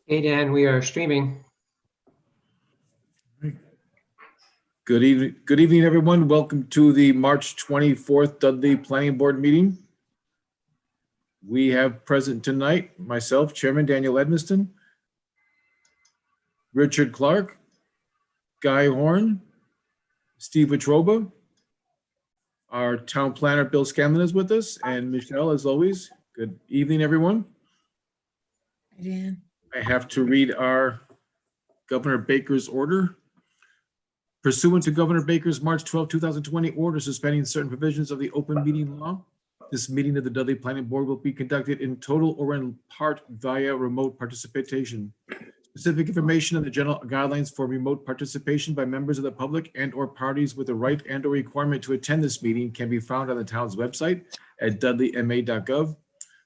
Hey, Dan, we are streaming. Good evening, everyone. Welcome to the March 24th Dudley Planning Board meeting. We have present tonight myself, Chairman Daniel Edmiston, Richard Clark, Guy Horn, Steve Wetruba, our town planner Bill Scanlon is with us, and Michelle, as always. Good evening, everyone. Hi, Dan. I have to read our Governor Baker's order. Pursuant to Governor Baker's March 12, 2020 order suspending certain provisions of the open meeting law, this meeting of the Dudley Planning Board will be conducted in total or in part via remote participation. Specific information on the general guidelines for remote participation by members of the public and or parties with the right and or requirement to attend this meeting can be found on the town's website at dudleyma.gov.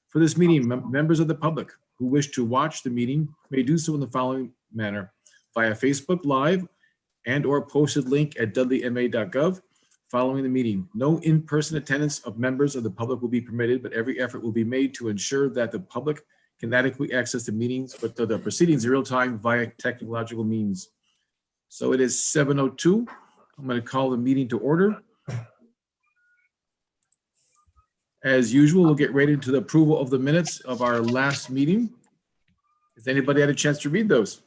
For this meeting, members of the public who wish to watch the meeting may do so in the following manner: via Facebook Live and or posted link at dudleyma.gov. Following the meeting, no in-person attendance of members of the public will be permitted, but every effort will be made to ensure that the public can adequately access the meetings, but the proceedings in real time via technological means. So it is 7:02. I'm going to call the meeting to order. As usual, we'll get right into the approval of the minutes of our last meeting. Has anybody had a chance to read those?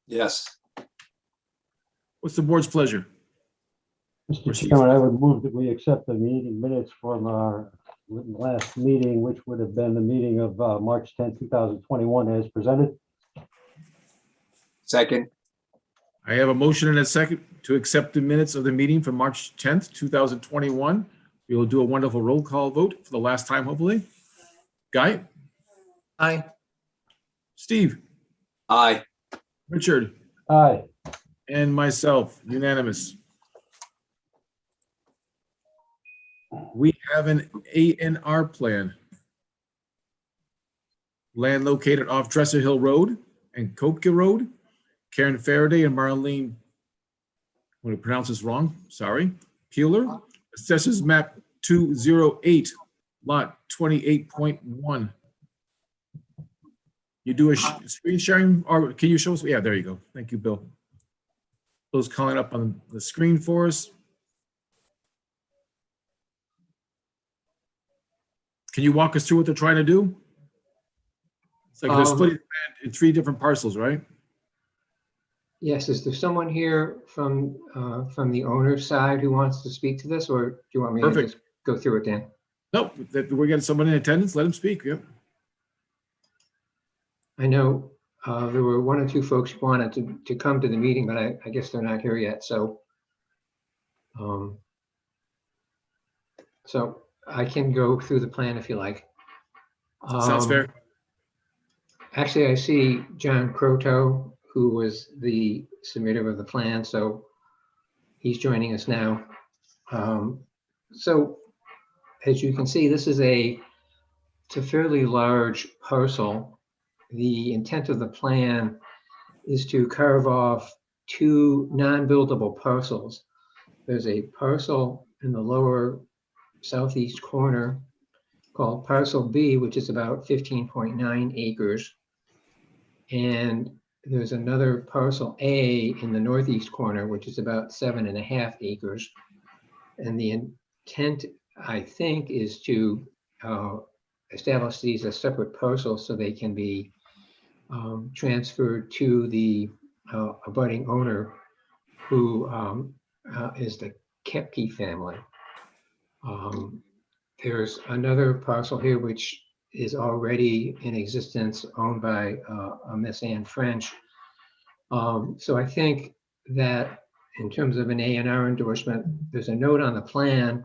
Yes. What's the board's pleasure? Mr. Chairman, I would move that we accept the meeting minutes from our last meeting, which would have been the meeting of March 10, 2021 as presented. Second. I have a motion and a second to accept the minutes of the meeting from March 10th, 2021. We will do a wonderful roll call vote for the last time, hopefully. Guy? Aye. Steve? Aye. Richard? Aye. And myself, unanimous. We have an A&R plan. Land located off Dresser Hill Road and Kopke Road. Karen Faraday and Marlene, I'm going to pronounce this wrong, sorry, Peeler. Assessors map 208, lot 28.1. You do a screen sharing, or can you show us? Yeah, there you go. Thank you, Bill. Those calling up on the screen for us. Can you walk us through what they're trying to do? It's like they're splitting in 3 different parcels, right? Yes, is there someone here from the owner's side who wants to speak to this, or do you want me to Perfect. just go through it, Dan? Nope, we're getting someone in attendance. Let him speak. Yep. I know there were 1 or 2 folks who wanted to come to the meeting, but I guess they're not here yet. So I can go through the plan if you like. Sounds fair. Actually, I see John Croto, who was the submitter of the plan, so he's joining us now. So as you can see, this is it's a fairly large parcel. The intent of the plan is to carve off 2 non-buildable parcels. There's a parcel in the lower southeast corner called Parcel B, which is about 15.9 acres. And there's another Parcel A in the northeast corner, which is about 7.5 acres. And the intent, I think, is to establish these as separate parcels so they can be transferred to the abutting owner, who is the Kepke family. There's another parcel here which is already in existence, owned by a Miss Anne French. So I think that in terms of an A&R endorsement, there's a note on the plan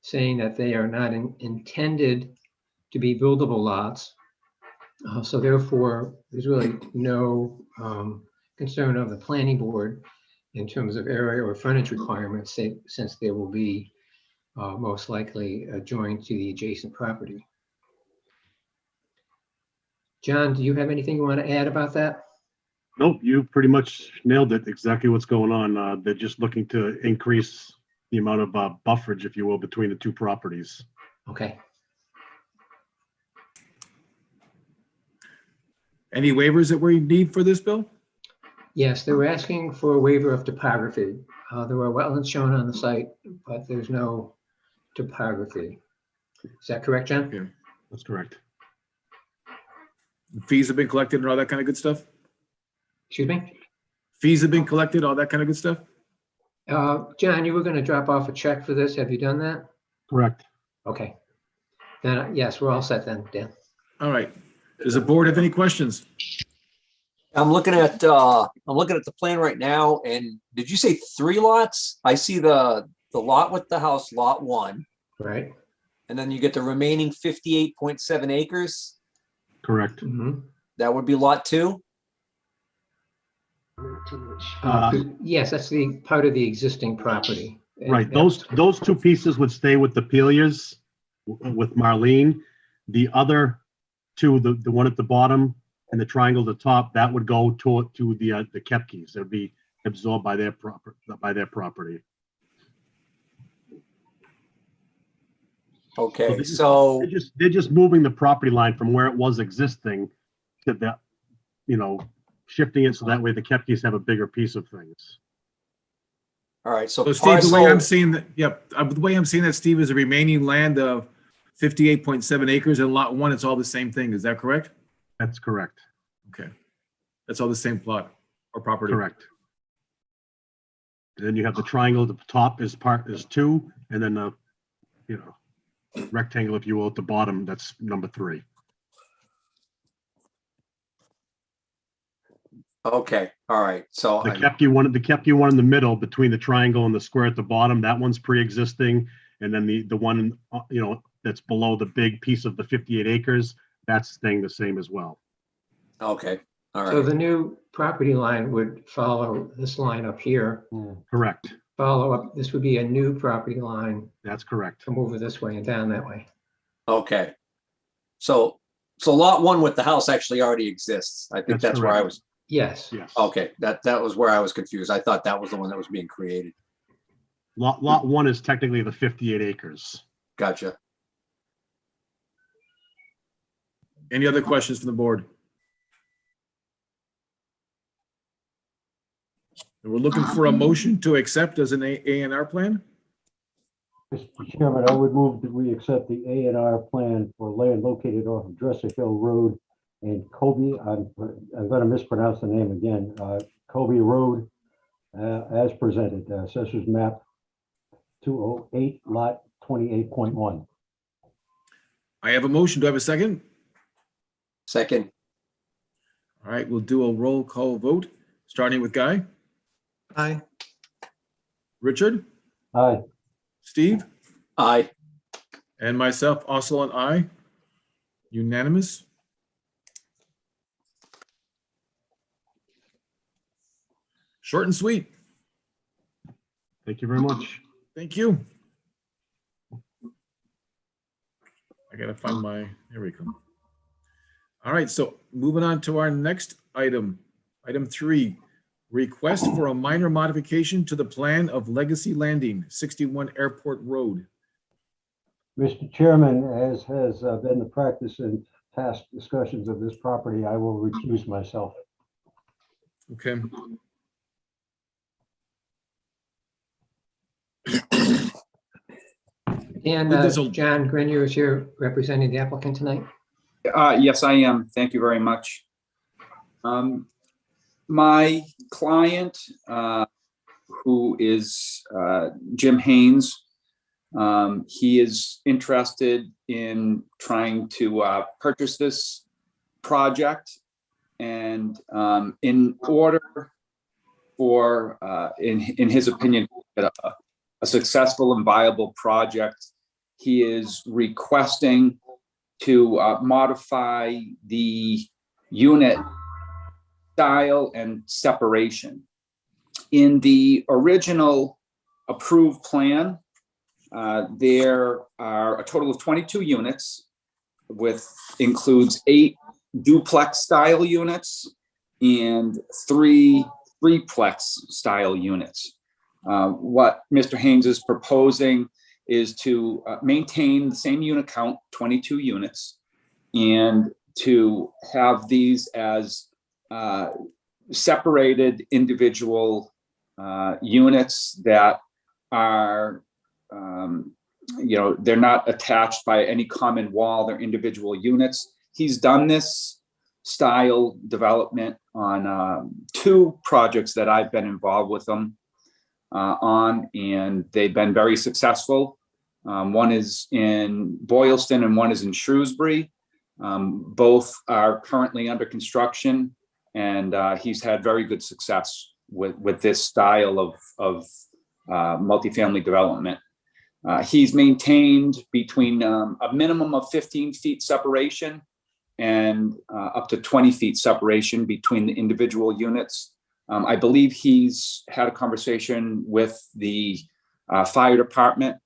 saying that they are not intended to be buildable lots. So therefore, there's really no concern of the planning board in terms of area or frontage requirements, since there will be most likely joined to the adjacent property. John, do you have anything you want to add about that? Nope, you pretty much nailed it. Exactly what's going on. They're just looking to increase the amount of bufferage, if you will, between the two properties. Okay. Any waivers that we need for this, Bill? Yes, they were asking for a waiver of topography. There are wetlands shown on the site, but there's no topography. Is that correct, John? Okay. That's correct. Fees have been collected and all that kind of good stuff? Excuse me? Fees have been collected, all that kind of good stuff? John, you were going to drop off a check for this. Have you done that? Correct. Okay. Then, yes, we're all set then, Dan. All right. Does the board have any questions? I'm looking at the plan right now, and did you say 3 lots? I see the lot with the house, lot 1, Right? and then you get the remaining 58.7 acres. Correct. Mhm. That would be lot 2. Yes, that's the part of the existing property. And Right. Those two pieces would stay with the Pelias, with Marlene. The other two, the one at the bottom and the triangle at the top, that would go to the Kepkes. It would be absorbed by their property. Okay, so They're just moving the property line from where it was existing to that, shifting it so that way the Kepkes have a bigger piece of things. all right, so So Steve, the way I'm parcel, seeing that, yep, the way I'm seeing that, Steve, is the remaining land of 58.7 acres and lot 1, it's all the same thing. Is that correct? That's correct. Okay. That's all the same plot or property? Correct. And then you have the triangle at the top is 2, and then the, rectangle, if you will, at the bottom, that's number 3. okay, all right, so The Kepke one in the middle between the triangle and the square at the bottom, that one's pre-existing. And then the one, that's below the big piece of the 58 acres, that's staying the same as well. okay, all So right, the new property line would follow this line up here, Correct. follow up. This would be a new property line, That's correct. come over this way and down that way. okay. So lot 1 with the house actually already exists. I think That's that's where I correct. was, Yes. Yes. okay, that was where I was confused. I thought that was the one that was being created. Lot 1 is technically the 58 acres. Gotcha. Any other questions from the board? And we're looking for a motion to accept as an A&R plan? Mr. Chairman, I would move that we accept the A&R plan for land located off of Dresser Hill Road and Kobe, I'm going to mispronounce the name again, Kobe Road, as presented, Assessor's Map 208, Lot 28.1. I have a motion. Do I have a second? Second, All right, we'll do a roll call vote, starting with Guy. Aye. Richard, Aye. Steve, aye. and myself, also an aye. Unanimous. Short and sweet. Thank you very much. Thank you. I gotta find here we go. All right, so moving on to our next item. Item 3, request for a minor modification to the plan of Legacy Landing, 61 Airport Road. Mr. Chairman, as has been the practice in past discussions of this property, I will recuse myself. Okay. And With this- John Grenier is here representing the applicant tonight. Yes, I am. Thank you very much. My client, who is Jim Haynes, he is interested in trying to purchase this project. And in order for, in his opinion, a successful and viable project, he is requesting to modify the unit style and separation. In the original approved plan, There are a total of 22 units, includes 8 duplex style units and 3 threeplex style units. What Mr. Haynes is proposing is to maintain the same unit count, 22 units, and to have these as separated individual units that are, they're not attached by any common wall, they're individual units. He's done this style development on 2 projects that I've been involved with them on, and they've been very successful. One is in Boylston and one is in Shrewsbury. Both are currently under construction, and he's had very good success with this style of multifamily development. He's maintained between a minimum of 15 feet separation and up to 20 feet separation between the individual units. I believe he's had a conversation with the fire department,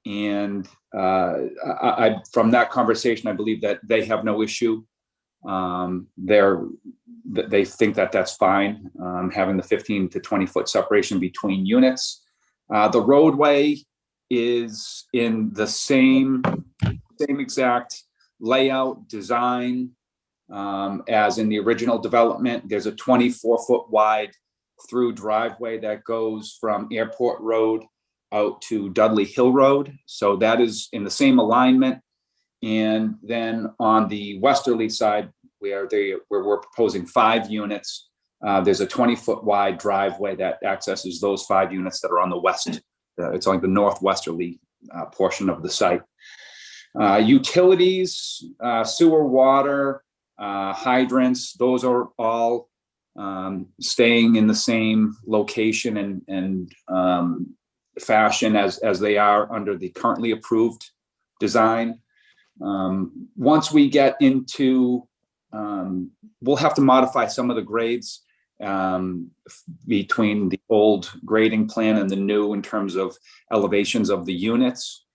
and from that conversation, I believe that they have no issue. They think that that's fine, having the 15 to 20 foot separation between units. The roadway is in the same exact layout design as in the original development. There's a 24-foot wide through driveway that goes from Airport Road out to Dudley Hill Road. So that is in the same alignment. And then on the westerly side, where we're proposing 5 units, there's a 20-foot wide driveway that accesses those 5 units that are on the west. It's like the northwesterly portion of the site. Utilities, sewer, water, hydrants, those are all staying in the same location and fashion as they are under the currently approved design. Once we get into, we'll have to modify some of the grades between the old grading plan and the new in terms of elevations of the units.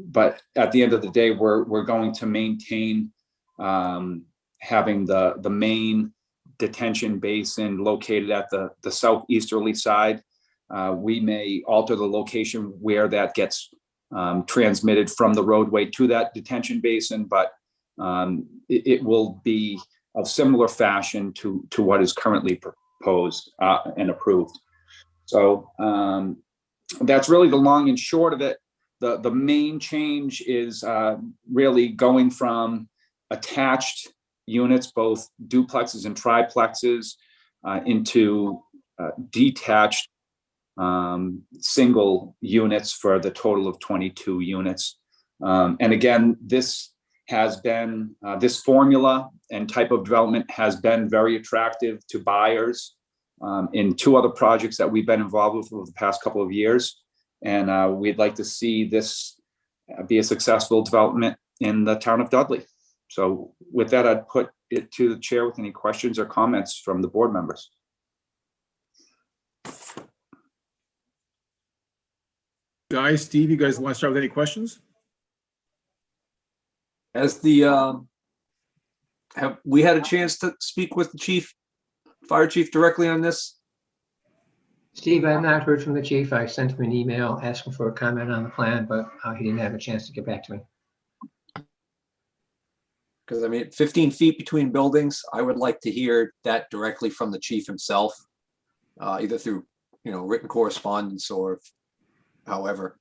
But at the end of the day, we're going to maintain having the main detention basin located at the southeasterly side. We may alter the location where that gets transmitted from the roadway to that detention basin, but it will be of similar fashion to what is currently proposed and approved. So that's really the long and short of it. The main change is really going from attached units, both duplexes and triplexes, into detached single units for the total of 22 units. And again, this has been, this formula and type of development has been very attractive to buyers in 2 other projects that we've been involved with over the past couple of years. And we'd like to see this be a successful development in the town of Dudley. So with that, I'd put it to the chair with any questions or comments from the board members. Guys, Steve, you guys want to start with any questions? As have we had a chance to speak with the fire chief directly on this? Steve, I have not heard from the chief. I sent him an email asking for a comment on the plan, but he didn't have a chance to get back to me. Because I mean, 15 feet between buildings, I would like to hear that directly from the chief himself, either through, written correspondence or however.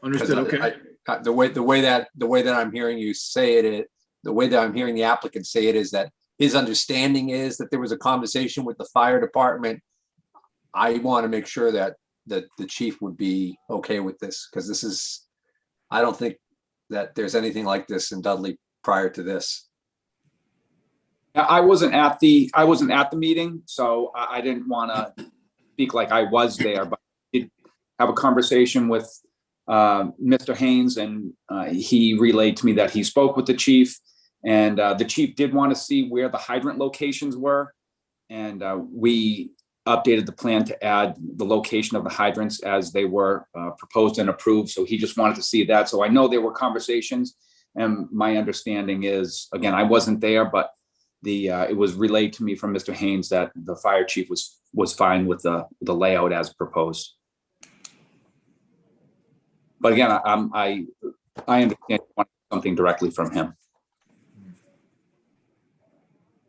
Understood. Okay. The way that I'm hearing you say it, the way that I'm hearing the applicant say it is that his understanding is that there was a conversation with the fire department. I want to make sure that the chief would be okay with this, because I don't think that there's anything like this in Dudley prior to this. I wasn't at the meeting, so I didn't want to speak like I was there, but I did have a conversation with Mr. Haynes, and he relayed to me that he spoke with the chief, and the chief did want to see where the hydrant locations were. And we updated the plan to add the location of the hydrants as they were proposed and approved. So he just wanted to see that. So I know there were conversations, and my understanding is, again, I wasn't there, but it was relayed to me from Mr. Haynes that the fire chief was fine with the layout as proposed. But again, I understand you want something directly from him.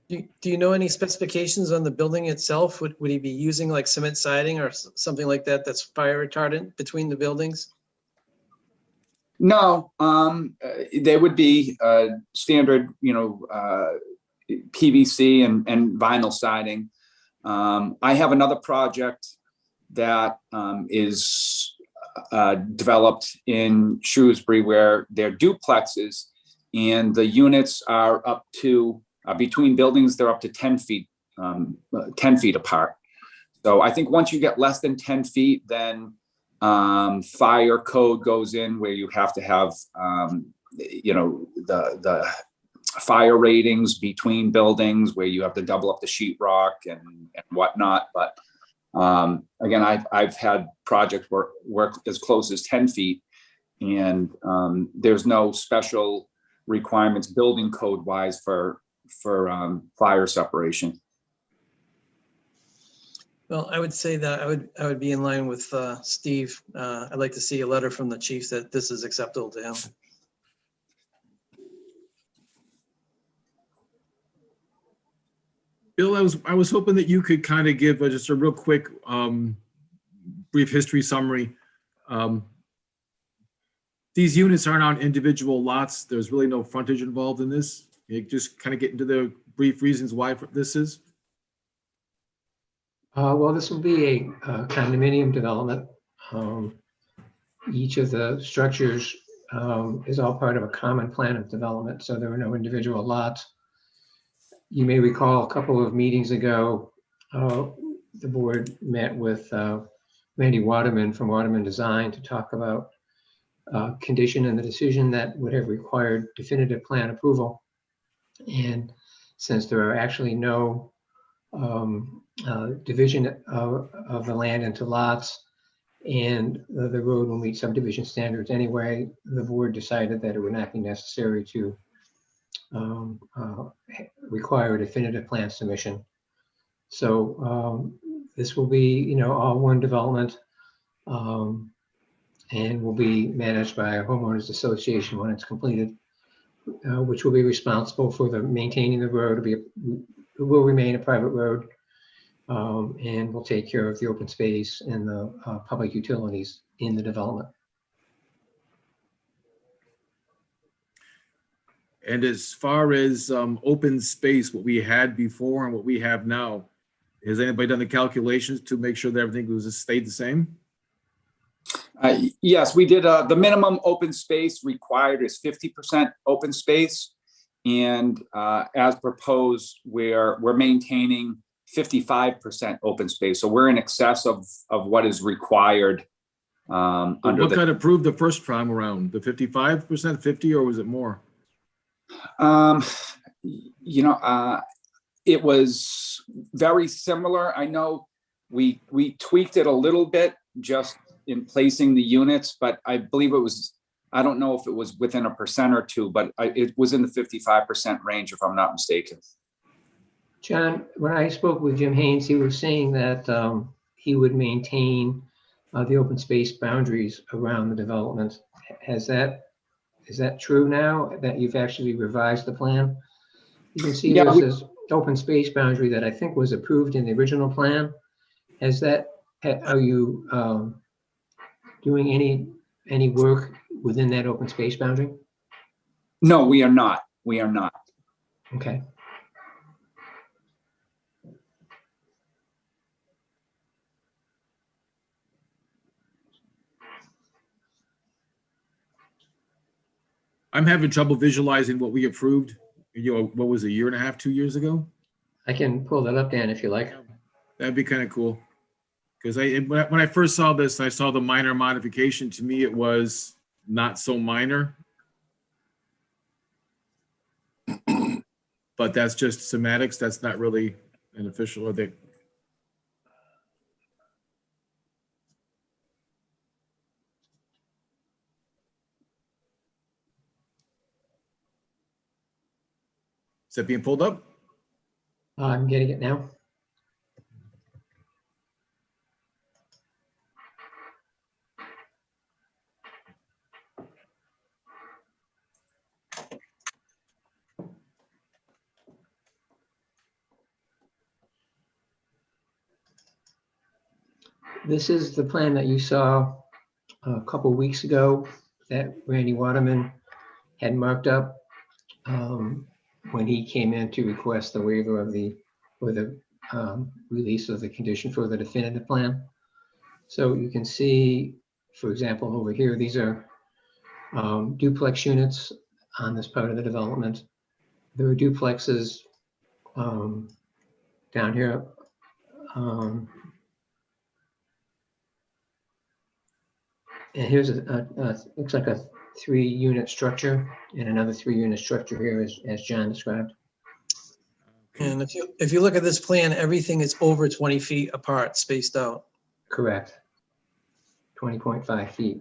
Do you know any specifications on the building itself? Would he be using like cement siding or something like that that's fire retardant between the buildings? No, they would be standard, PVC and vinyl siding. I have another project that is developed in Shrewsbury where they're duplexes, and the units are up to between buildings, they're up to 10 feet apart. So I think once you get less than 10 feet, then fire code goes in where you have to have, the fire ratings between buildings where you have to double up the sheetrock and whatnot. But again, I've had projects work as close as 10 feet, and there's no special requirements building code wise for fire separation. Well, I would say that I would be in line with Steve. I'd like to see a letter from the chief that this is acceptable to him. Bill, I was hoping that you could kind of give just a real quick brief history summary. These units aren't on individual lots. There's really no frontage involved in this. You just kind of get into the brief reasons why this is. Well, this will be a condominium development. Each of the structures is all part of a common plan of development, so there are no individual lots. You may recall a couple of meetings ago, the board met with Randy Waterman from Waterman Design to talk about condition in the decision that would have required definitive plan approval. And since there are actually no division of the land into lots, and the road will meet subdivision standards anyway, the board decided that it would not be necessary to require a definitive plan submission. So this will be, all one development, and will be managed by a homeowners association when it's completed, which will be responsible for maintaining the road. It will remain a private road, and will take care of the open space and the public utilities in the development. And as far as open space, what we had before and what we have now, has anybody done the calculations to make sure that everything was stayed the same? Yes, we did. The minimum open space required is 50% open space. And as proposed, we're maintaining 55% open space. So we're in excess of what is required. Under what got approved the first time around? The 55%, 50, or was it more? It was very similar. I know we tweaked it a little bit just in placing the units, but I believe it was, I don't know if it was within 1% or 2%, but it was in the 55% range, if I'm not mistaken. John, when I spoke with Jim Haynes, he was saying that he would maintain the open space boundaries around the development. Is that true now that you've actually revised the plan? You can see there's this open space boundary that I think was approved in the original plan. Are you doing any work within that open space boundary? No, we are not. We are not. Okay. I'm having trouble visualizing what we approved, what was it, a year and a half, 2 years ago? I can pull that up, Dan, if you like. That'd be kind of cool. Because when I first saw this, I saw the minor modification. To me, it was not so minor. But that's just semantics. That's not really an official, or they? Is that being pulled up? I'm getting it now. This is the plan that you saw a couple weeks ago that Randy Waterman had marked up when he came in to request the waiver of the, or the release of the condition for the definitive plan. So you can see, for example, over here, these are duplex units on this part of the development. There are duplexes down here. And here's looks like a 3-unit structure and another 3-unit structure here as John described. And if you look at this plan, everything is over 20 feet apart, spaced out. Correct. 20.5 feet.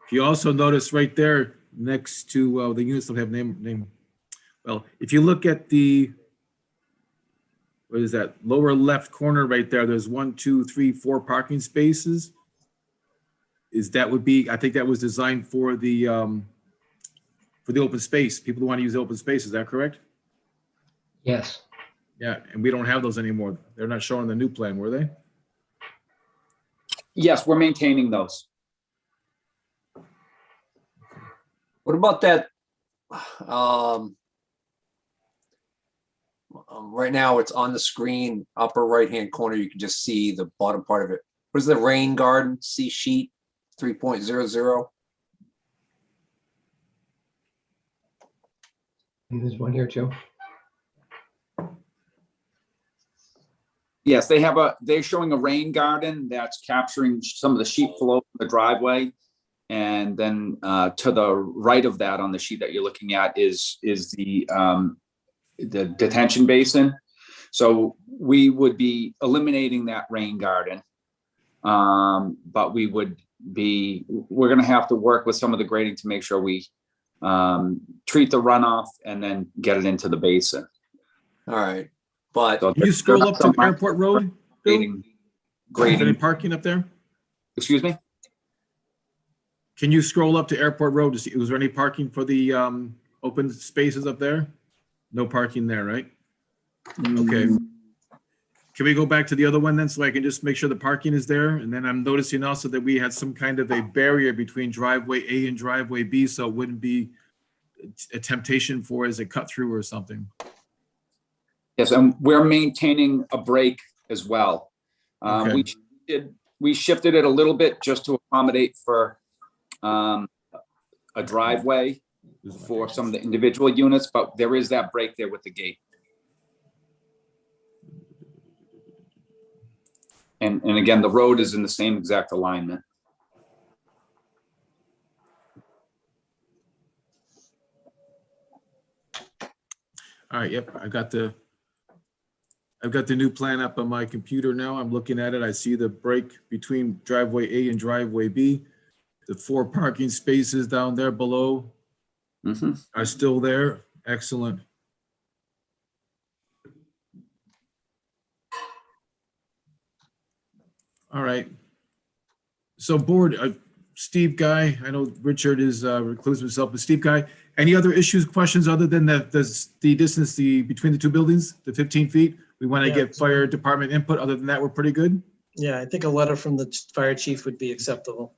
If you also notice right there next to the units that have name. Well, if you look at the, what is that, lower left corner right there, there's 1, 2, 3, 4 parking spaces. That would be, I think that was designed for the open space, people who want to use the open space, is that correct? Yes. Yeah, and we don't have those anymore. They're not showing the new plan, were they? Yes, we're maintaining those. What about that? Right now it's on the screen, upper right-hand corner. You can just see the bottom part of it. What is the rain garden C sheet 3.00? And there's one here too. Yes, they're showing a rain garden that's capturing some of the sheet flow from the driveway. And then to the right of that on the sheet that you're looking at is the detention basin. So we would be eliminating that rain garden. But we're gonna have to work with some of the grading to make sure we treat the runoff and then get it into the basin. All right, but So Can you scroll up to Airport Road? Bill? Is there any Grading, parking up there? excuse me? Can you scroll up to Airport Road to see, was there any parking for the open spaces up there? No parking there, right? Okay. Can we go back to the other one then, so I can just make sure the parking is there? And then I'm noticing also that we had some kind of a barrier between driveway A and driveway B, so it wouldn't be a temptation for as a cut through or something. Yes, and we're maintaining a break as well. Okay. We shifted it a little bit just to accommodate for a driveway for some of the individual units, but there is that break there with the gate. And again, the road is in the same exact alignment. All right, yep, I've got the new plan up on my computer now. I'm looking at it. I see the break between driveway A and driveway B. The 4 parking spaces down there below are still there. Excellent. All right. So board, Steve Guy, I know Richard is reclused himself, but Steve Guy, any other issues, questions other than the distance between the 2 buildings, the 15 feet? We want to get fire department input. Other than that, we're pretty good. Yeah, I think a letter from the fire chief would be acceptable.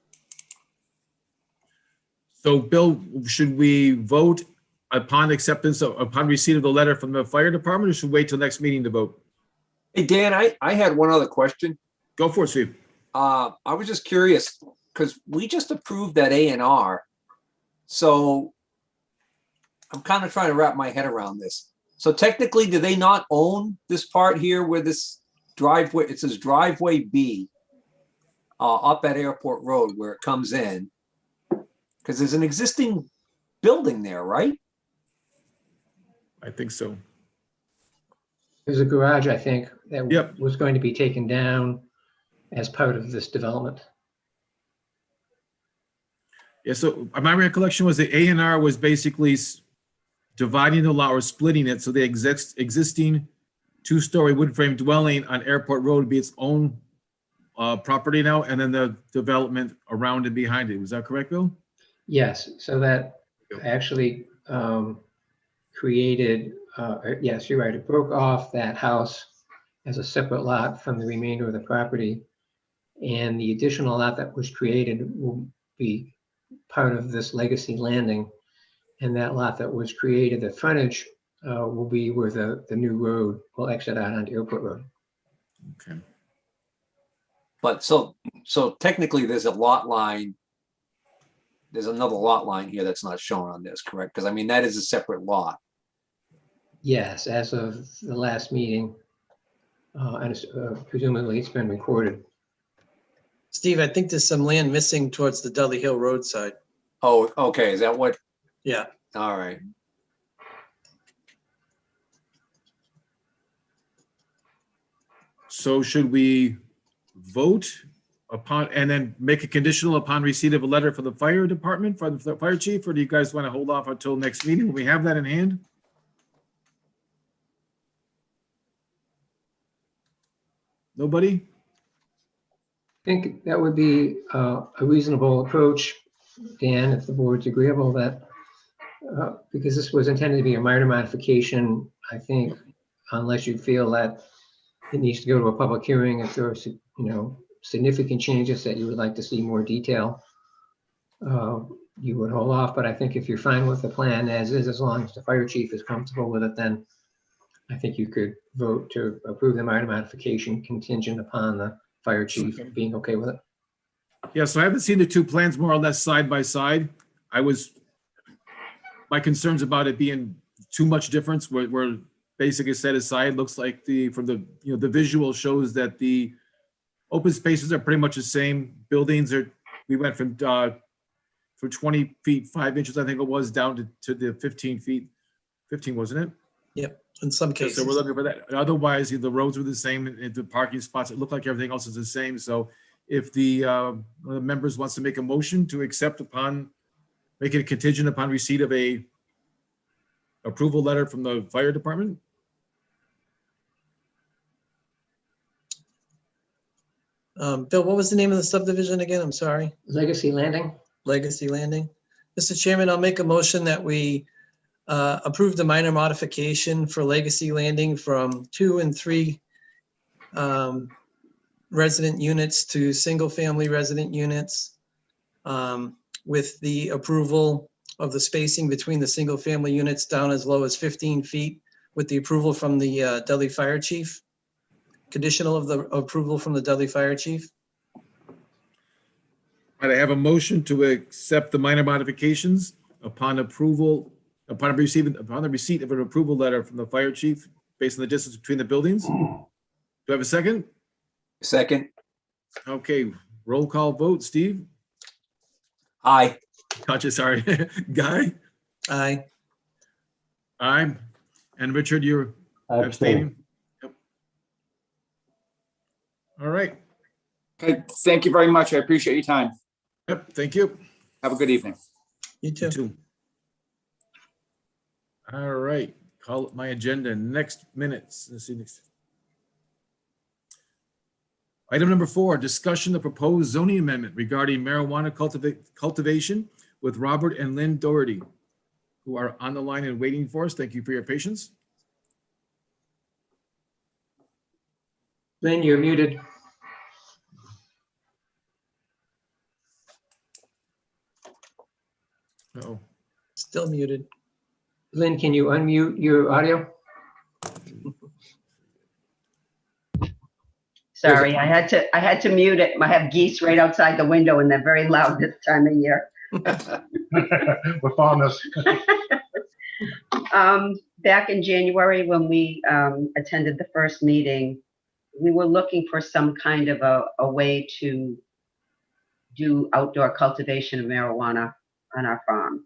So Bill, should we vote upon upon receipt of the letter from the fire department, or should we wait till next meeting to vote? hey, Dan, I had one other question. Go for it, Steve. I was just curious because we just approved that A&R. So I'm kind of trying to wrap my head around this. So technically, do they not own this part here where this driveway, it says driveway B up at Airport Road where it comes in? Because there's an existing building there, right? I think so. There's a garage, I think, that Yep. was going to be taken down as part of this development. Yeah, so my recollection was the A&R was basically dividing the lot or splitting it, so the existing two-story wood frame dwelling on Airport Road would be its own property now, and then the development around and behind it. Was that correct, Bill? Yes, so that actually created, yes, you're right, it broke off that house as a separate lot from the remainder of the property. And the additional lot that was created will be part of this legacy landing. And that lot that was created, the frontage will be where the new road will exit out onto Airport Road. Okay. But so technically there's a lot line. There's another lot line here that's not shown on this, correct? Because I mean, that is a separate lot. Yes, as of the last meeting, and presumably it's been recorded. Steve, I think there's some land missing towards the Dudley Hill Road side. Oh, okay, is that what? Yeah. All right. So should we vote upon, and then make a conditional upon receipt of a letter from the fire department, from the fire chief, or do you guys want to hold off until next meeting when we have that in hand? Nobody? I think that would be a reasonable approach, Dan, if the board's agreeable that, because this was intended to be a minor modification, I think, unless you feel that it needs to go to a public hearing, if there are, significant changes that you would like to see more detail, you would hold off. But I think if you're fine with the plan as is, as long as the fire chief is comfortable with it, then I think you could vote to approve the minor modification contingent upon the fire chief being okay with it. Yeah, so I haven't seen the two plans more or less side by side. My concerns about it being too much difference where basically set aside, looks like the visual shows that the open spaces are pretty much the same. Buildings we went from 20 feet, 5 inches, I think it was, down to the 15 feet, 15, wasn't it? Yep. In some Okay, cases. so we're looking for that. Otherwise, the roads were the same, and the parking spots, it looked like everything else is the same. So if one of the members wants to make a motion to accept upon, make it a contingent upon receipt of a approval letter from the fire department? Bill, what was the name of the subdivision again? I'm sorry. Legacy Landing? Legacy Landing. Mr. Chairman, I'll make a motion that we approve the minor modification for Legacy Landing from 2 and 3 resident units to single-family resident units, with the approval of the spacing between the single-family units down as low as 15 feet, with the approval from the Dudley Fire Chief. Conditional of the approval from the Dudley Fire Chief. Right, I have a motion to accept the minor modifications upon the receipt of an approval letter from the fire chief based on the distance between the buildings. Do I have a second? Second, Okay, roll call vote. Steve? aye. Gotcha, sorry. Guy? Aye. Aye. And Richard, you're Abstain. abstaining? Yep. All right. Okay, thank you very much. I appreciate your time. Yep, thank you. Have a good evening. You You too. too. All right, call up my agenda. Next minutes. Let's see next. Item number 4, discussion of proposed zoning amendment regarding marijuana cultivation with Robert and Lynn Doherty, who are on the line and waiting for us. Thank you for your patience. Lynn, you're muted. Uh-oh. Still muted. Lynn, can you unmute your audio? Sorry, I had to mute it. I have geese right outside the window and they're very loud this time of year. We found this. Back in January, when we attended the first meeting, we were looking for some kind of a way to do outdoor cultivation of marijuana on our farm.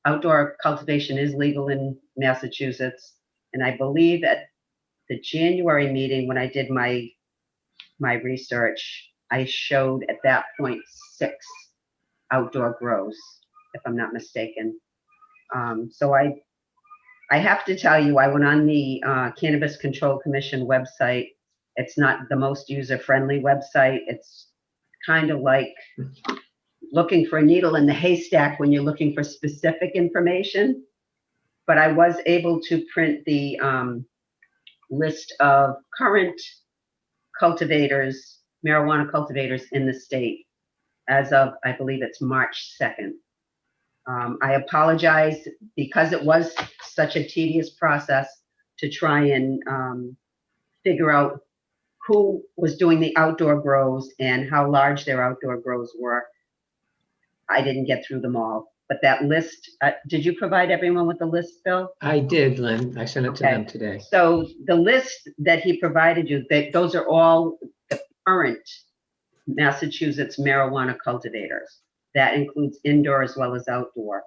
Outdoor cultivation is legal in Massachusetts. And I believe at the January meeting, when I did my research, I showed at that point 6 outdoor grows, if I'm not mistaken. So I have to tell you, I went on the Cannabis Control Commission website. It's not the most user-friendly website. It's kind of like looking for a needle in the haystack when you're looking for specific information. But I was able to print the list of current cultivators, marijuana cultivators in the state as of, I believe it's March 2nd. I apologize because it was such a tedious process to try and figure out who was doing the outdoor grows and how large their outdoor grows were. I didn't get through them all, but that list, did you provide everyone with the list, Bill? I did, Lynn. I sent it to them today. So the list that he provided you, those are all the current Massachusetts marijuana cultivators. That includes indoor as well as outdoor.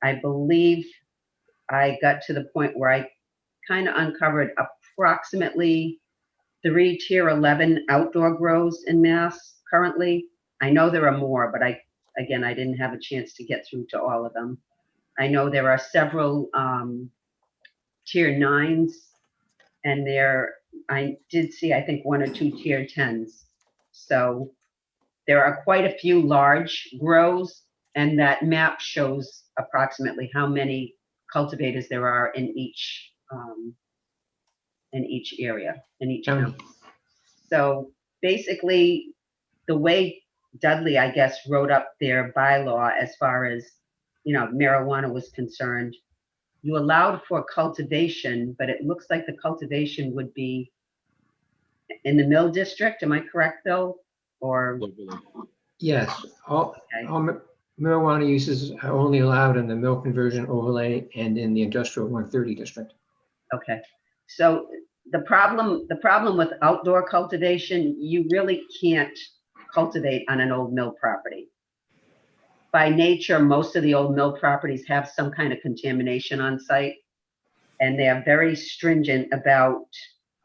I believe I got to the point where I kind of uncovered approximately 3 tier 11 outdoor grows in Mass currently. I know there are more, but I didn't have a chance to get through to all of them. I know there are several tier 9s, and I did see, I think, 1 or 2 tier 10s. So there are quite a few large grows, and that map shows approximately how many cultivators there are in each area, in each county. So basically, the way Dudley, I guess, wrote up their bylaw as far as, marijuana was concerned, you allowed for cultivation, but it looks like the cultivation would be in the mill district. Am I correct, Bill? Or Yes, all marijuana uses are only allowed in the mill conversion overlay and in the industrial 130 district. okay. So the problem with outdoor cultivation, you really can't cultivate on an old mill property. By nature, most of the old mill properties have some kind of contamination on site, and they are very stringent about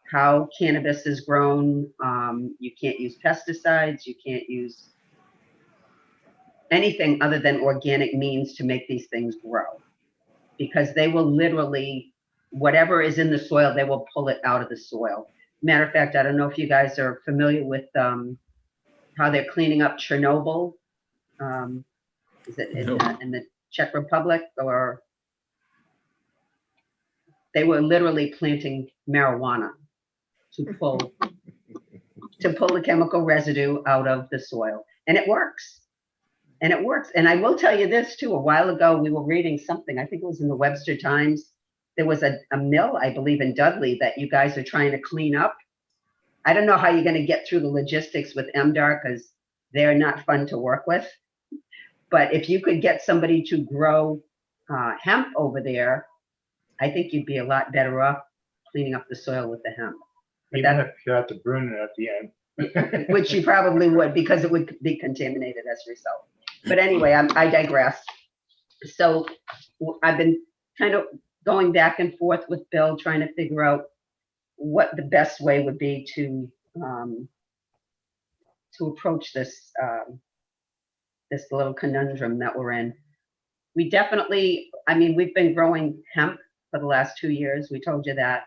how cannabis is grown. You can't use pesticides, you can't use anything other than organic means to make these things grow, because they will literally, whatever is in the soil, they will pull it out of the soil. Matter of fact, I don't know if you guys are familiar with how they're cleaning up Chernobyl. Is it in the Czech Republic? Or they were literally planting marijuana to pull the chemical residue out of the soil. And it works. And it works. And I will tell you this too, a while ago, we were reading something, I think it was in the Webster Times. There was a mill, I believe in Dudley, that you guys are trying to clean up. I don't know how you're going to get through the logistics with MDR, because they're not fun to work with. But if you could get somebody to grow hemp over there, I think you'd be a lot better off cleaning up the soil with the hemp. Even if you have to burn it at the end. Which you probably would, because it would be contaminated as a result. But anyway, I digress. So I've been kind of going back and forth with Bill, trying to figure out what the best way would be to approach this this little conundrum that we're in. We definitely, we've been growing hemp for the last 2 years. We told you that.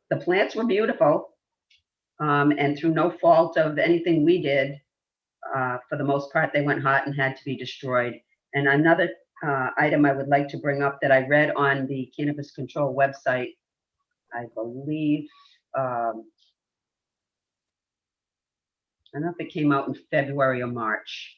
The plants were beautiful, and through no fault of anything we did, for the most part, they went hot and had to be destroyed. And another item I would like to bring up that I read on the Cannabis Control website, I believe, I don't know if it came out in February or March,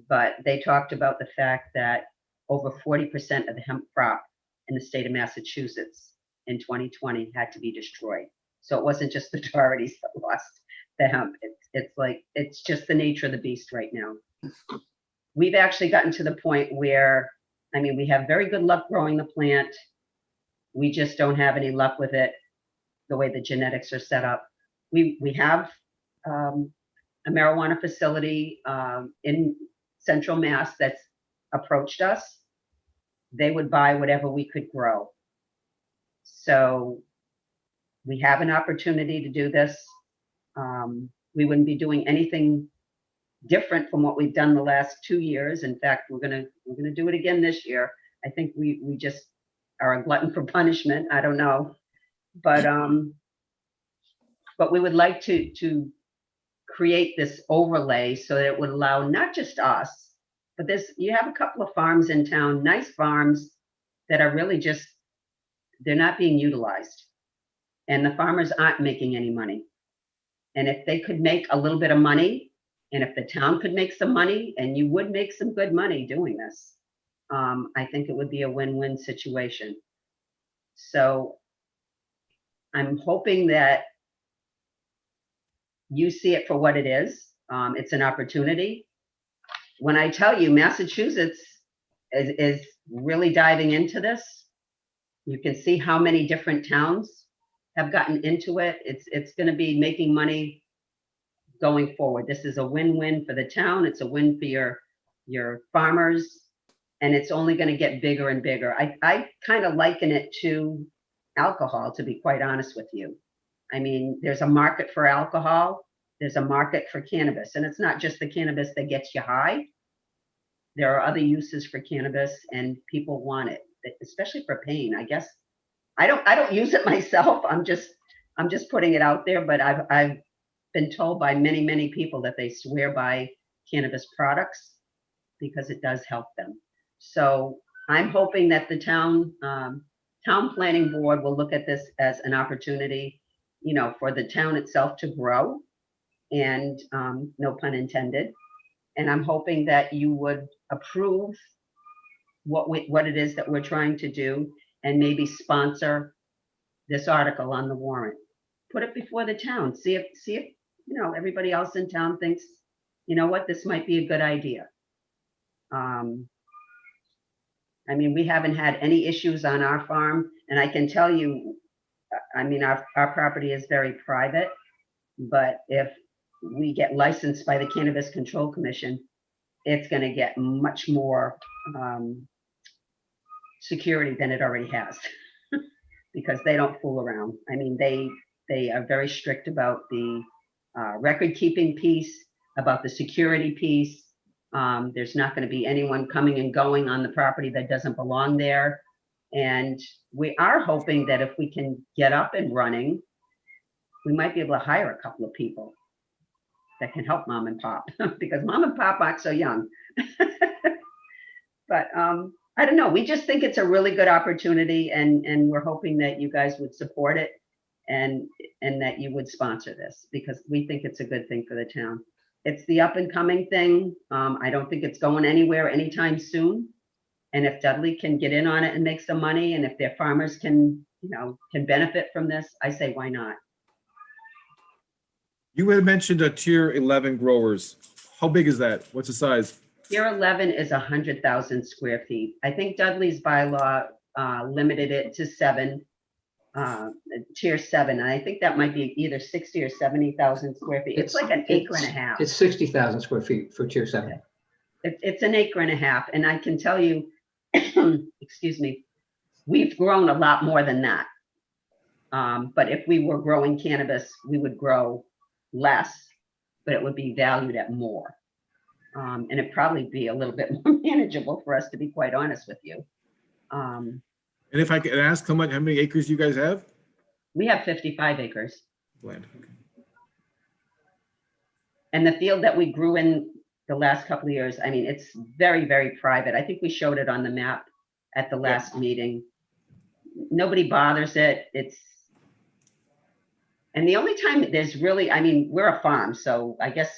but they talked about the fact that over 40% of the hemp crop in the state of Massachusetts in 2020 had to be destroyed. So it wasn't just the authorities that lost the hemp. It's just the nature of the beast right now. We've actually gotten to the point where, we have very good luck growing the plant. We just don't have any luck with it, the way the genetics are set up. We have a marijuana facility in Central Mass that's approached us. they would buy whatever we could grow. So we have an opportunity to do this. We wouldn't be doing anything different from what we've done the last 2 years. In fact, we're gonna do it again this year. I think we just are a glutton for punishment. I don't know, but we would like to create this overlay so that it would allow not just us, but you have a couple of farms in town, nice farms that are really just, they're not being utilized. And the farmers aren't making any money. And if they could make a little bit of money, and if the town could make some money, and you would make some good money doing this, I think it would be a win-win situation. So I'm hoping that you see it for what it is. It's an opportunity. When I tell you Massachusetts is really diving into this, you can see how many different towns have gotten into it. It's going to be making money going forward. This is a win-win for the town. It's a win for your farmers, and it's only going to get bigger and bigger. I kind of liken it to alcohol, to be quite honest with you. I mean, there's a market for alcohol. There's a market for cannabis, and it's not just the cannabis that gets you high. There are other uses for cannabis, and people want it, especially for pain. I guess I don't use it myself. I'm just putting it out there, but I've been told by many people that they swear by cannabis products because it does help them. So I'm hoping that the town planning board will look at this as an opportunity, for the town itself to grow, and no pun intended. And I'm hoping that you would approve what it is that we're trying to do, and maybe sponsor this article on the warrant. Put it before the town. See if everybody else in town thinks, what, this might be a good idea. I mean, we haven't had any issues on our farm, and I can tell you, I mean, our property is very private, but if we get licensed by the Cannabis Control Commission, it's going to get much more security than it already has because they don't fool around. I mean, they are very strict about the record keeping piece, about the security piece. There's not going to be anyone coming and going on the property that doesn't belong there. And we are hoping that if we can get up and running, we might be able to hire a couple of people that can help mom and pop because mom and pop aren't so young. But I don't know. We just think it's a really good opportunity, and we're hoping that you guys would support it and that you would sponsor this because we think it's a good thing for the town. It's the up and coming thing. I don't think it's going anywhere anytime soon. And if Dudley can get in on it and make some money, and if their farmers can benefit from this, I say, why not? You had mentioned a tier 11 growers. How big is that? What's the size? Tier 11 is 100,000 square feet. I think Dudley's bylaw limited it to 7, tier 7. And I think that might be either 60 or 70,000 square feet. It's like an acre and a half. It's 60,000 square feet for tier 7. It's an acre and a half. And I can tell you, excuse me, we've grown a lot more than that. But if we were growing cannabis, we would grow less, but it would be valued at more. And it'd probably be a little bit more manageable for us, to be quite honest with you. And if I could ask how many acres you guys have? We have 55 acres. Land. Okay. And the field that we grew in the last couple of years, I mean, it's very, very private. I think we showed it on the map at the last meeting. Nobody bothers it. And the only time there's really, I mean, we're a farm, so I guess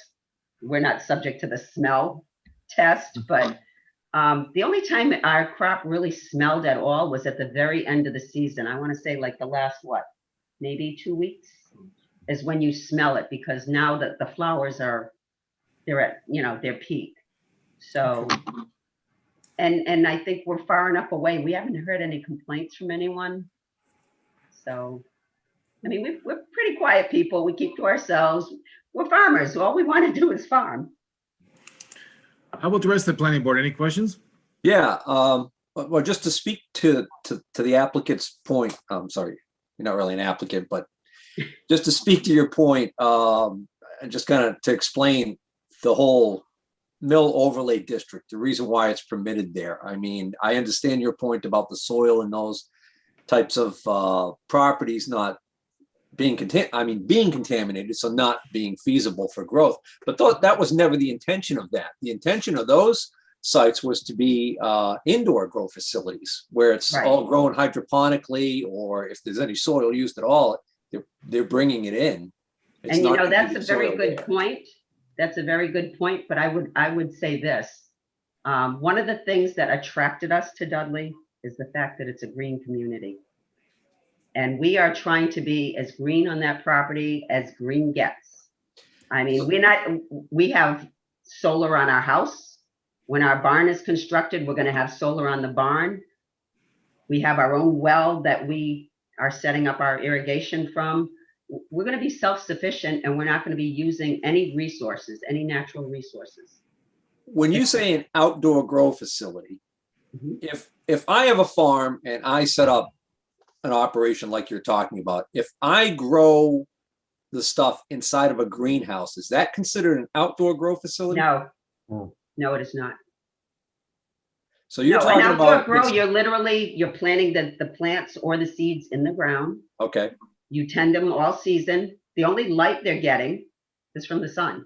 we're not subject to the smell test, but the only time our crop really smelled at all was at the very end of the season. I want to say like the last, maybe 2 weeks is when you smell it, because now that the flowers they're at, their peak. So, and I think we're far enough away. We haven't heard any complaints from anyone. So, I mean, we're pretty quiet people. We keep to ourselves. We're farmers. All we want to do is farm. How about the rest of the planning board? Any questions? Yeah, Well, just to speak to the applicant's point, I'm sorry, you're not really an applicant, but just to speak to your point, and just kind of to explain the whole mill overlay district, the reason why it's permitted there. I mean, I understand your point about the soil and those types of properties not being being contaminated, so not being feasible for growth. But that was never the intention of that. The intention of those sites was to be indoor grow facilities where it's Right. all grown hydroponically, or if there's any soil used at all, they're bringing it in. It's And you not know, gonna that's be a very soil good there. point. That's a very good point, but I would say this. One of the things that attracted us to Dudley is the fact that it's a green community. And we are trying to be as green on that property as green gets. I mean, we have solar on our house. When our barn is constructed, we're gonna have solar on the barn. We have our own well that we are setting up our irrigation from. We're gonna be self-sufficient, and we're not gonna be using any resources, any natural resources. When you say an outdoor grow facility, Mhm. if I have a farm and I set up an operation like you're talking about, if I grow the stuff inside of a greenhouse, is that considered an outdoor grow facility? No, No. no, it is not. So you're No, an talking outdoor about, grow, you're planting the plants or the seeds in the ground. okay, You tend them all season. The only light they're getting is from the sun.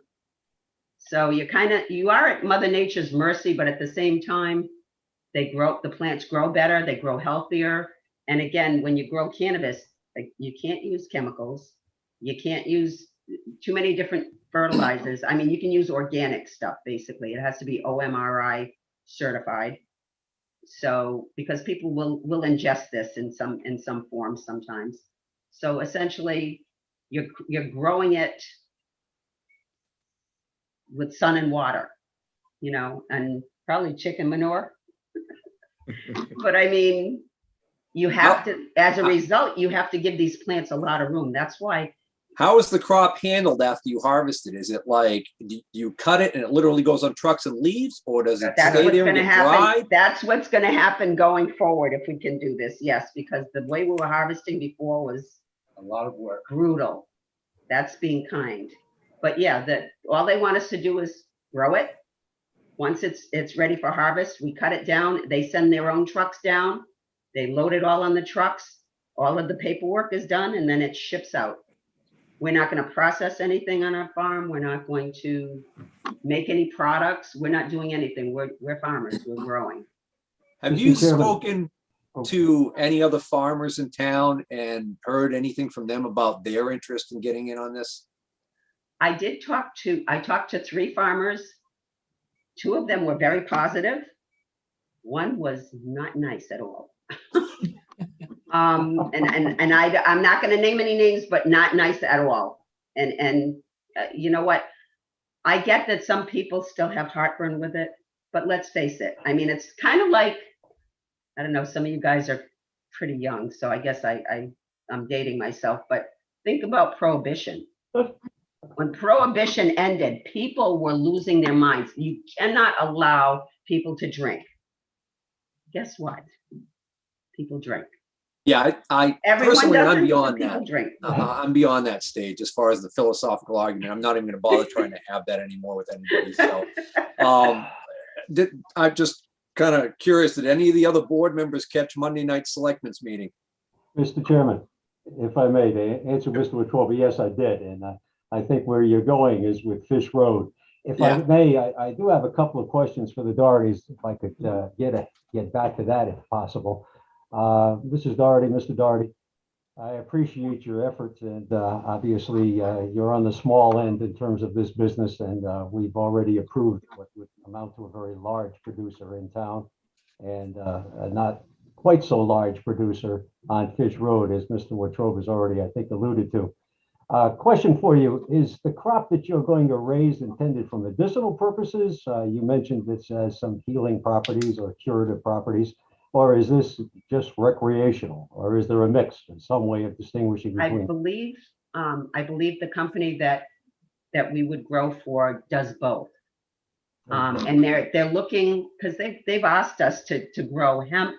So you are at Mother Nature's mercy, but at the same time, the plants grow better, they grow healthier. And again, when you grow cannabis, like, you can't use chemicals. You can't use too many different fertilizers. I mean, you can use organic stuff, basically. It has to be OMRI certified. So, because people will ingest this in some form sometimes. So essentially, you're growing it with sun and water, and probably chicken manure. But I mean, you have to, as a result, you have to give these plants a lot of room. That's why. how is the crop handled after you harvest it? Is it like, do you cut it and it literally goes on trucks and leaves, or does it That's stay what's there and gonna get happen. dried? That's what's gonna happen going forward if we can do this, yes, because the way we were harvesting before was A lot of work. brutal. That's being kind. But yeah, all they want us to do is grow it. Once it's ready for harvest, we cut it down. They send their own trucks down. They load it all on the trucks. All of the paperwork is done, and then it ships out. We're not going to process anything on our farm. We're not going to make any products. We're not doing anything. We're farmers. We're growing. Have Mr. you Chairman. spoken Oh. to any other farmers in town and heard anything from them about their interest in getting in on this? I talked to 3 farmers. 2 of them were very positive. One was not nice at all. I'm not going to name any names, but not nice at all. And you know what? I get that some people still have heartburn with it, but let's face it. I mean, it's kind of like, I don't know, some of you guys are pretty young, so I guess I'm dating myself, but think about prohibition. When prohibition ended, people were losing their minds. You cannot allow people to drink. Guess what? People drink. Yeah, I Everyone personally, I'm doesn't, but beyond people that. drink. I'm beyond that stage as far as the philosophical argument. I'm not even going to bother trying to have that anymore with anybody. So I'm just kind of curious, did any of the other board members catch Monday night selectmen's meeting? Mr. Chairman, if I may, to answer Mr. Wetruba, yes, I did. And I think where you're going is with Fish Road. If I Yeah. may, I do have a couple of questions for the Dohertys, if I could get back to that if possible. Mrs. Doherty, Mr. Doherty, I appreciate your efforts, and obviously you're on the small end in terms of this business, and we've already approved what would amount to a very large producer in town, and a not quite so large producer on Fish Road, as Mr. Wetruba has already, I think, alluded to. Question for you, is the crop that you're going to raise intended for medicinal purposes? You mentioned this has some healing properties or curative properties, or is this just recreational, or is there a mix in some way of distinguishing I between? believe the company that we would grow for does both. And they're looking, because they've asked us to grow hemp,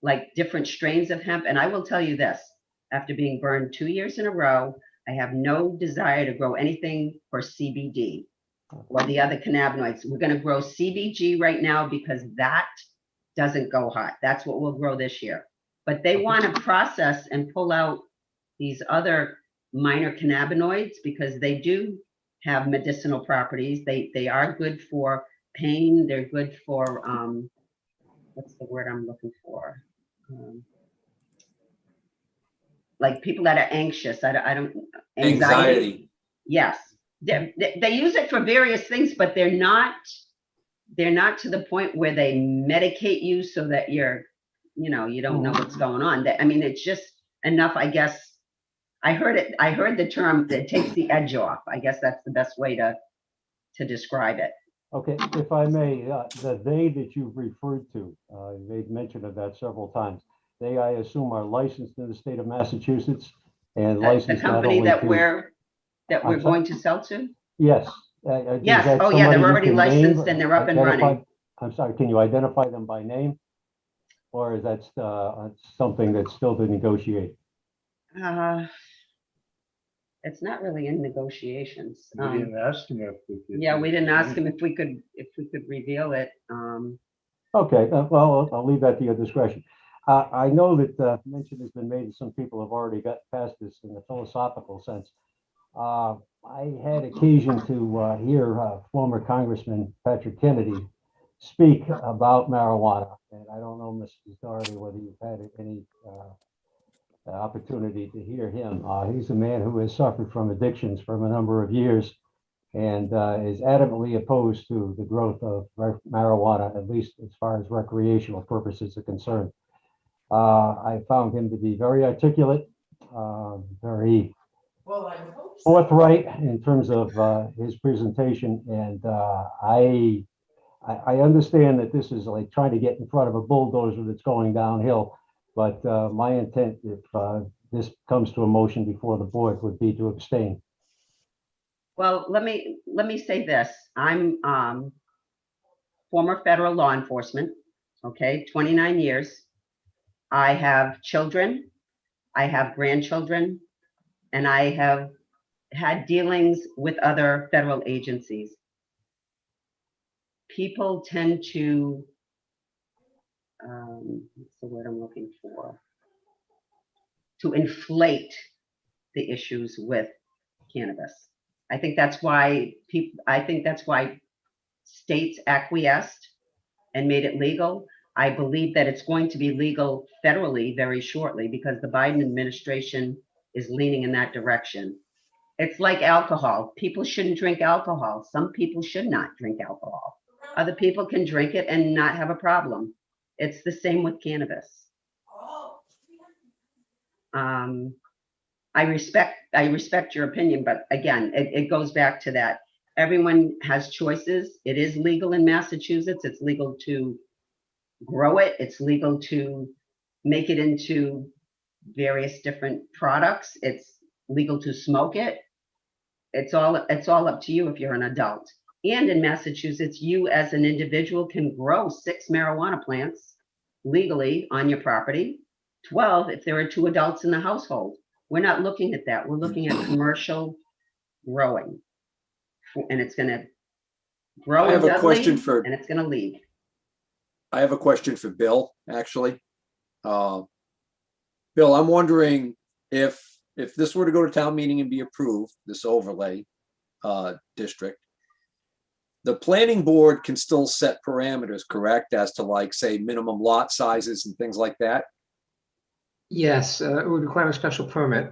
like different strains of hemp. And I will tell you this, after being burned 2 years in a row, I have no desire to grow anything for CBD or the other cannabinoids. We're going to grow CBG right now because that doesn't go hot. That's what we'll grow this year. But they want to process and pull out these other minor cannabinoids because they do have medicinal properties. They are good for pain. They're good for, what's the word I'm looking for? Like people that are anxious. I don't, Anxiety. Yes, they use it for various things, but they're not to the point where they medicate you so that you're, you don't know what's going on. I mean, it's just enough, I guess. I heard the term that takes the edge off. I guess that's the best way to describe it. Okay, if I may, the they that you've referred to, you made mention of that several times. They, I assume, are licensed in the state of Massachusetts and The licensed not company only that to. we're I'm sorry? going to sell to? Yes. Yes. Oh, yeah, they're already licensed and they're up and running. I'm sorry, can you identify them by name? Or is that something that's still to negotiate? It's not really in negotiations. We didn't ask him if we could. Yeah, we didn't ask him if we could reveal it. Okay, well, I'll leave that to your discretion. I know that mention has been made, and some people have already got past this in the philosophical sense. I had occasion to hear former Congressman Patrick Kennedy speak about marijuana, and I don't know, Mrs. Doherty, whether you've had any opportunity to hear him. He's a man who has suffered from addictions from a number of years and is adamantly opposed to the growth of marijuana, at least as far as recreational purposes are concerned. I found him to be very articulate, very forthright in terms of his presentation, and I understand that this is like trying to get in front of a bulldozer that's going downhill, but my intent, if this comes to a motion before the board, would be to abstain. Well, let me say this. I'm former federal law enforcement, okay, 29 years. I have children, I have grandchildren, and I have had dealings with other federal agencies. People tend to, what's the word I'm looking for? To inflate the issues with cannabis. I think that's why states acquiesced and made it legal. I believe that it's going to be legal federally very shortly because the Biden administration is leaning in that direction. It's like alcohol. People shouldn't drink alcohol. Some people should not drink alcohol. Other people can drink it and not have a problem. It's the same with cannabis. I respect your opinion, but again, it goes back to that. Everyone has choices. It is legal in Massachusetts. It's legal to grow it. It's legal to make it into various different products. It's legal to smoke it. It's all up to you if you're an adult. And in Massachusetts, you as an individual can grow 6 marijuana plants legally on your property, 12 if there are 2 adults in the household. We're not looking at that. We're looking at commercial growing. And it's going to grow I have a question and it's going to leave. I have a question for Bill, actually. Bill, I'm wondering if this were to go to town meeting and be approved, this overlay district, the planning board can still set parameters, correct, as to like, say, minimum lot sizes and things like that? Yes, it would require a special permit.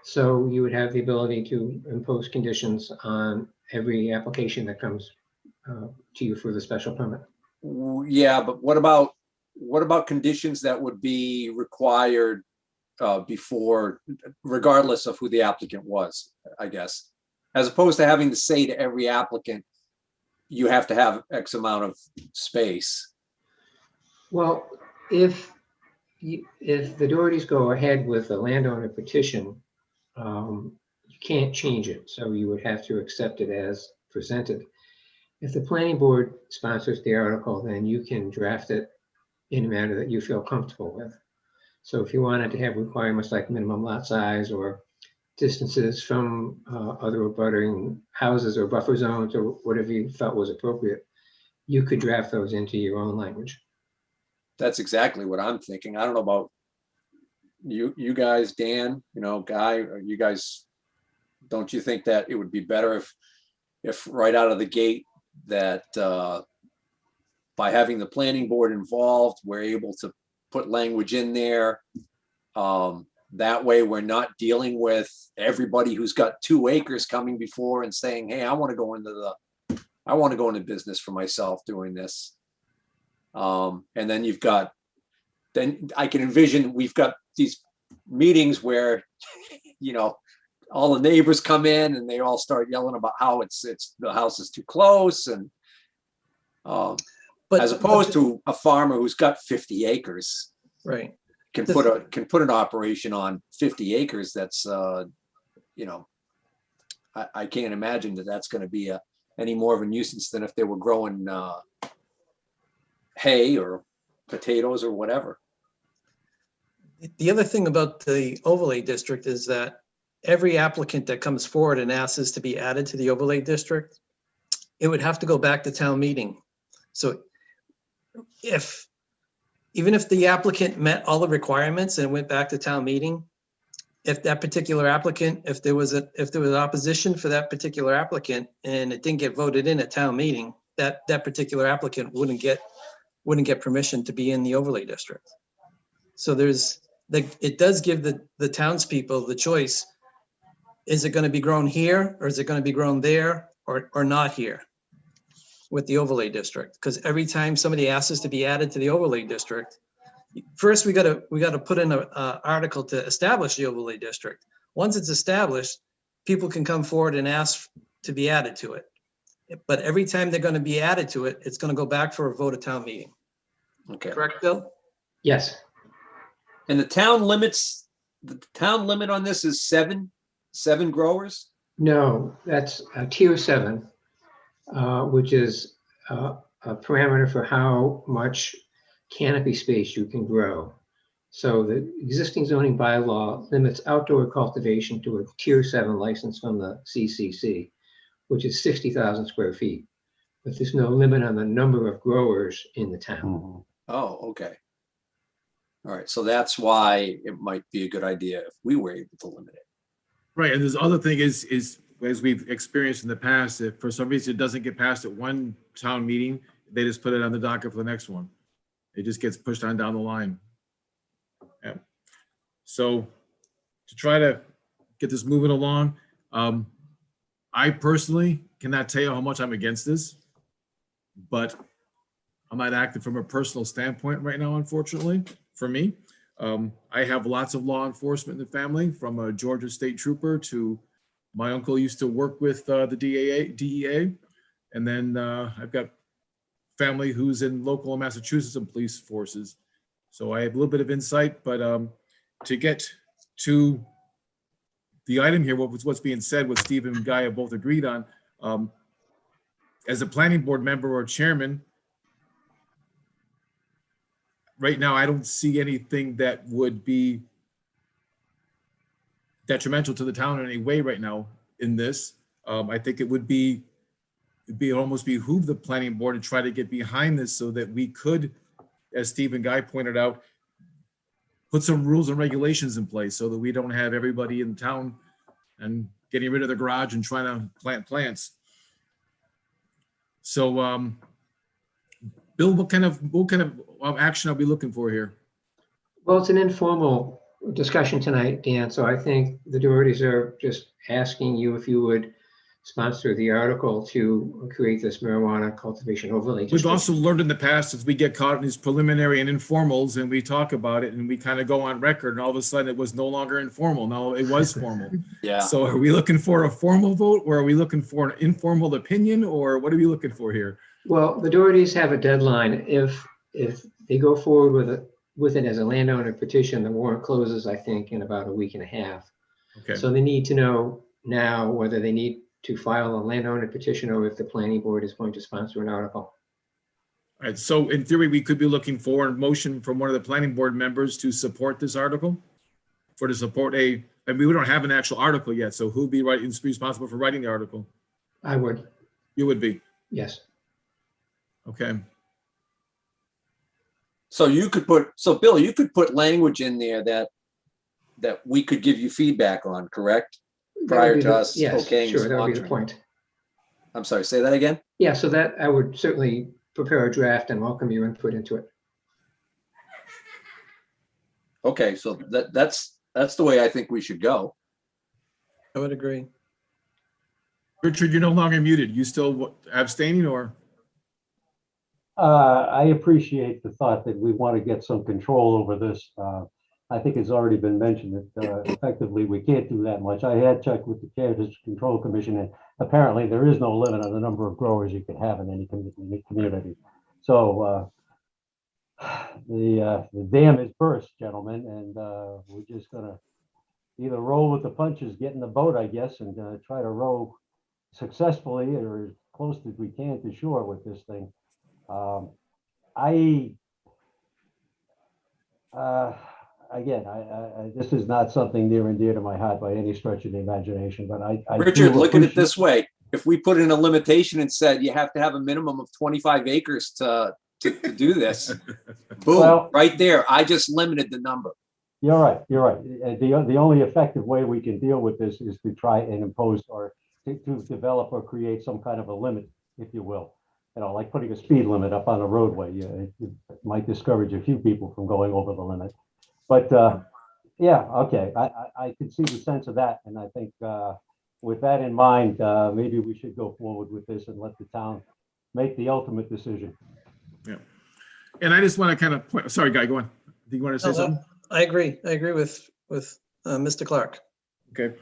So you would have the ability to impose conditions on every application that comes to you for the special permit. Yeah, but what about conditions that would be required before, regardless of who the applicant was, I guess, as opposed to having to say to every applicant, you have to have X amount of space? Well, if the Dohertys go ahead with the landowner petition, you can't change it. So you would have to accept it as presented. If the planning board sponsors the article, then you can draft it in a manner that you feel comfortable with. So if you wanted to have requirements like minimum lot size or distances from other abutting houses or buffer zones or whatever you felt was appropriate, you could draft those into your own language. That's exactly what I'm thinking. I don't know about you guys, Dan, Guy, or you guys, don't you think that it would be better if right out of the gate that by having the planning board involved, we're able to put language in there. That way we're not dealing with everybody who's got 2 acres coming before and saying, hey, I want to go into business for myself doing this. And then then I can envision we've got these meetings where, all the neighbors come in and they all start yelling about how the house is too close, and as opposed to a farmer who's got 50 acres, Right. can put an operation on 50 acres. That's I can't imagine that's going to be any more of a nuisance than if they were growing hay or potatoes or whatever. The other thing about the overlay district is that every applicant that comes forward and asks us to be added to the overlay district, it would have to go back to town meeting. So even if the applicant met all the requirements and went back to town meeting, if that particular applicant, if there was opposition for that particular applicant and it didn't get voted in at town meeting, that particular applicant wouldn't get permission to be in the overlay district. So it does give the townspeople the choice. Is it going to be grown here, or is it going to be grown there, or not here with the overlay district? Because every time somebody asks us to be added to the overlay district, first we got to put in an article to establish the overlay district. Once it's established, people can come forward and ask to be added to it. But every time they're going to be added to it, it's going to go back for a vote at town meeting. Okay. Correct, Bill? Yes. And the town limit on this is seven growers? No, that's tier 7, which is a parameter for how much canopy space you can grow. So the existing zoning bylaw limits outdoor cultivation to a tier 7 license from the CCC, which is 60,000 square feet. But there's no limit on the number of growers in the town. Mhm. Oh, okay. All right, so that's why it might be a good idea if we were able to limit it. Right, and this other thing is as we've experienced in the past, if for some reason it doesn't get passed at one town meeting, they just put it on the docket for the next one. It just gets pushed on down the line. Yeah. So to try to get this moving along, I personally cannot tell you how much I'm against this, but I'm not acting from a personal standpoint right now, unfortunately, for me. I have lots of law enforcement in the family, from a Georgia state trooper to my uncle used to work with the DEA. And then I've got family who's in local Massachusetts and police forces. So I have a little bit of insight, but to get to the item here, what's being said, what Steve and Guy have both agreed on, as a planning board member or chairman, right now, I don't see anything that would be detrimental to the town in any way right now in this. I think it would almost behoove the planning board to try to get behind this so that we could, as Steve and Guy pointed out, put some rules and regulations in place so that we don't have everybody in town and getting rid of the garage and trying to plant plants. So, Bill, what kind of action are we looking for here? Well, it's an informal discussion tonight, Dan, so I think the Dohertys are just asking you if you would sponsor the article to create this marijuana cultivation overlay district. We've also learned in the past, as we get caught in these preliminary and informals and we talk about it and we kind of go on record and all of a sudden it was no longer informal. No, it was formal. Yeah. So are we looking for a formal vote, or are we looking for an informal opinion, or what are we looking for here? Well, the Dohertys have a deadline. If they go forward with it as a landowner petition, the warrant closes, I think, in about a week and a half. Okay. So they need to know now whether they need to file a landowner petition or if the planning board is going to sponsor an article. All right, so in theory, we could be looking for a motion from one of the planning board members to support this article? For to support I mean, we don't have an actual article yet, so who'd be responsible for writing the article? I would, You would be, yes. okay. So you could put, so Bill, you could put language in there that we could give you feedback on, correct? That would Prior be to the- us yes, okaying sure, that would be the sponsoring. point. I'm sorry, say that again? Yeah, so that I would certainly prepare a draft and welcome your input into it. Okay, so that's the way I think we should go. I would agree. Richard, you're no longer muted. You still abstaining or? I appreciate the thought that we want to get some control over this. I think it's already been mentioned that effectively we can't do that much. I had checked with the Cannabis Control Commission, and apparently there is no limit on the number of growers you can have in any community. So the dam is burst, gentlemen, and we're just gonna either roll with the punches, get in the boat, I guess, and try to row successfully or as close as we can to shore with this thing. Again, this is not something near and dear to my heart by any stretch of the imagination, but I Richard, do look at it appreciate- this way. If we put in a limitation and said you have to have a minimum of 25 acres to do this, boom, Well- right there. I just limited the number. You're right, you're right. The only effective way we can deal with this is to try and impose or to develop or create some kind of a limit, if you will. You know, like putting a speed limit up on a roadway. It might discourage a few people from going over the limit. But yeah, okay, I can see the sense of that. And I think with that in mind, maybe we should go forward with this and let the town make the ultimate decision. Yeah. And I just want to kind of point, sorry, Guy, go on. Do you want to say No, something? I agree. I agree with Mr. Clark. Okay.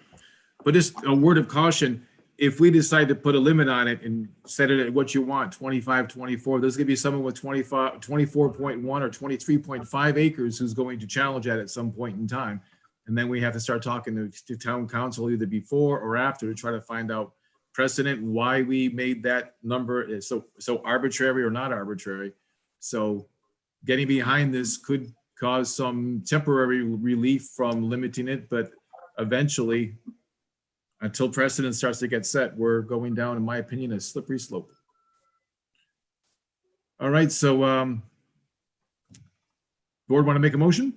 But just a word of caution, if we decide to put a limit on it and set it at what you want, 25, 24, there's gonna be someone with 25, 24.1 or 23.5 acres who's going to challenge that at some point in time. And then we have to start talking to town council either before or after to try to find out precedent, why we made that number so arbitrary or not arbitrary. So getting behind this could cause some temporary relief from limiting it, but eventually, until precedent starts to get set, we're going down, in my opinion, a slippery slope. All right, so board want to make a motion?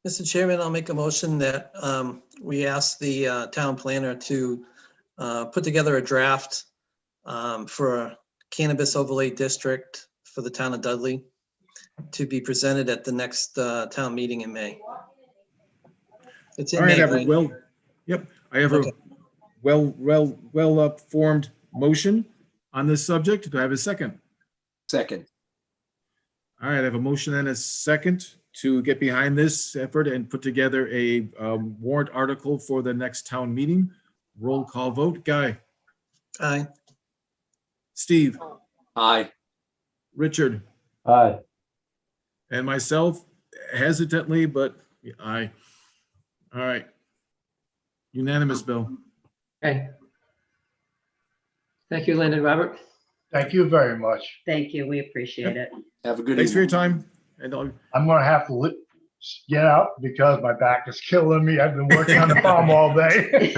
Mr. Chairman, I'll make a motion that we ask the town planner to put together a draft for a cannabis overlay district for the town of Dudley to be presented at the next town meeting in May. It's in All right, May, I have a right? I have a Okay. well formed motion on this subject. Do I have a second? Second, All right, I have a motion and a second to get behind this effort and put together a warrant article for the next town meeting. Roll call vote. Guy, Aye. Steve, aye. Richard, and myself hesitantly, but aye. All right. Unanimous, Bill. Okay. Thank you, Lynn and Robert. Thank you very much. Thank you. We appreciate it. Have a good Thanks for your evening. time. And I'm gonna have to get out because my back is killing me. I've been working on the farm all day.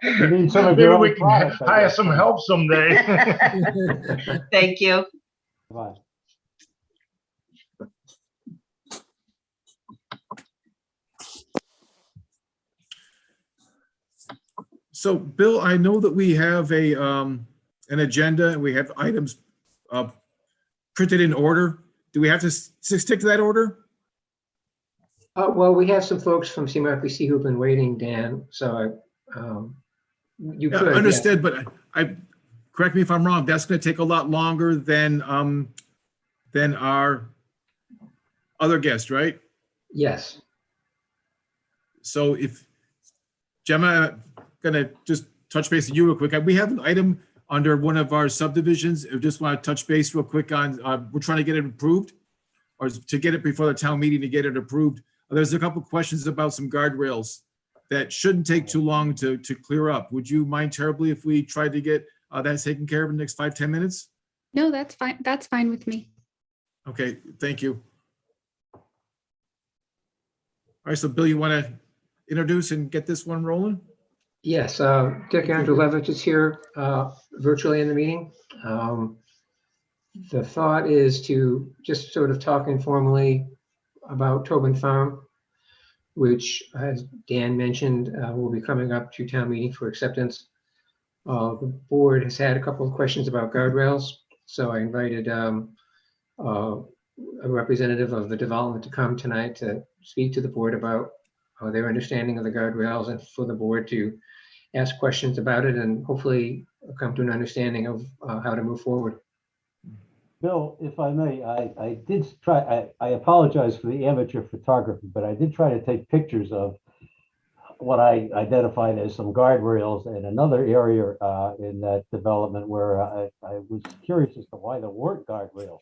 You need some of Maybe your own we can products, I hire guess. some help someday. Thank you. Bye. so, Bill, I know that we have an agenda and we have items printed in order. Do we have to stick to that order? Well, we have some folks from CMRPC who've been waiting, Dan, so you Yeah, could. yeah. understood, but I correct me if I'm wrong. That's going to take a lot longer than our other guest, right? Yes. So if Gemma, gonna just touch base with you real quick. We have an item under one of our subdivisions. I just want to touch base real quick on, we're trying to get it approved or to get it before the town meeting to get it approved There's a couple questions about some guardrails that shouldn't take too long to clear up. Would you mind terribly if we tried to get that taken care of in the next 5-10 minutes? No, that's fine. That's fine with me. Okay, thank you. All right, so Bill, you want to introduce and get this one rolling? Yes, Dick Andrelevich is here virtually in the meeting. The thought is to just sort of talk informally about Tobin Farm, which, as Dan mentioned, will be coming up to town meeting for acceptance. The board has had a couple of questions about guardrails, so I invited a representative of the development to come tonight to speak to the board about their understanding of the guardrails and for the board to ask questions about it and hopefully come to an understanding of how to move forward. Bill, if I may, I did try, I apologize for the amateur photography, but I did try to take pictures of what I identified as some guardrails in another area in that development where I was curious as to why there weren't guardrails.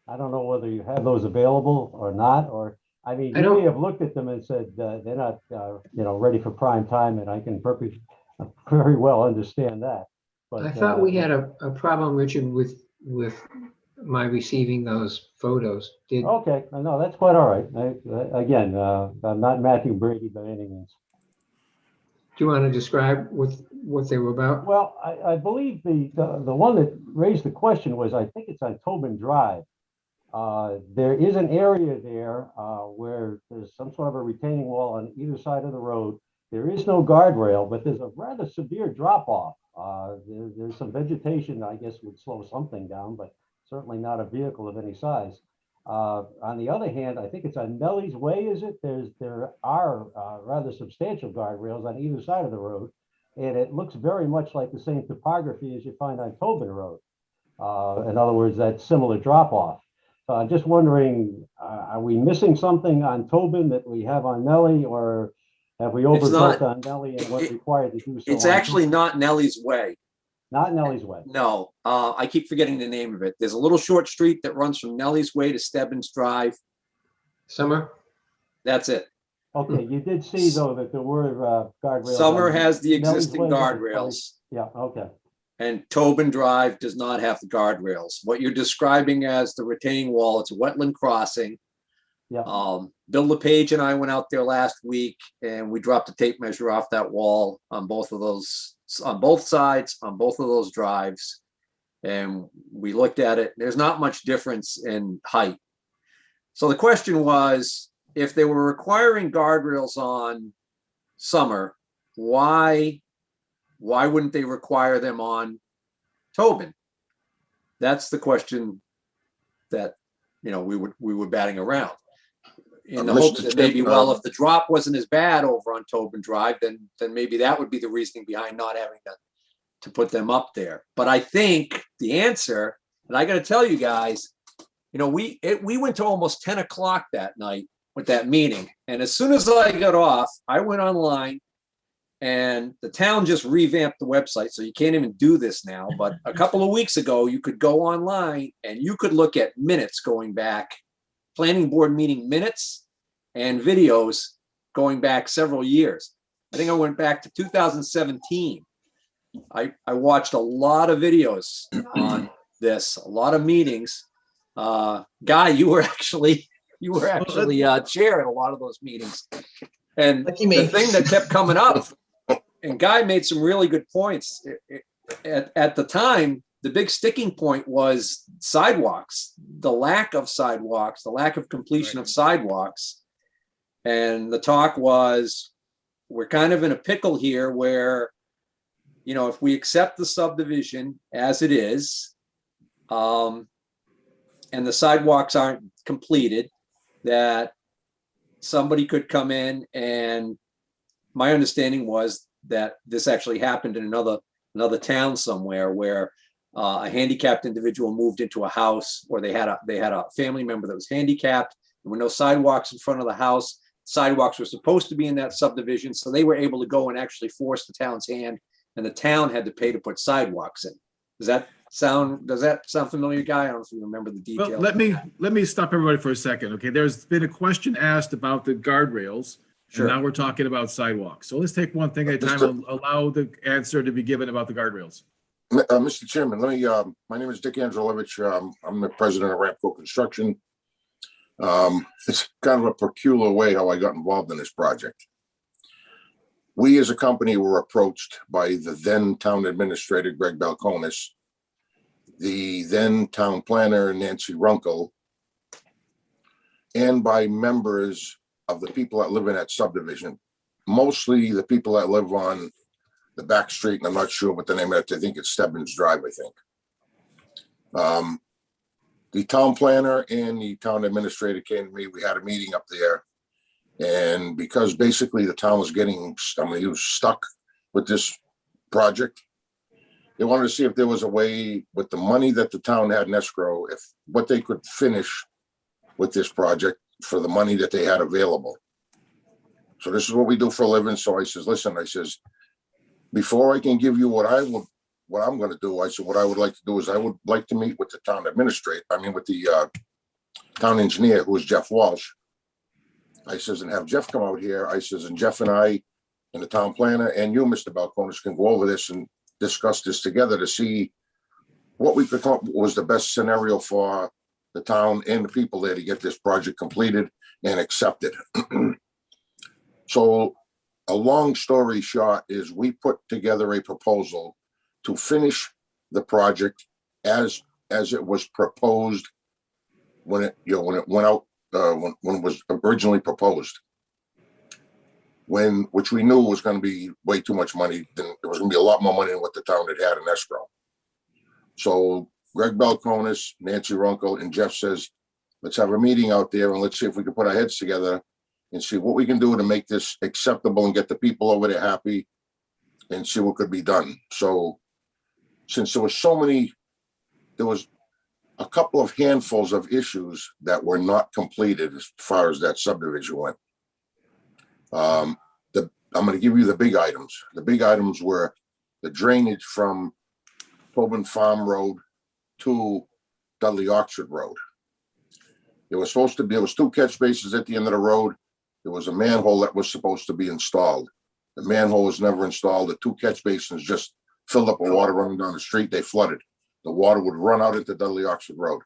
I don't know whether you have those available or not, or, I mean, you may have looked at them and said they're not, ready for prime time, and I can very well understand that. But I thought we had a problem, Richard, with my receiving those photos. Okay, no, that's quite all right. Again, I'm not Matthew Brady by any means. Do you want to describe what they were about? Well, I believe the one that raised the question was, I think it's on Tobin Drive. There is an area there where there's some sort of a retaining wall on either side of the road. There is no guardrail, but there's a rather severe drop off. There's some vegetation, I guess, would slow something down, but certainly not a vehicle of any size. On the other hand, I think it's on Nellie's Way, is it? There are rather substantial guardrails on either side of the road, and it looks very much like the same topography as you find on Tobin Road. In other words, that similar drop off. So I'm just wondering, are we missing something on Tobin that we have on Nellie, or have we overbuilt on Nellie and what's required to do so? It's actually not Nellie's Way. Not Nellie's Way. No, I keep forgetting the name of it. There's a little short street that runs from Nellie's Way to Stebbins Drive. Summer? That's it. Okay, you did see though that there were guardrails. Summer has the Nellie's existing Way, guardrails. Yeah, okay. And Tobin Drive does not have the guardrails. What you're describing as the retaining wall, it's a wetland crossing. Yeah. Bill LePage and I went out there last week and we dropped a tape measure off that wall on both of those, on both sides, on both of those drives. And we looked at it. There's not much difference in height. So the question was, if they were requiring guardrails on Summer, why wouldn't they require them on Tobin? That's the question that, we were batting around in the hope that maybe, well, if the drop wasn't as bad over on Tobin Drive, then maybe that would be the reasoning behind not having to put them up there. But I think the answer, and I got to tell you guys, we went to almost 10 o'clock that night with that meeting. And as soon as I got off, I went online. And the town just revamped the website, so you can't even do this now. But a couple of weeks ago, you could go online and you could look at minutes going back, planning board meeting minutes and videos going back several years. I think I went back to 2017. I watched a lot of videos on this, a lot of meetings. Guy, you were actually chair at a lot of those meetings. And the thing that kept coming up, and Guy made some really good points. At the time, the big sticking point was sidewalks, the lack of sidewalks, the lack of completion of sidewalks. And the talk was, we're kind of in a pickle here where, if we accept the subdivision as it is, and the sidewalks aren't completed, that somebody could come in, and my understanding was that this actually happened in another town somewhere where a handicapped individual moved into a house, or they had a family member that was handicapped. There were no sidewalks in front of the house. Sidewalks were supposed to be in that subdivision, so they were able to go and actually force the town's hand, and the town had to pay to put sidewalks in. Does that does that sound familiar, Guy? I don't know if you remember the Well, details. let me stop everybody for a second. Okay, there's been a question asked about the guardrails. And Sure. now we're talking about sidewalks. So let's take one thing at a time and allow the answer to be given about the guardrails. Mr. Chairman, my name is Dick Angelovich. I'm the president of Ramco Construction. It's kind of a peculiar way how I got involved in this project. We as a company were approached by the then town administrator, Greg Balcones, the then town planner, Nancy Runkle, and by members of the people that live in that subdivision, mostly the people that live on the back street, and I'm not sure what the name of it, I think it's Stebbins Drive, I think. The town planner and the town administrator came to me, we had a meeting up there. And because basically the town was getting, he was stuck with this project, they wanted to see if there was a way with the money that the town had in escrow, if what they could finish with this project for the money that they had available. So this is what we do for a living. So I says, listen, I says, before I can give you what I'm going to do, I said, what I would like to do is I would like to meet with the town administrator, with the town engineer, who is Jeff Walsh. I says, and have Jeff come out here. I says, and Jeff and I and the town planner and you, Mr. Balcones, can go over this and discuss this together to see what we could come up with was the best scenario for the town and the people there to get this project completed and accepted. So a long story short is we put together a proposal to finish the project as it was proposed when it went out, when it was originally proposed. Which we knew was going to be way too much money. There was going to be a lot more money than what the town had in escrow. So Greg Balcones, Nancy Runkle, and Jeff says, let's have a meeting out there and let's see if we can put our heads together and see what we can do to make this acceptable and get the people over there happy and see what could be done. So since there was a couple of handfuls of issues that were not completed as far as that subdivision went. I'm going to give you the big items. The big items were the drainage from Tobin Farm Road to Dudley Oxford Road. There was two catch basins at the end of the road. There was a manhole that was supposed to be installed. The manhole was never installed. The two catch basins just filled up with water running down the street. They flooded. The water would run out into Dudley Oxford Road.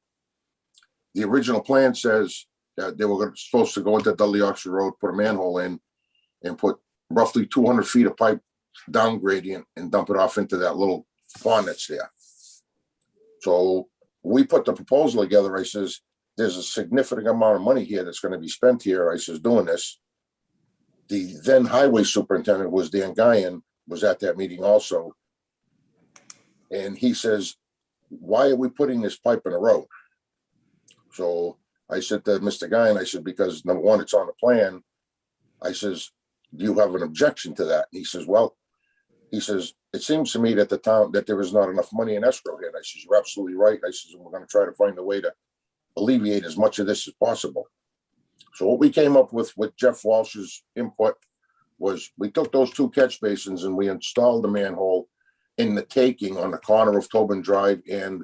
The original plan says that they were supposed to go into Dudley Oxford Road, put a manhole in, and put roughly 200 feet of pipe down gradient and dump it off into that little pond that's there. So we put the proposal together. I says, there's a significant amount of money here that's going to be spent here. I says, doing this. The then highway superintendent was Dan Guyan, was at that meeting also. And he says, why are we putting this pipe in the road? So I said to Mr. Guyan, I said, because number one, it's on the plan. I says, do you have an objection to that? And he says, well, it seems to me that the town, that there is not enough money in escrow here. And I says, you're absolutely right. I says, we're going to try to find a way to alleviate as much of this as possible. So what we came up with Jeff Walsh's input was we took those two catch basins and we installed the manhole in the taking on the corner of Tobin Drive and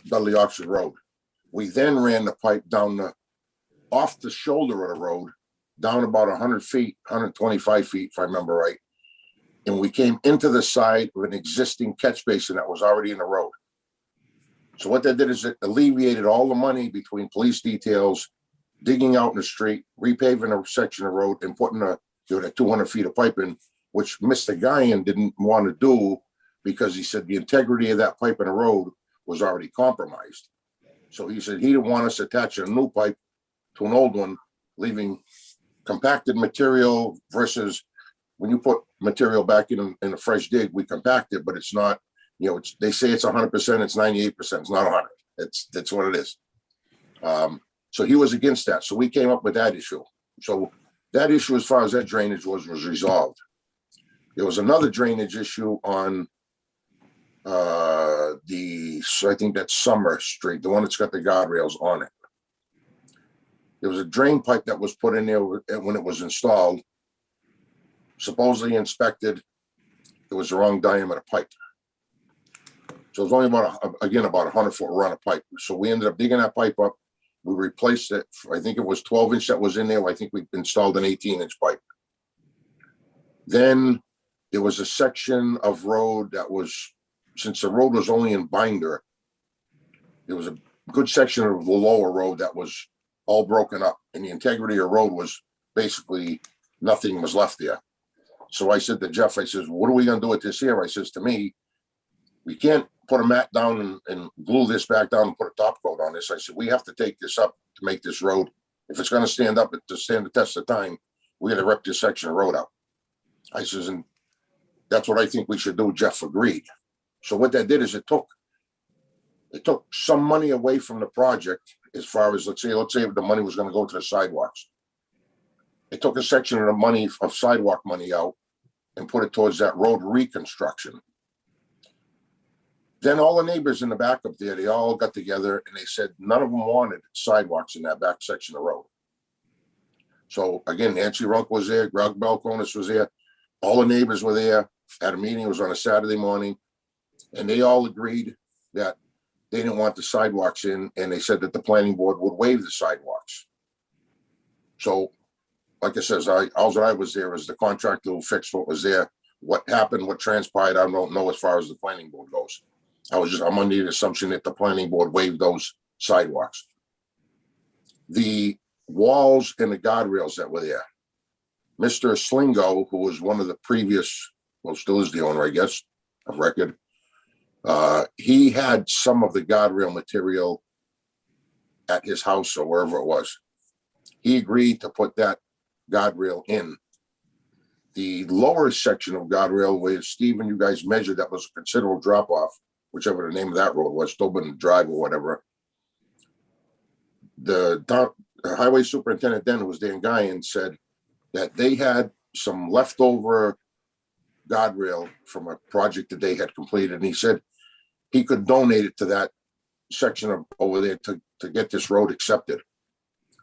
Dudley Oxford Road. We then ran the pipe down off the shoulder of the road, down about 100 feet, 125 feet, if I remember right. And we came into the side of an existing catch basin that was already in the road. So what that did is it alleviated all the money between police details, digging out in the street, repaving a section of road and putting the 200 feet of pipe in, which Mr. Guyan didn't want to do because he said the integrity of that pipe in the road was already compromised. So he said he didn't want us attaching a new pipe to an old one, leaving compacted material versus when you put material back in a fresh dig, we compact it, but it's not, they say it's 100%, it's 98%, it's not 100. That's what it is. So he was against that. So we came up with that issue. So that issue, as far as that drainage was resolved. There was another drainage issue on I think that's Summer Street, the one that's got the guardrails on it. There was a drain pipe that was put in there when it was installed, supposedly inspected. It was the wrong diameter pipe. So it was only about 100-foot run of pipe. So we ended up digging that pipe up. We replaced it. I think it was 12-inch that was in there. I think we installed an 18-inch pipe. Then there was a section of road that was, since the road was only in binder, there was a good section of the lower road that was all broken up, and the integrity of the road was basically nothing was left there. So I said to Jeff, I says, what are we gonna do with this here? I says, to me, we can't put a mat down and glue this back down and put a top coat on this. I said, we have to take this up to make this road. If it's gonna stand up to stand the test of time, we gotta rip this section of road out. I says, and that's what I think we should do. Jeff agreed. So what that did is it took some money away from the project as far as, let's say if the money was gonna go to the sidewalks. It took a section of the money of sidewalk money out and put it towards that road reconstruction. Then all the neighbors in the back up there, they all got together and they said none of them wanted sidewalks in that back section of road. So again, Nancy Runk was there, Greg Balcones was there, all the neighbors were there, had a meeting, it was on a Saturday morning, and they all agreed that they didn't want the sidewalks in, and they said that the planning board would waive the sidewalks. So, like I says, all I was there is the contractor who fixed what was there. What happened, what transpired, I don't know as far as the planning board goes. I'm under the assumption that the planning board waived those sidewalks. The walls and the guardrails that were there. Mr. Slingo, who was one of the previous, well, still is the owner, I guess, of record. He had some of the guardrail material at his house or wherever it was. He agreed to put that guardrail in. The lower section of guardrail where Stephen, you guys measured, that was a considerable drop off, whichever the name of that road was, Tobin Drive or whatever. The highway superintendent then, who was Dan Guyan, said that they had some leftover guardrail from a project that they had completed. And he said he could donate it to that section of over there to get this road accepted.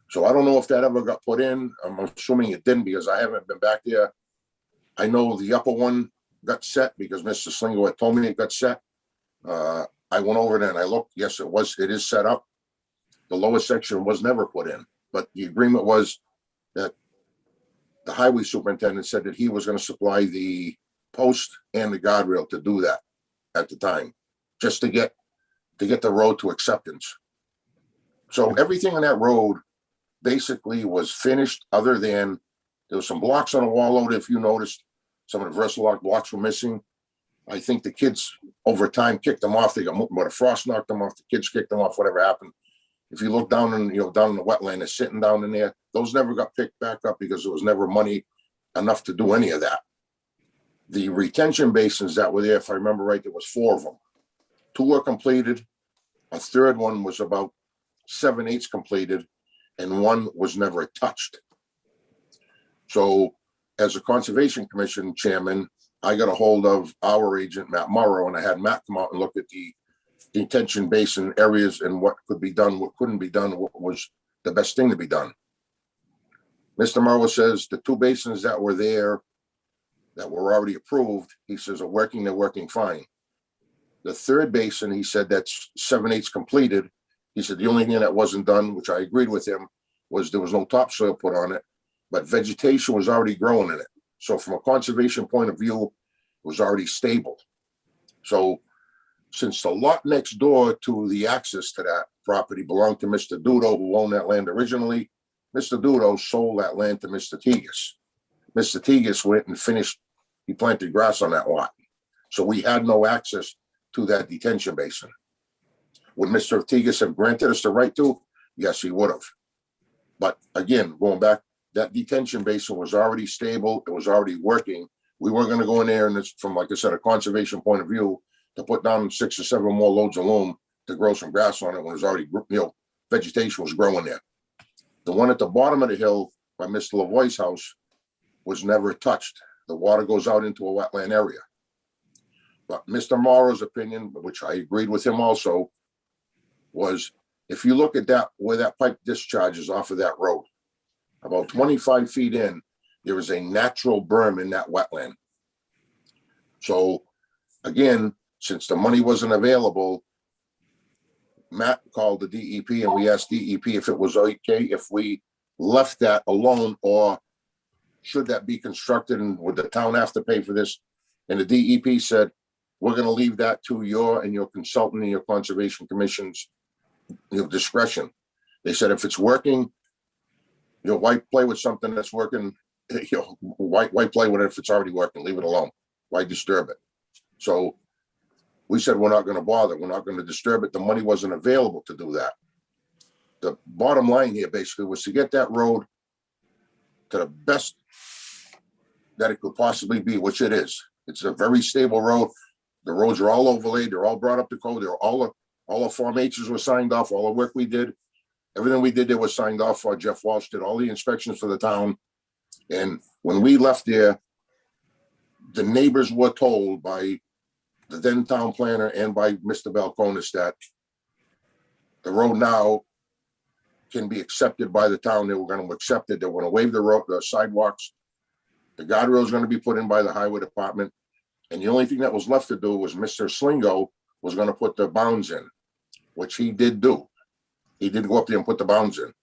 So I don't know if that ever got put in. I'm assuming it didn't because I haven't been back there. I know the upper one got set because Mr. Slingo had told me it got set. I went over there and I looked. Yes, it is set up. The lower section was never put in, but the agreement was that the highway superintendent said that he was going to supply the post and the guardrail to do that at the time, just to get the road to acceptance. So everything on that road basically was finished, other than there was some blocks on the wall over there. If you noticed, some of the Versalock blocks were missing. I think the kids over time kicked them off. They got moved, but a frost knocked them off. The kids kicked them off. Whatever happened. If you look down in the wetland, they're sitting down in there. Those never got picked back up because there was never money enough to do any of that. The retention basins that were there, if I remember right, there was 4 of them. 2 were completed. A third one was about 7/8 completed, and 1 was never touched. So as a Conservation Commission chairman, I got a hold of our agent, Matt Morrow, and I had Matt come out and look at the detention basin areas and what could be done, what couldn't be done, what was the best thing to be done. Mr. Morrow says the 2 basins that were there that were already approved, he says are working, they're working fine. The 3rd basin, he said that's 7/8 completed. He said the only thing that wasn't done, which I agreed with him, was there was no topsoil put on it, but vegetation was already growing in it. So from a conservation point of view, it was already stable. So since the lot next door to the access to that property belonged to Mr. Dudo, who owned that land originally, Mr. Dudo sold that land to Mr. Tegas. Mr. Tegas went and finished, he planted grass on that lot. So we had no access to that detention basin. Would Mr. Tegas have granted us the right to? Yes, he would have. But again, going back, that detention basin was already stable. It was already working. We weren't going to go in there, and it's from, like I said, a conservation point of view, to put down 6 or 7 more loads of loam to grow some grass on it when it was already, vegetation was growing there. The one at the bottom of the hill by Mr. Lavoie's house was never touched. The water goes out into a wetland area. But Mr. Morrow's opinion, which I agreed with him also, was if you look at that, where that pipe discharges off of that road, about 25 feet in, there is a natural berm in that wetland. So again, since the money wasn't available, Matt called the DEP and we asked DEP if it was okay if we left that alone, or should that be constructed and would the town have to pay for this? And the DEP said, we're gonna leave that to your and your consultant and your conservation commission's discretion. They said, if it's working, why play with something that's working? Why play with it if it's already working? Leave it alone. Why disturb it? So we said, we're not gonna bother. We're not gonna disturb it. The money wasn't available to do that. The bottom line here basically was to get that road to the best that it could possibly be, which it is. It's a very stable road. The roads are all overlaid. They're all brought up to code. They're all the Form H's were signed off. All the work we did, everything we did there was signed off for. Jeff Walsh did all the inspections for the town. And when we left there, the neighbors were told by the then town planner and by Mr. Balcones that the road now can be accepted by the town. They were going to accept it. They were going to waive the road, the sidewalks. The guardrail is going to be put in by the highway department. And the only thing that was left to do was Mr. Slingo was going to put the bounds in, which he did do. He did go up there and put the bounds in.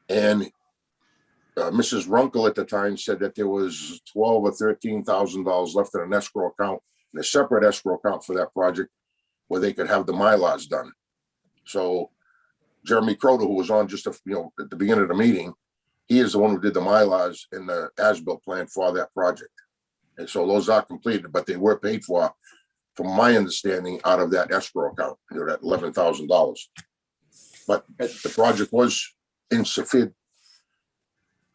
And Mrs. Runkle at the time said that there was $12,000 or $13,000 left in an escrow account, and a separate escrow account for that project where they could have the MyLars done. So Jeremy Croder, who was on just at the beginning of the meeting, he is the one who did the MyLars in the as-built plan for that project. And so those are completed, but they were paid for, from my understanding, out of that escrow account, that $11,000. But the project was insufficient.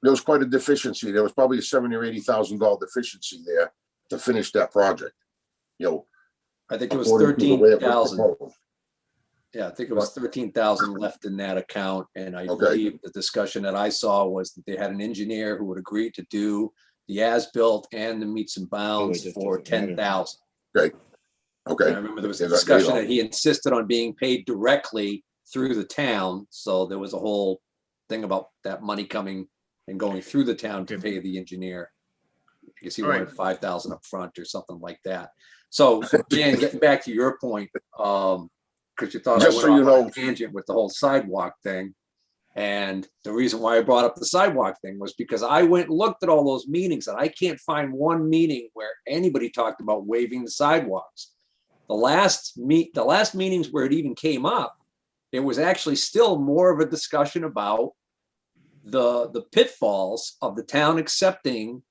There was quite a deficiency. There was probably a $70,000 or $80,000 deficiency there to finish that project. I think it was according to the way it was 13,000. proposed. Yeah, I think it was 13,000 left in that account. And I Okay. believe the discussion that I saw was that they had an engineer who would agree to do the as-built and the meets and bounds just for doesn't matter. $10,000. Okay. And I remember there was a Yeah, that- discussion they that he insisted on being paid directly through the town. So there was a whole thing about that money coming and going through the town to pay the engineer. Because he All right. wanted 5,000 up front or something like that. So Dan, getting back to your point, because you thought Just I so went you off on know- a tangent with the whole sidewalk thing. And the reason why I brought up the sidewalk thing was because I went and looked at all those meetings and I can't find one meeting where anybody talked about waiving the sidewalks. The last meetings where it even came up, it was actually still more of a discussion about the pitfalls of the town accepting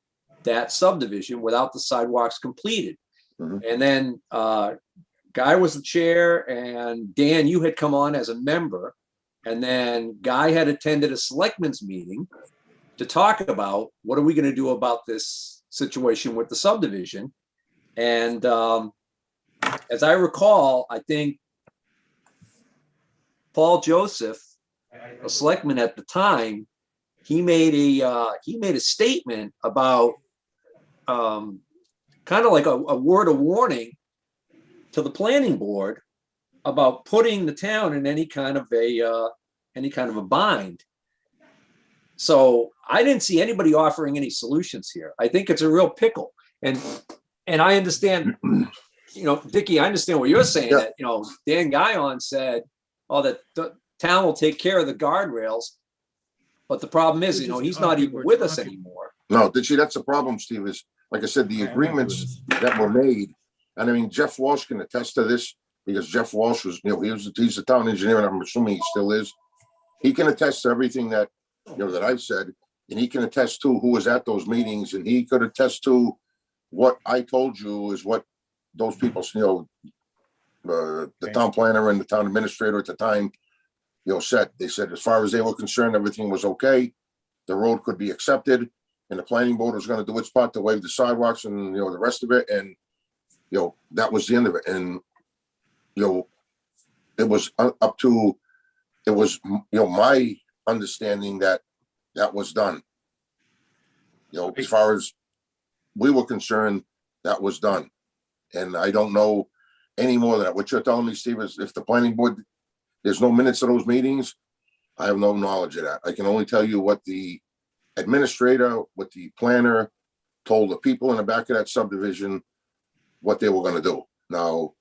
that subdivision without the sidewalks completed. Mhm. And then Guy was the chair and Dan, you had come on as a member. And then Guy had attended a selectmen's meeting to talk about what are we going to do about this situation with the subdivision. And as I recall, I think Paul Joseph, a selectman at the time, he made a statement about kind of like a word of warning to the planning board about putting the town in any kind of a bind. So I didn't see anybody offering any solutions here. I think it's a real pickle. And I understand, Dickie, I understand what you're saying, Yeah. that, Dan Guyon said, oh, that the town will take care of the guardrails. But the problem is, We're just he's not talking, even we're with us talking. anymore. No, that's the problem, Steve, is, like I said, the I'm not agreements doing that were made, and I mean, Jeff Walsh can attest to this, because Jeff Walsh was, he's the town engineer, and I'm assuming he still is. He can attest to everything that, that I've said, and he can attest to who was at those meetings, and he could attest to what I told you is what those people, the town planner and the town administrator at the time, said. They said, as far as they were concerned, everything was okay. The road could be accepted, and the planning board was going to do its part to waive the sidewalks and, the rest of it. And, that was the end of it. And, it was up to, it was, my understanding that was done. As far as we were concerned, that was done. And I don't know any more than that. What you're telling me, Steve, is if the planning board, there's no minutes of those meetings, I have no knowledge of that. I can only tell you what the administrator, what the planner told the people in the back of that subdivision, what they were going to do. Now,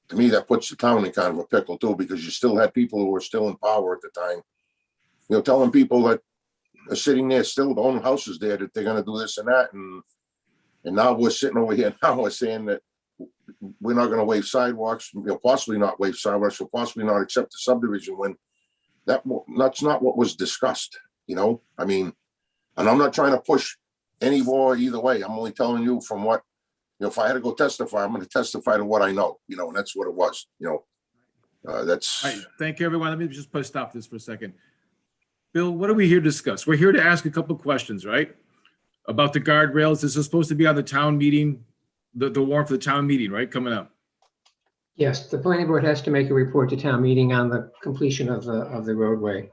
to me, that puts the town in kind of a pickle too, because you still had people who were still in power at the time, telling people that are sitting there still owning houses there that they're gonna do this and that, and now we're sitting over here now, we're saying that we're not gonna waive sidewalks, possibly not waive sidewalks, or possibly not accept the subdivision when that's not what was discussed, I mean, and I'm not trying to push any war either way. I'm only telling you from what, if I had to go testify, I'm gonna testify to what I know, and that's what it was, that's. All right, thank you, everyone. Let me just stop this for a second. Bill, what are we here to discuss? We're here to ask a couple of questions, right? About the guardrails. This is supposed to be on the town meeting, the warrant for the town meeting, right, coming up? Yes, the planning board has to make a report to town meeting on the completion of the roadway.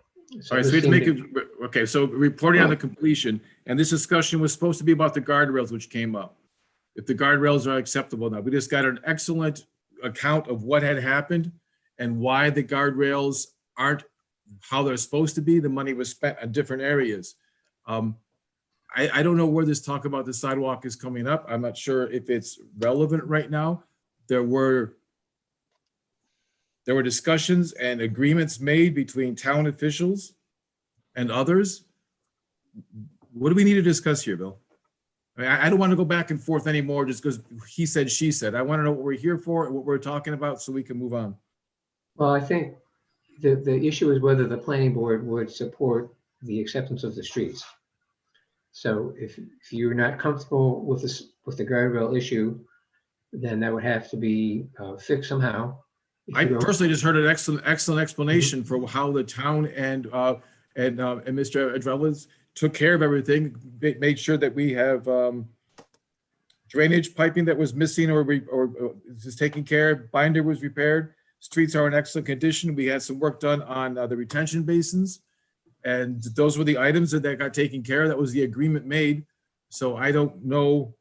All right, so we have to make it, okay, so reporting on the completion, and this discussion was supposed to be about the guardrails, which came up. If the guardrails are acceptable now, we just got an excellent account of what had happened and why the guardrails aren't how they're supposed to be. The money was spent on different areas. I don't know where this talk about the sidewalk is coming up. I'm not sure if it's relevant right now. There were discussions and agreements made between town officials and others. What do we need to discuss here, Bill? I mean, I don't want to go back and forth anymore just because he said, she said. I want to know what we're here for, what we're talking about, so we can move on. Well, I think the issue is whether the planning board would support the acceptance of the streets. So if you're not comfortable with this, with the guardrail issue, then that would have to be fixed somehow. If I you don't- personally just heard an excellent explanation for how the town and Mr. Adrelis took care of everything, made sure that we have drainage piping that was missing or is taken care of, binder was repaired, streets are in excellent condition. We had some work done on the retention basins, and those were the items that got taken care of. That was the agreement made. So I don't know.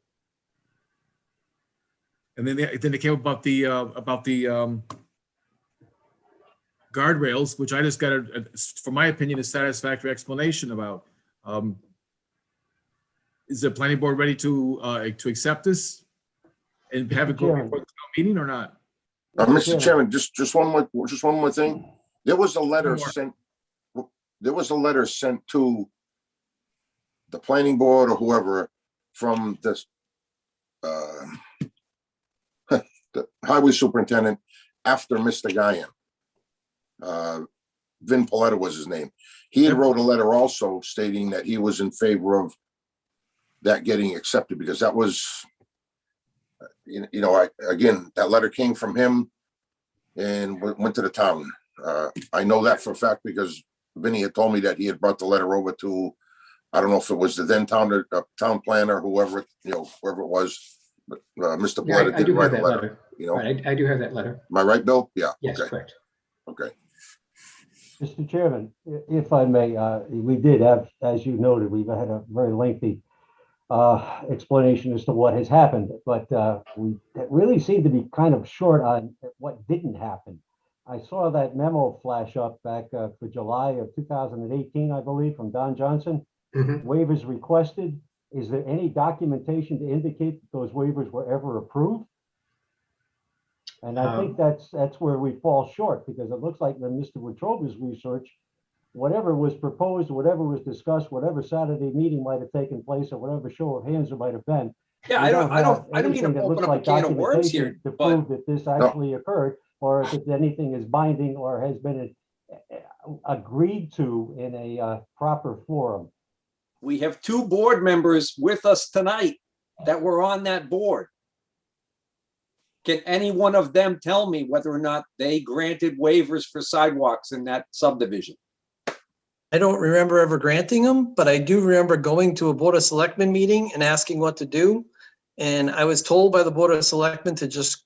And then they came about the guardrails, which I just got for my opinion, a satisfactory explanation about. Is the planning board ready to accept this and have it go before the town meeting or not? Mr. Chairman, just one more thing. There was a letter sent. There was a letter sent to the planning board or whoever from this the highway superintendent after Mr. Guyan. Vin Paletta was his name. He had wrote a letter also stating that he was in favor of that getting accepted, because that was, again, that letter came from him and went to the town. I know that for a fact because Vinny had told me that he had brought the letter over to, I don't know if it was the then town planner, whoever, whoever it was, but Mr. Yeah, Paletta I do did write have a that letter. Right, I do have that letter. Am I right, Bill? Yeah. Yes, Okay. correct. Okay. Mr. Chairman, if I may, we did have, as you noted, we've had a very lengthy explanation as to what has happened, but we really seem to be kind of short on what didn't happen. I saw that memo flash up back for July of 2018, I believe, from Don Johnson. Waivers requested. Is there any documentation to indicate that those waivers were ever approved? And I think that's where we fall short, because it looks like when Mr. Wetruba's research, whatever was proposed, whatever was discussed, whatever Saturday meeting might have taken place, or whatever show of hands there might have been. Yeah, I don't mean to open up a can of worms here, to but prove that this actually occurred, or if anything is binding or has been agreed to in a proper forum. we have two board members with us tonight that were on that board. Can any one of them tell me whether or not they granted waivers for sidewalks in that subdivision? I don't remember ever granting them, but I do remember going to a Board of Selectmen meeting and asking what to do. And I was told by the Board of Selectmen to just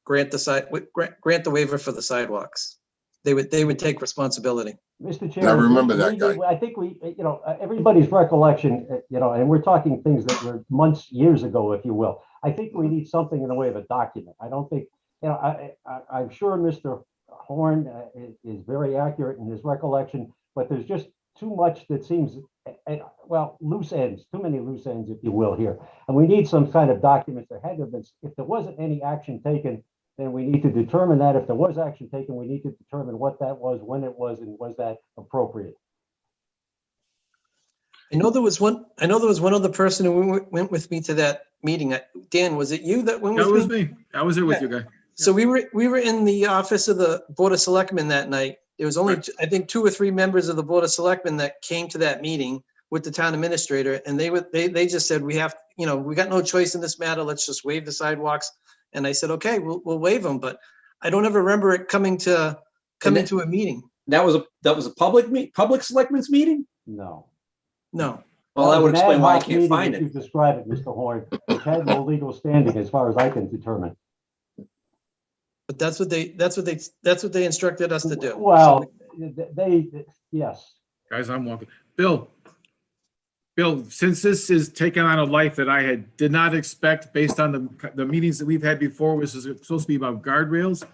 grant the waiver for the sidewalks. They would take responsibility. Mr. Chairman, I remember that guy. I think everybody's recollection, and we're talking things that were months, years ago, if you will. I think we need something in the way of a document. I don't think, I'm sure Mr. Horn is very accurate in his recollection, but there's just too much that seems, loose ends, too many loose ends, if you will, here. And we need some kind of documents. There had to have been, if there wasn't any action taken then we need to determine that. If there was action taken, we need to determine what that was, when it was, and was that appropriate? I know there was one other person who went with me to that meeting. Dan, was it you that went with That me? was me. I was there with you guys. So we were in the office of the Board of Selectmen that night. There was only, Right. I think, 2 or 3 members of the Board of Selectmen that came to that meeting with the town administrator, and they just said, we have, we got no choice in this matter. Let's just waive the sidewalks. And I said, okay, we'll waive them, but I don't ever remember it coming to a meeting. That was a public selectmen's meeting? No. No. Well, that would was an explain ad why I hoc can't meeting, find as it. You describe it, Mr. Horn, which had no legal standing as far as I can determine. But that's what they instructed us to do. Well, yes. Guys, I'm walking. Bill, since this is taking on a life that I did not expect based on the meetings that we've had before, which is supposed to be about guardrails,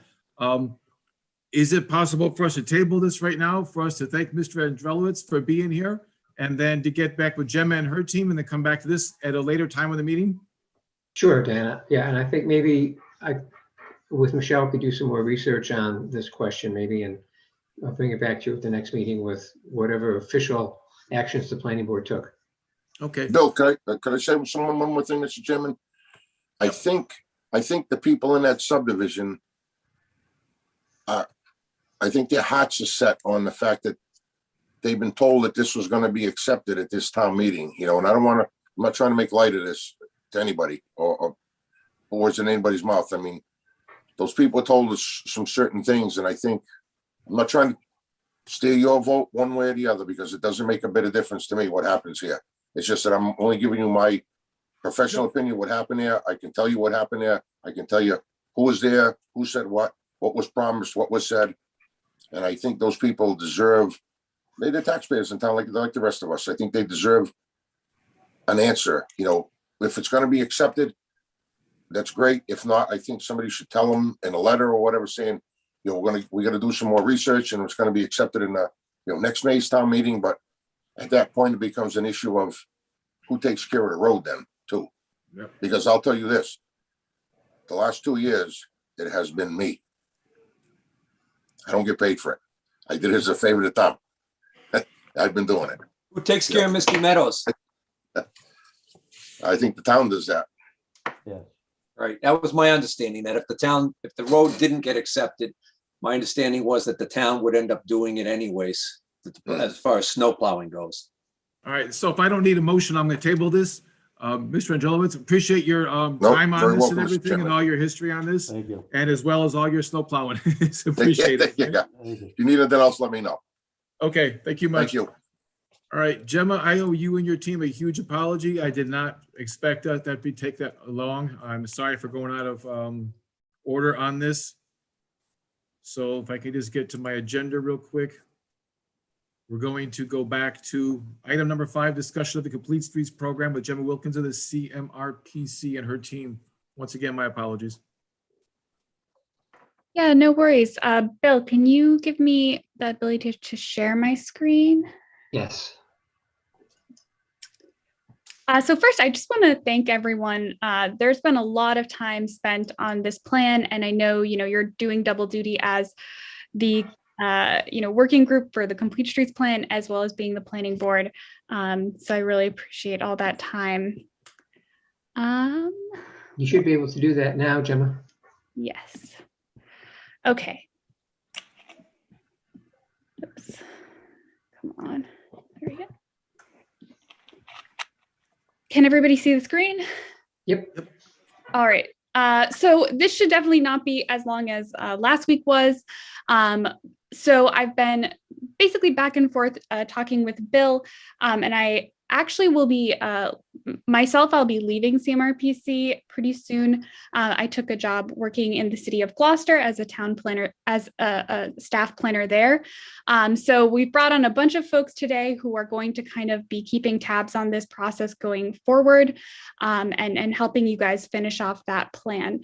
is it possible for us to table this right now, for us to thank Mr. Andrelowitz for being here, and then to get back with Gemma and her team and then come back to this at a later time of the meeting? Sure, Dana. Yeah, and I think maybe with Michelle, could do some more research on this question maybe, and I'll bring it back to you at the next meeting with whatever official actions the planning board took. Okay. Bill, could I say one more thing, Mr. Chairman? I think the people in that subdivision, I think their hearts are set on the fact that they've been told that this was going to be accepted at this town meeting, and I'm not trying to make light of this to anybody or words in anybody's mouth. I mean, those people told us some certain things, and I think I'm not trying to steer your vote one way or the other, because it doesn't make a bit of difference to me what happens here. It's just that I'm only giving you my professional opinion, what happened there. I can tell you what happened there. I can tell you who was there, who said what was promised, what was said. And I think those people deserve, they're taxpayers in town like the rest of us. I think they deserve an answer. If it's going to be accepted, that's great. If not, I think somebody should tell them in a letter or whatever, saying, we're going to do some more research and it's going to be accepted in the next May's town meeting. But at that point, it becomes an issue of who takes care of the road then too. Yep. Because I'll tell you this, the last 2 years, it has been me. I don't get paid for it. I did it as a favor to Tom. I've been doing it. Who takes care of Misty Meadows? I think the town does that. Yes. Right, that was my understanding, that if the road didn't get accepted, my understanding was that the town would end up doing it anyways, as far as snow plowing goes. All right, so if I don't need a motion, I'm going to table this. Mr. Andrelowitz, appreciate your time on very this welcome, and Mr. everything, Chairman. and all your history on this, Thank you. and as well as all your snow plowing. Appreciate it. Yeah. Thank you. If you need anything else, let me know. Okay, thank you much. Thank you. All right, Gemma, I owe you and your team a huge apology. I did not expect that we take that long. I'm sorry for going out of order on this. So if I can just get to my agenda real quick. We're going to go back to item number 5, discussion of the Complete Streets program with Gemma Wilkins of the CMRPC and her team. Once again, my apologies. Yeah, no worries. Bill, can you give me the ability to share my screen? Yes. So first, I just want to thank everyone. There's been a lot of time spent on this plan, and I know, you're doing double duty as the working group for the Complete Streets plan, as well as being the planning board. So I really appreciate all that time. You should be able to do that now, Gemma. Yes. Okay. Oops. Come on. There we go. Can everybody see the screen? Yep. All right. So this should definitely not be as long as last week was. So I've been basically back and forth talking with Bill, and I actually will be I'll be leaving CMRPC pretty soon. I took a job working in the city of Gloucester as a town planner, as a staff planner there. So we brought on a bunch of folks today who are going to kind of be keeping tabs on this process going forward, and helping you guys finish off that plan.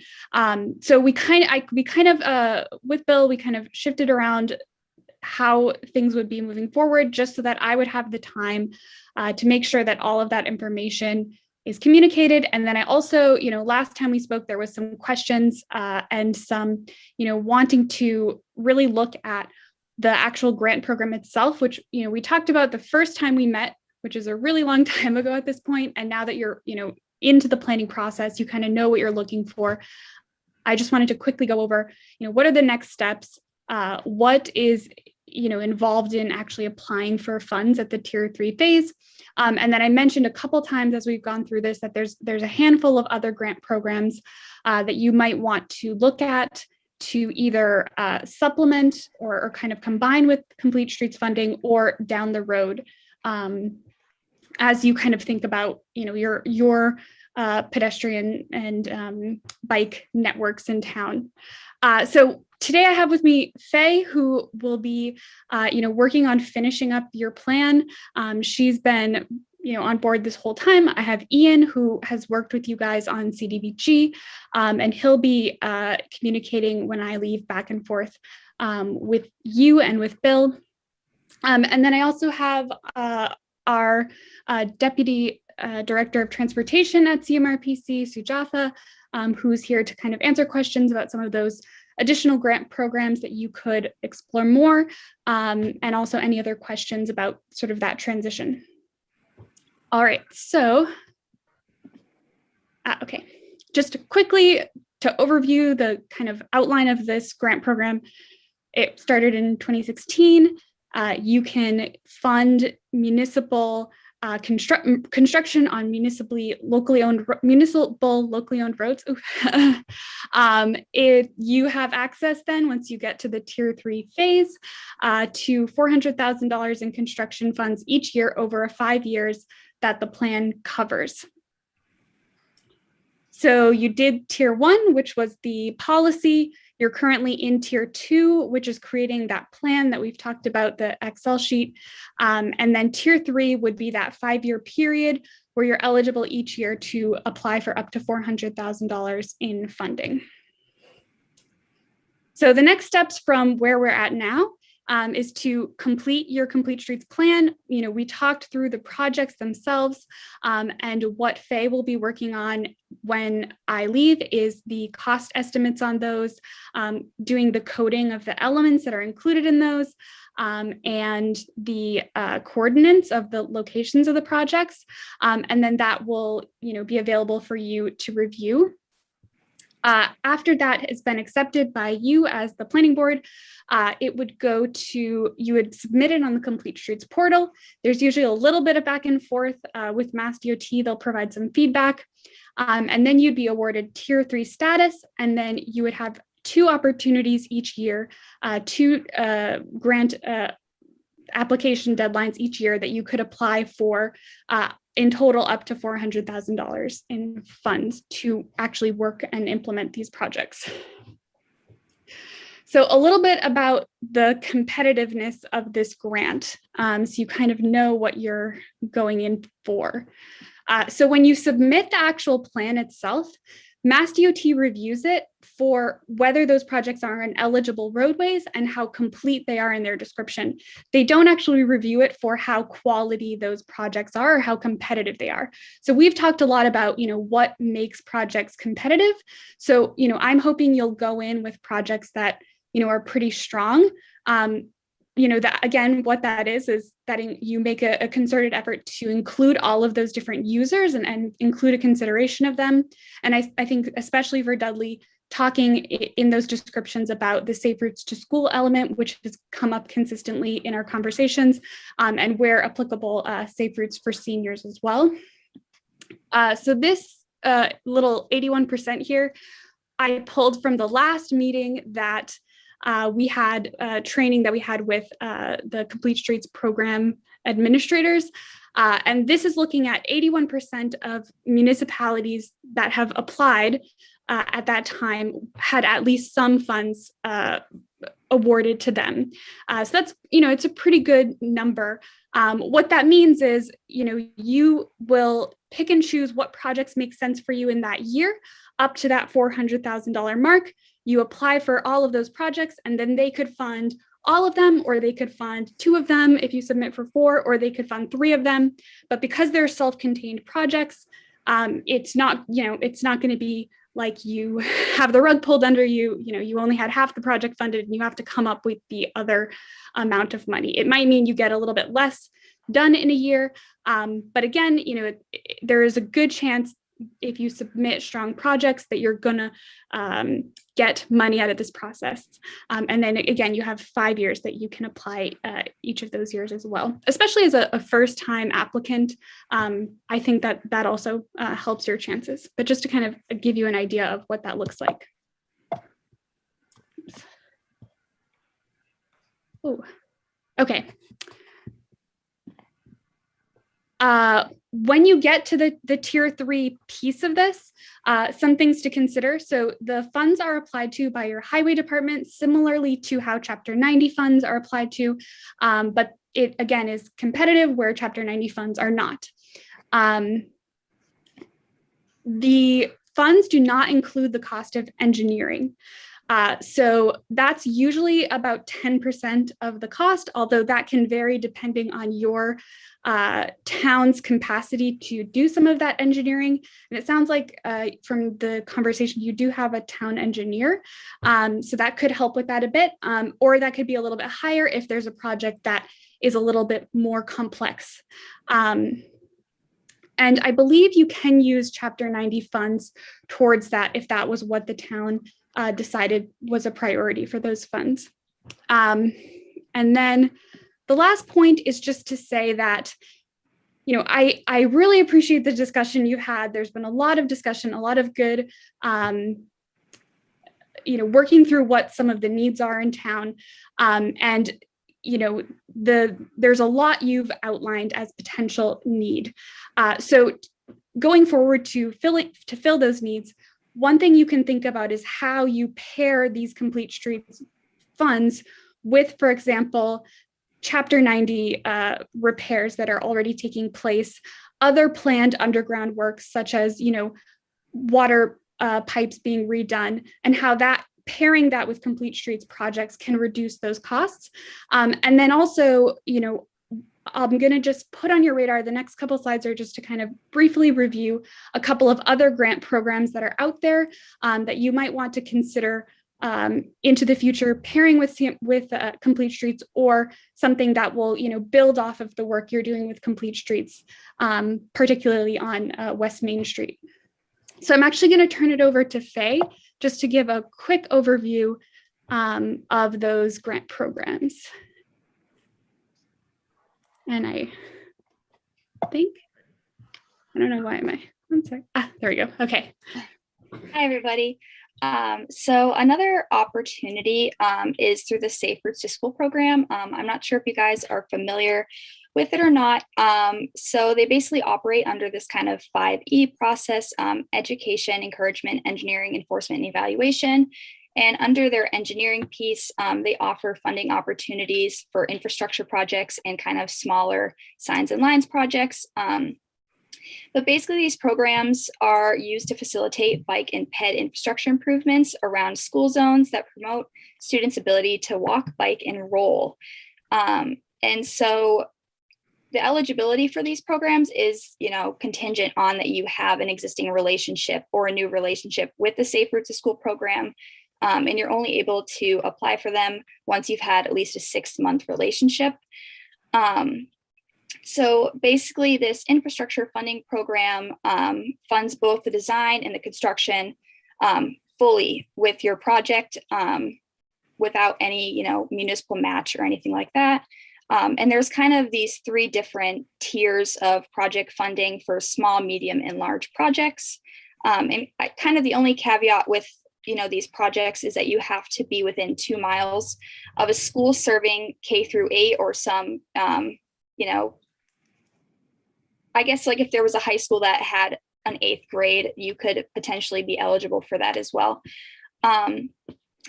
So we kind of with Bill, we kind of shifted around how things would be moving forward, just so that I would have the time to make sure that all of that information is communicated. And then I also, last time we spoke, there was some questions and some, wanting to really look at the actual grant program itself, which, we talked about the first time we met, which is a really long time ago at this point. And now that you're, into the planning process, you kind of know what you're looking for. I just wanted to quickly go over, what are the next steps? What is, involved in actually applying for funds at the tier 3 phase. And then I mentioned a couple times as we've gone through this, that there's a handful of other grant programs that you might want to look at to either supplement or kind of combine with Complete Streets funding, or down the road as you kind of think about, your pedestrian and bike networks in town. So today I have with me Faye, who will be, working on finishing up your plan. She's been, on board this whole time. I have Ian, who has worked with you guys on CDBG, and he'll be communicating when I leave back and forth with you and with Bill. And then I also have our Deputy Director of Transportation at CMRPC, Sujatha, who's here to kind of answer questions about some of those additional grant programs that you could explore more, and also any other questions about sort of that transition. All right, so, okay, just quickly to overview the kind of outline of this grant program. It started in 2016. You can fund municipal construction on municipal locally owned roads. You have access then, once you get to the tier 3 phase, to $400,000 in construction funds each year over 5 years that the plan covers. So you did tier 1, which was the policy. You're currently in tier 2, which is creating that plan that we've talked about, the Excel sheet. And then tier 3 would be that 5-year period where you're eligible each year to apply for up to $400,000 in funding. So the next steps from where we're at now is to complete your Complete Streets plan. We talked through the projects themselves, and what Faye will be working on when I leave is the cost estimates on those, doing the coding of the elements that are included in those, and the coordinates of the locations of the projects. And then that will, be available for you to review. After that has been accepted by you as the planning board, it would go to, you would submit it on the Complete Streets portal. There's usually a little bit of back and forth with Mass DOT. They'll provide some feedback. And then you'd be awarded tier 3 status. And then you would have 2 opportunities each year to grant application deadlines each year that you could apply for, in total up to $400,000 in funds to actually work and implement these projects. So a little bit about the competitiveness of this grant, so you kind of know what you're going in for. So when you submit the actual plan itself, Mass DOT reviews it for whether those projects are in eligible roadways and how complete they are in their description. They don't actually review it for how quality those projects are or how competitive they are. So we've talked a lot about, what makes projects competitive. So, I'm hoping you'll go in with projects that, are pretty strong. That again, what that is that you make a concerted effort to include all of those different users and include a consideration of them. And I think especially for Dudley, talking in those descriptions about the safe routes to school element, which has come up consistently in our conversations, and where applicable, safe routes for seniors as well. So this little 81% here, I pulled from the last meeting that we had training that we had with the Complete Streets program administrators. And this is looking at 81% of municipalities that have applied at that time had at least some funds awarded to them. So that's, it's a pretty good number. What that means is, you will pick and choose what projects make sense for you in that year up to that $400,000 mark. You apply for all of those projects, and then they could fund all of them, or they could fund 2 of them if you submit for 4, or they could fund 3 of them. But because they're self-contained projects, It's not, it's not going to be like you have the rug pulled under you, you only had half the project funded and you have to come up with the other amount of money. It might mean you get a little bit less done in a year. But again, there is a good chance if you submit strong projects that you're gonna get money out of this process. And then again, you have 5 years that you can apply each of those years as well. Especially as a first-time applicant, I think that also helps your chances. But just to kind of give you an idea of what that looks like. Oh, okay. When you get to the tier 3 piece of this, some things to consider. So the funds are applied to by your highway department, similarly to how Chapter 90 funds are applied to, but it again is competitive where Chapter 90 funds are not. The funds do not include the cost of engineering. So that's usually about 10% of the cost, although that can vary depending on your town's capacity to do some of that engineering. And it sounds like from the conversation, you do have a town engineer. So that could help with that a bit, or that could be a little bit higher if there's a project that is a little bit more complex. And I believe you can use Chapter 90 funds towards that if that was what the town decided was a priority for those funds. And then the last point is just to say that, I really appreciate the discussion you had. There's been a lot of discussion, a lot of good, working through what some of the needs are in town. And, there's a lot you've outlined as potential need. So going forward to fill those needs, one thing you can think about is how you pair these complete streets funds with, for example, Chapter 90 repairs that are already taking place, other planned underground works such as, water pipes being redone, and how that pairing that with complete streets projects can reduce those costs. And then also, I'm going to just put on your radar, the next couple slides are just to kind of briefly review a couple of other grant programs that are out there that you might want to consider into the future, pairing with Complete Streets, or something that will, build off of the work you're doing with Complete Streets, particularly on West Main Street. So I'm actually going to turn it over to Faye just to give a quick overview of those grant programs. And I don't know why am I, one sec. There we go. Okay. Hi, everybody. So another opportunity is through the Safe Routes to School program. I'm not sure if you guys are familiar with it or not. So they basically operate under this kind of 5E process: education, encouragement, engineering, enforcement, and evaluation. And under their engineering piece, they offer funding opportunities for infrastructure projects and kind of smaller signs and lines projects. But basically, these programs are used to facilitate bike and ped infrastructure improvements around school zones that promote students' ability to walk, bike, and roll. And so the eligibility for these programs is, contingent on that you have an existing relationship or a new relationship with the Safe Routes to School program. And you're only able to apply for them once you've had at least a 6-month relationship. So basically, this infrastructure funding program funds both the design and the construction fully with your project without any, municipal match or anything like that. And there's kind of these 3 different tiers of project funding for small, medium, and large projects. And kind of the only caveat with these projects is that you have to be within 2 miles of a school serving K through 8 or some, I guess like if there was a high school that had an 8th grade, you could potentially be eligible for that as well. And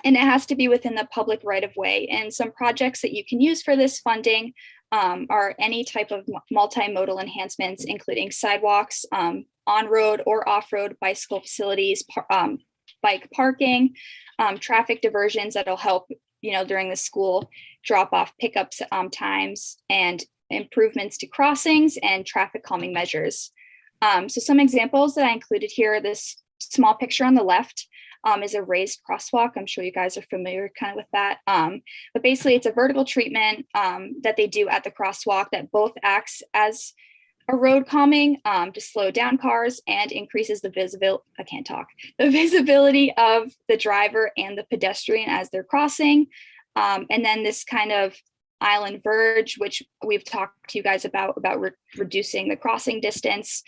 it has to be within the public right of way. And some projects that you can use for this funding are any type of multimodal enhancements, including sidewalks, on-road or off-road bicycle facilities, bike parking, traffic diversions that'll help, during the school drop-off pickups times, and improvements to crossings and traffic calming measures. So some examples that I included here, this small picture on the left is a raised crosswalk. I'm sure you guys are familiar kind of with that. But basically it's a vertical treatment that they do at the crosswalk that both acts as a road calming to slow down cars and increases the visibility of the driver and the pedestrian as they're crossing. And then this kind of island verge, which we've talked to you guys about reducing the crossing distance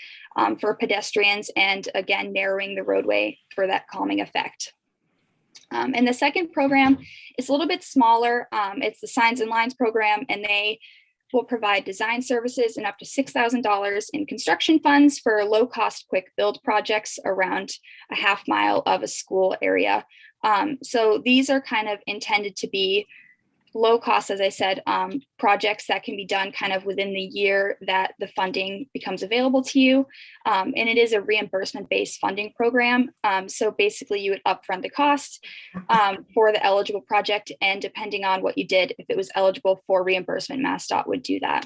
for pedestrians and again, narrowing the roadway for that calming effect. And the second program is a little bit smaller. It's the Signs and Lines program, and they will provide design services and up to $6,000 in construction funds for low-cost, quick build projects around a half mile of a school area. So these are kind of intended to be low cost, as I said, projects that can be done kind of within the year that the funding becomes available to you. And it is a reimbursement-based funding program. So basically you would upfront the cost for the eligible project, and depending on what you did, if it was eligible for reimbursement, MassDOT would do that.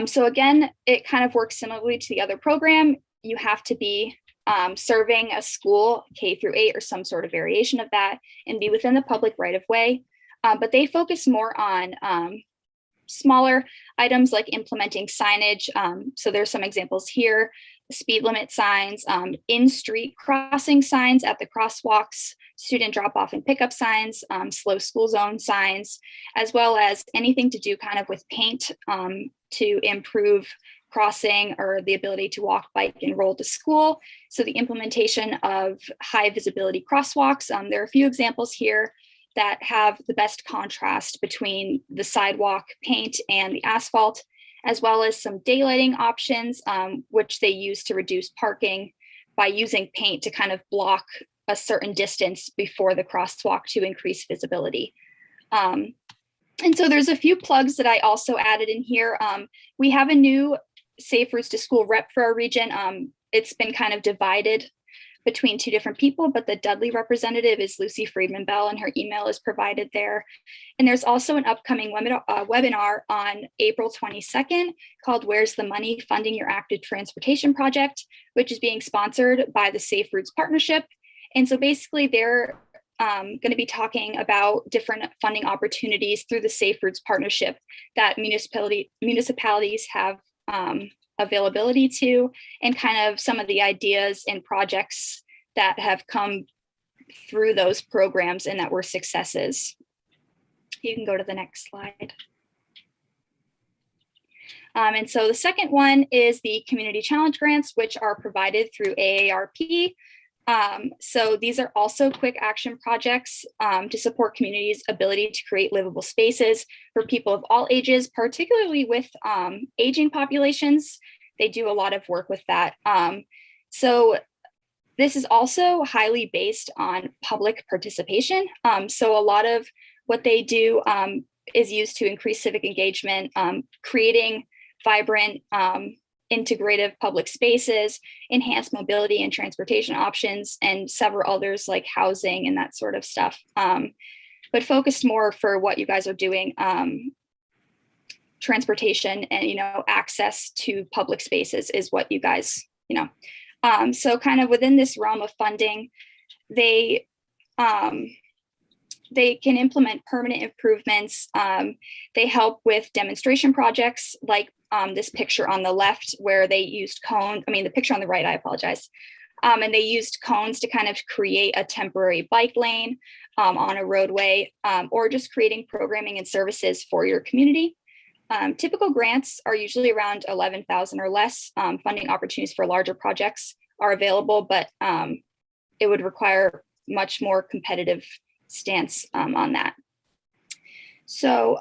So again, it kind of works similarly to the other program. You have to be serving a school K-8 or some sort of variation of that and be within the public right of way. But they focus more on smaller items like implementing signage. So there's some examples here: speed limit signs, in-street crossing signs at the crosswalks, student drop-off and pickup signs, slow school zone signs, as well as anything to do kind of with paint to improve crossing or the ability to walk, bike, and roll to school. So the implementation of high visibility crosswalks, there are a few examples here that have the best contrast between the sidewalk paint and the asphalt, as well as some daylighting options, which they use to reduce parking by using paint to kind of block a certain distance before the crosswalk to increase visibility. And so there's a few plugs that I also added in here. We have a new Safe Routes to School rep for our region. It's been kind of divided between two different people, but the Dudley representative is Lucy Friedman Bell, and her email is provided there. And there's also an upcoming webinar on April 22nd called "Where's the Money? Funding Your Active Transportation Project," which is being sponsored by the Safe Routes Partnership. And so basically they're going to be talking about different funding opportunities through the Safe Routes Partnership that municipalities have availability to, and kind of some of the ideas and projects that have come through those programs and that were successes. You can go to the next slide. And so the second one is the Community Challenge Grants, which are provided through AARP. So these are also quick action projects to support communities' ability to create livable spaces for people of all ages, particularly with aging populations. They do a lot of work with that. So this is also highly based on public participation. So a lot of what they do is used to increase civic engagement, creating vibrant, integrative public spaces, enhance mobility and transportation options, and several others like housing and that sort of stuff. But focused more for what you guys are doing, transportation and, access to public spaces is what you guys, so kind of within this realm of funding, they can implement permanent improvements. They help with demonstration projects like this picture on the left where they used the picture on the right, I apologize. And they used cones to kind of create a temporary bike lane on a roadway, or just creating programming and services for your community. Typical grants are usually around 11,000 or less. Funding opportunities for larger projects are available, but it would require much more competitive stance on that. So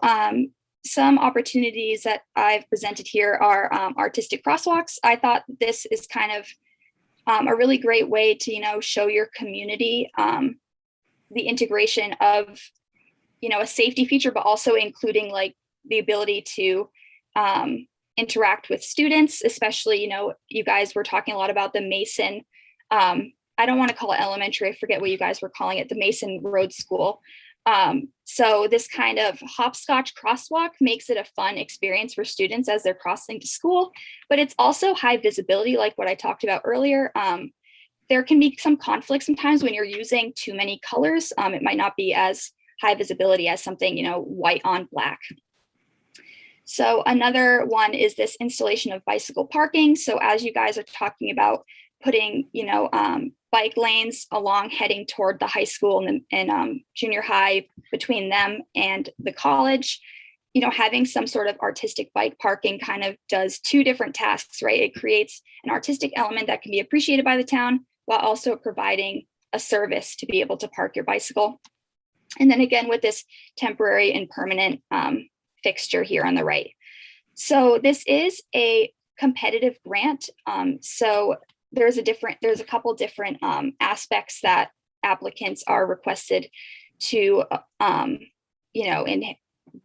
some opportunities that I've presented here are artistic crosswalks. I thought this is kind of a really great way to, show your community the integration of, a safety feature, but also including like the ability to interact with students, especially, you guys were talking a lot about the Mason, I don't want to call it elementary, I forget what you guys were calling it, the Mason Road School. So this kind of hopscotch crosswalk makes it a fun experience for students as they're crossing to school, but it's also high visibility, like what I talked about earlier. There can be some conflict sometimes when you're using too many colors. It might not be as high visibility as something, white on black. So another one is this installation of bicycle parking. So as you guys are talking about putting, bike lanes along heading toward the high school and junior high between them and the college, having some sort of artistic bike parking kind of does two different tasks, right? It creates an artistic element that can be appreciated by the town while also providing a service to be able to park your bicycle. And then again, with this temporary and permanent fixture here on the right. So this is a competitive grant. So there's a couple different aspects that applicants are requested to, and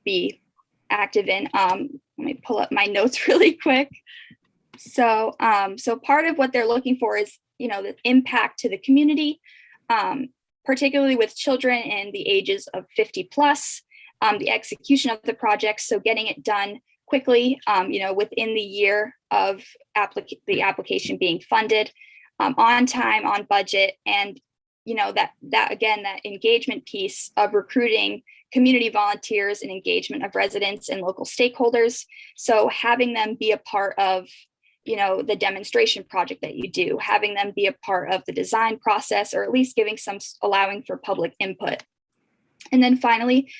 be active in. Let me pull up my notes really quick. So, so part of what they're looking for is, the impact to the community, particularly with children in the ages of 50 plus, the execution of the project. So getting it done quickly, within the year of the application being funded, on time, on budget, and that engagement piece of recruiting community volunteers and engagement of residents and local stakeholders. So having them be a part of the demonstration project that you do, having them be a part of the design process, or at least allowing for public input. And then finally,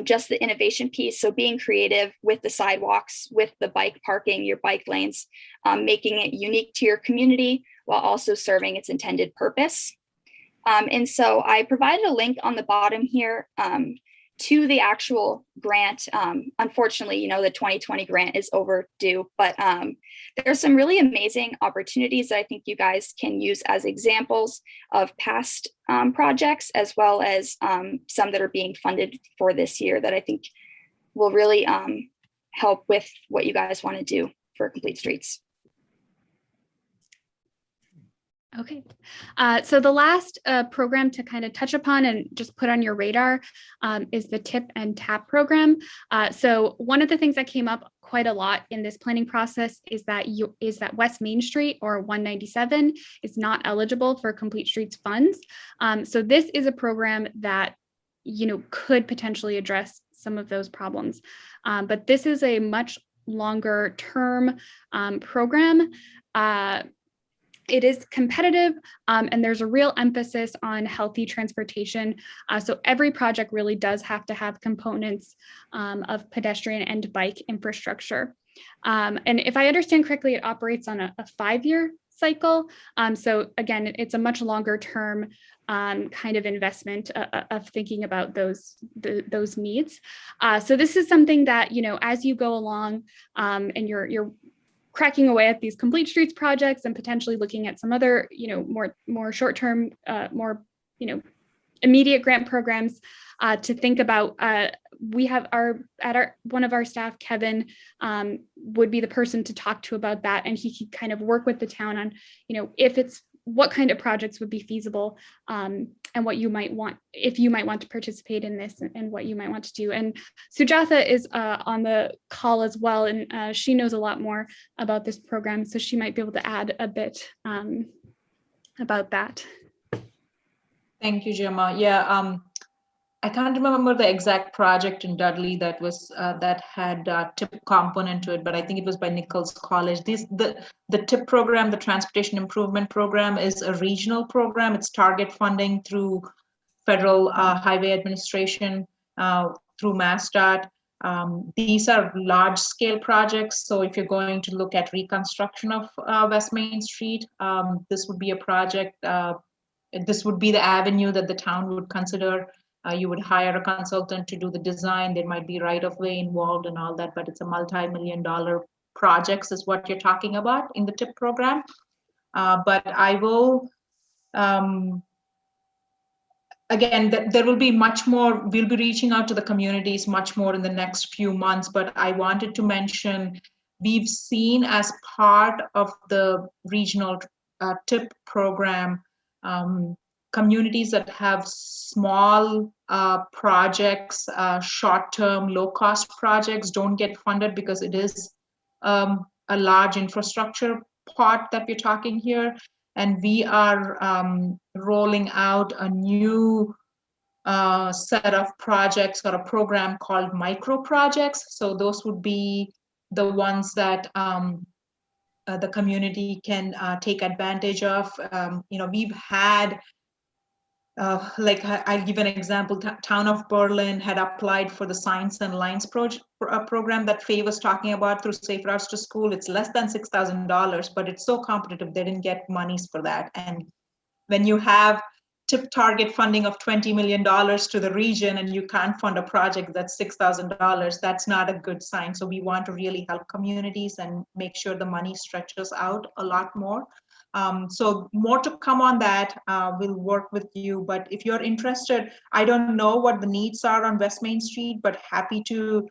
just the innovation piece. So being creative with the sidewalks, with the bike parking, your bike lanes, making it unique to your community while also serving its intended purpose. And so I provided a link on the bottom here to the actual grant. Unfortunately, the 2020 grant is overdue, but there's some really amazing opportunities that I think you guys can use as examples of past projects, as well as some that are being funded for this year that I think will really help with what you guys want to do for Complete Streets. Okay, so the last program to kind of touch upon and just put on your radar is the TIP and TAP program. So one of the things that came up quite a lot in this planning process is that West Main Street or 197 is not eligible for Complete Streets funds. So this is a program that could potentially address some of those problems, but this is a much longer term program. It is competitive, and there's a real emphasis on healthy transportation. So every project really does have to have components of pedestrian and bike infrastructure. And if I understand correctly, it operates on a 5-year cycle. So again, it's a much longer term kind of investment of thinking about those needs. So this is something that, as you go along and you're cracking away at these Complete Streets projects and potentially looking at some other, more short-term, more, immediate grant programs to think about. We have one of our staff, Kevin, would be the person to talk to about that, and he could kind of work with the town on, what kind of projects would be feasible, and what you might want, if you might want to participate in this, and what you might want to do. And Sujatha is on the call as well, and she knows a lot more about this program, so she might be able to add a bit about that. Thank you, Gemma. Yeah, I can't remember the exact project in Dudley that was that had a TIP component to it, but I think it was by Nichols College. The TIP program, the Transportation Improvement Program, is a regional program. It's target funding through Federal Highway Administration, through MassDOT. These are large-scale projects. So if you're going to look at reconstruction of West Main Street, this would be a project. This would be the avenue that the town would consider. You would hire a consultant to do the design. There might be right-of-way involved and all that, but it's a multi-million-dollar projects is what you're talking about in the TIP program. But I will, again, there will be much more. We'll be reaching out to the communities much more in the next few months, but I wanted to mention we've seen as part of the regional TIP program, communities that have small projects, short-term, low-cost projects don't get funded because it is a large infrastructure part that we're talking here. And we are rolling out a new set of projects or a program called micro projects. So those would be the ones that the community can take advantage of. We've had, I'll give an example. Town of Berlin had applied for the Science and Lines program that Faye was talking about through Safe Routes to School. It's less than $6,000, but it's so competitive, they didn't get monies for that. And when you have tip target funding of $20 million to the region and you can't fund a project that's $6,000, that's not a good sign. So we want to really help communities and make sure the money stretches out a lot more. So more to come on that. We'll work with you, but if you're interested, I don't know what the needs are on West Main Street, but happy to,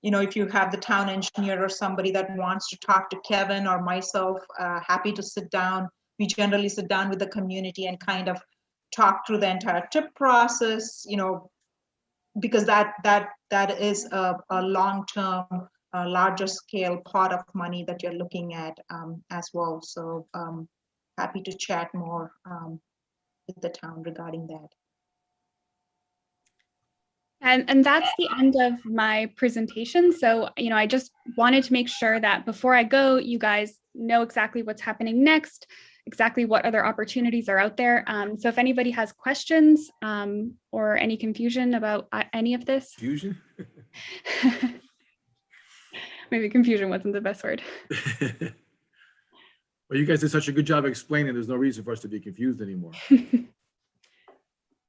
if you have the town engineer or somebody that wants to talk to Kevin or myself, happy to sit down. We generally sit down with the community and kind of talk through the entire tip process, because that is a long-term, larger scale pot of money that you're looking at as well. So happy to chat more with the town regarding that. And that's the end of my presentation. So, I just wanted to make sure that before I go, you guys know exactly what's happening next, exactly what other opportunities are out there. So if anybody has questions or any confusion about any of this. Fusion? Maybe confusion wasn't the best word. Well, you guys did such a good job explaining. There's no reason for us to be confused anymore.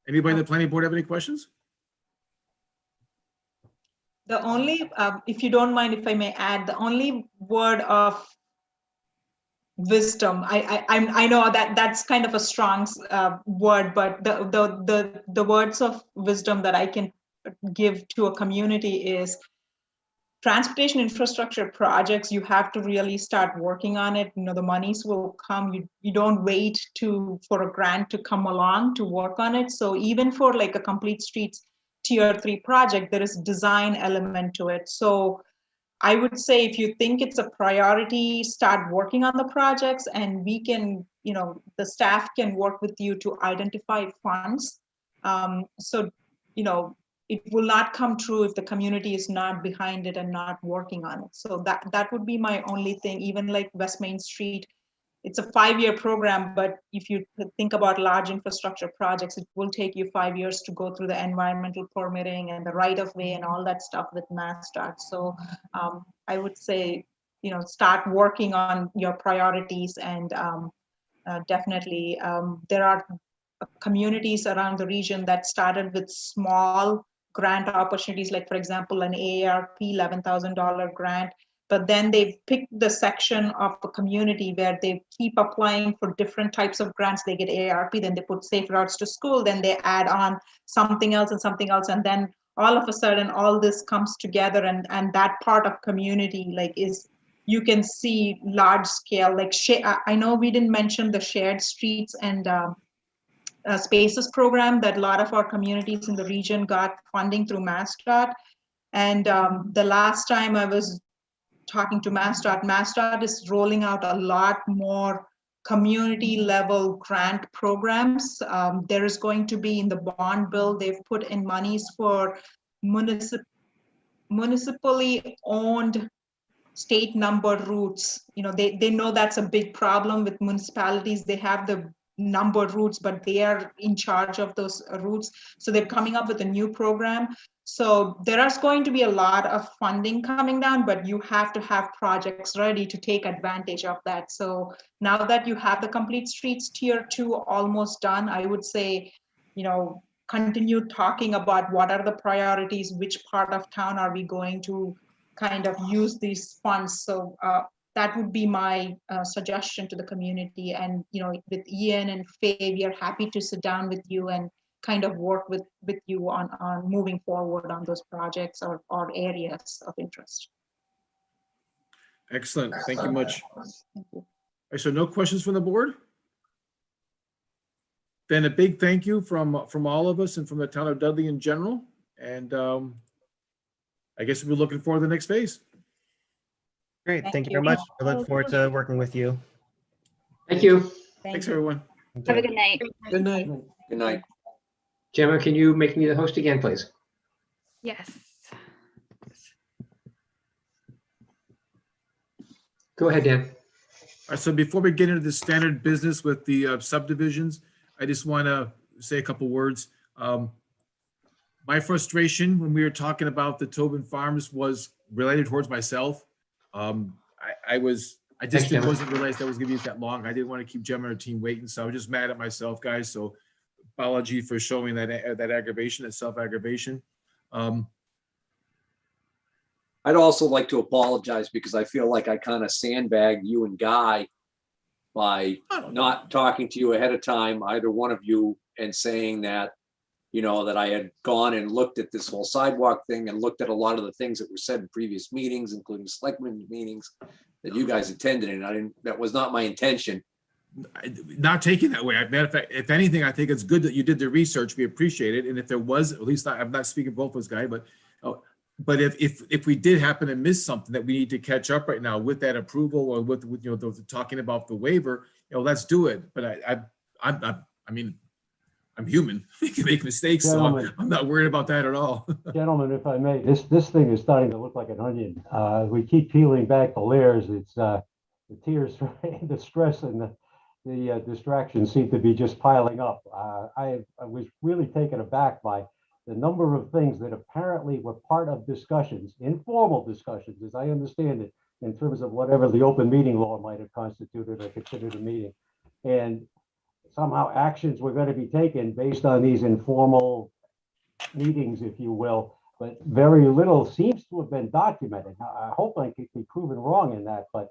Anybody in the planning board have any questions? The only, if you don't mind, if I may add, the only word of wisdom, I know that that's kind of a strong word, but the words of wisdom that I can give to a community is transportation infrastructure projects. You have to really start working on it. The monies will come. You don't wait for a grant to come along to work on it. So even for like a complete streets tier 3 project, there is design element to it. So I would say if you think it's a priority, start working on the projects, and we can, the staff can work with you to identify funds. It will not come true if the community is not behind it and not working on it. So that would be my only thing. Even like West Main Street, it's a 5-year program, but if you think about large infrastructure projects, it will take you 5 years to go through the environmental permitting and the right of way and all that stuff with MassDOT. So I would say, start working on your priorities, and definitely there are communities around the region that started with small grant opportunities, like for example, an AARP $11,000 grant, but then they've picked the section of the community where they keep applying for different types of grants. They get AARP, then they put Safe Routes to School, then they add on something else, and then all of a sudden all this comes together, and that part of community you can see large scale, I know we didn't mention the shared streets and spaces program that a lot of our communities in the region got funding through MassDOT. And the last time I was talking to MassDOT is rolling out a lot more community level grant programs. There is going to be in the bond bill, they've put in monies for municipally owned state number routes. They know that's a big problem with municipalities. They have the number routes, but they are in charge of those routes. So they're coming up with a new program. So there is going to be a lot of funding coming down, but you have to have projects ready to take advantage of that. So now that you have the complete streets tier 2 almost done, I would say, continue talking about what are the priorities, which part of town are we going to kind of use these funds. So that would be my suggestion to the community. And, with Ian and Faye, we are happy to sit down with you and kind of work with you on moving forward on those projects or areas of interest. Excellent. Thank you much. Thank you. So no questions from the board? then a big thank you from all of us and from the town of Dudley in general. And I guess we're looking forward to the next phase. Great. Thank Thank you you. very much. I look forward to working with you. Thank you. Thanks, everyone. Have a good night. Good night. Good night. Gemma, can you make me the host again, please? Yes. Go ahead, Dan. All right, so before we get into the standard business with the subdivisions, I just want to say a couple words. My frustration when we were talking about the Tobin Farms was related towards myself. I just Gemma. wasn't realized that was going to be that long. I didn't want to keep Gemma and her team waiting, so I was just mad at myself, guys. So apology for showing that aggravation, that self-aggravation. I'd also like to apologize because I feel like I kind of sandbagged you and Guy by not talking to you ahead of time, either one of you, and saying that, you know, that I had gone and looked at this whole sidewalk thing and looked at a lot of the things that were said in previous meetings, including selectmen meetings that you guys attended, and that was not my intention. Not taking that way. Matter of fact, if anything, I think it's good that you did the research. We appreciate it. And if there was, at least I'm not speaking both of us, Guy, but if we did happen to miss something that we need to catch up right now with that approval or with you know, talking about the waiver, you know, let's do it. But I mean, I'm human. We can make mistakes, so I'm not worried about that at all. Gentlemen, if I may, this thing is starting to look like an onion. We keep peeling back the layers. It's the tears, the stress, and the distractions seem to be just piling up. I was really taken aback by the number of things that apparently were part of discussions, informal discussions, as I understand it, in terms of whatever the open meeting law might have constituted or considered a meeting. And somehow actions were going to be taken based on these informal meetings, if you will, but very little seems to have been documented. Now, I hope I can be proven wrong in that, but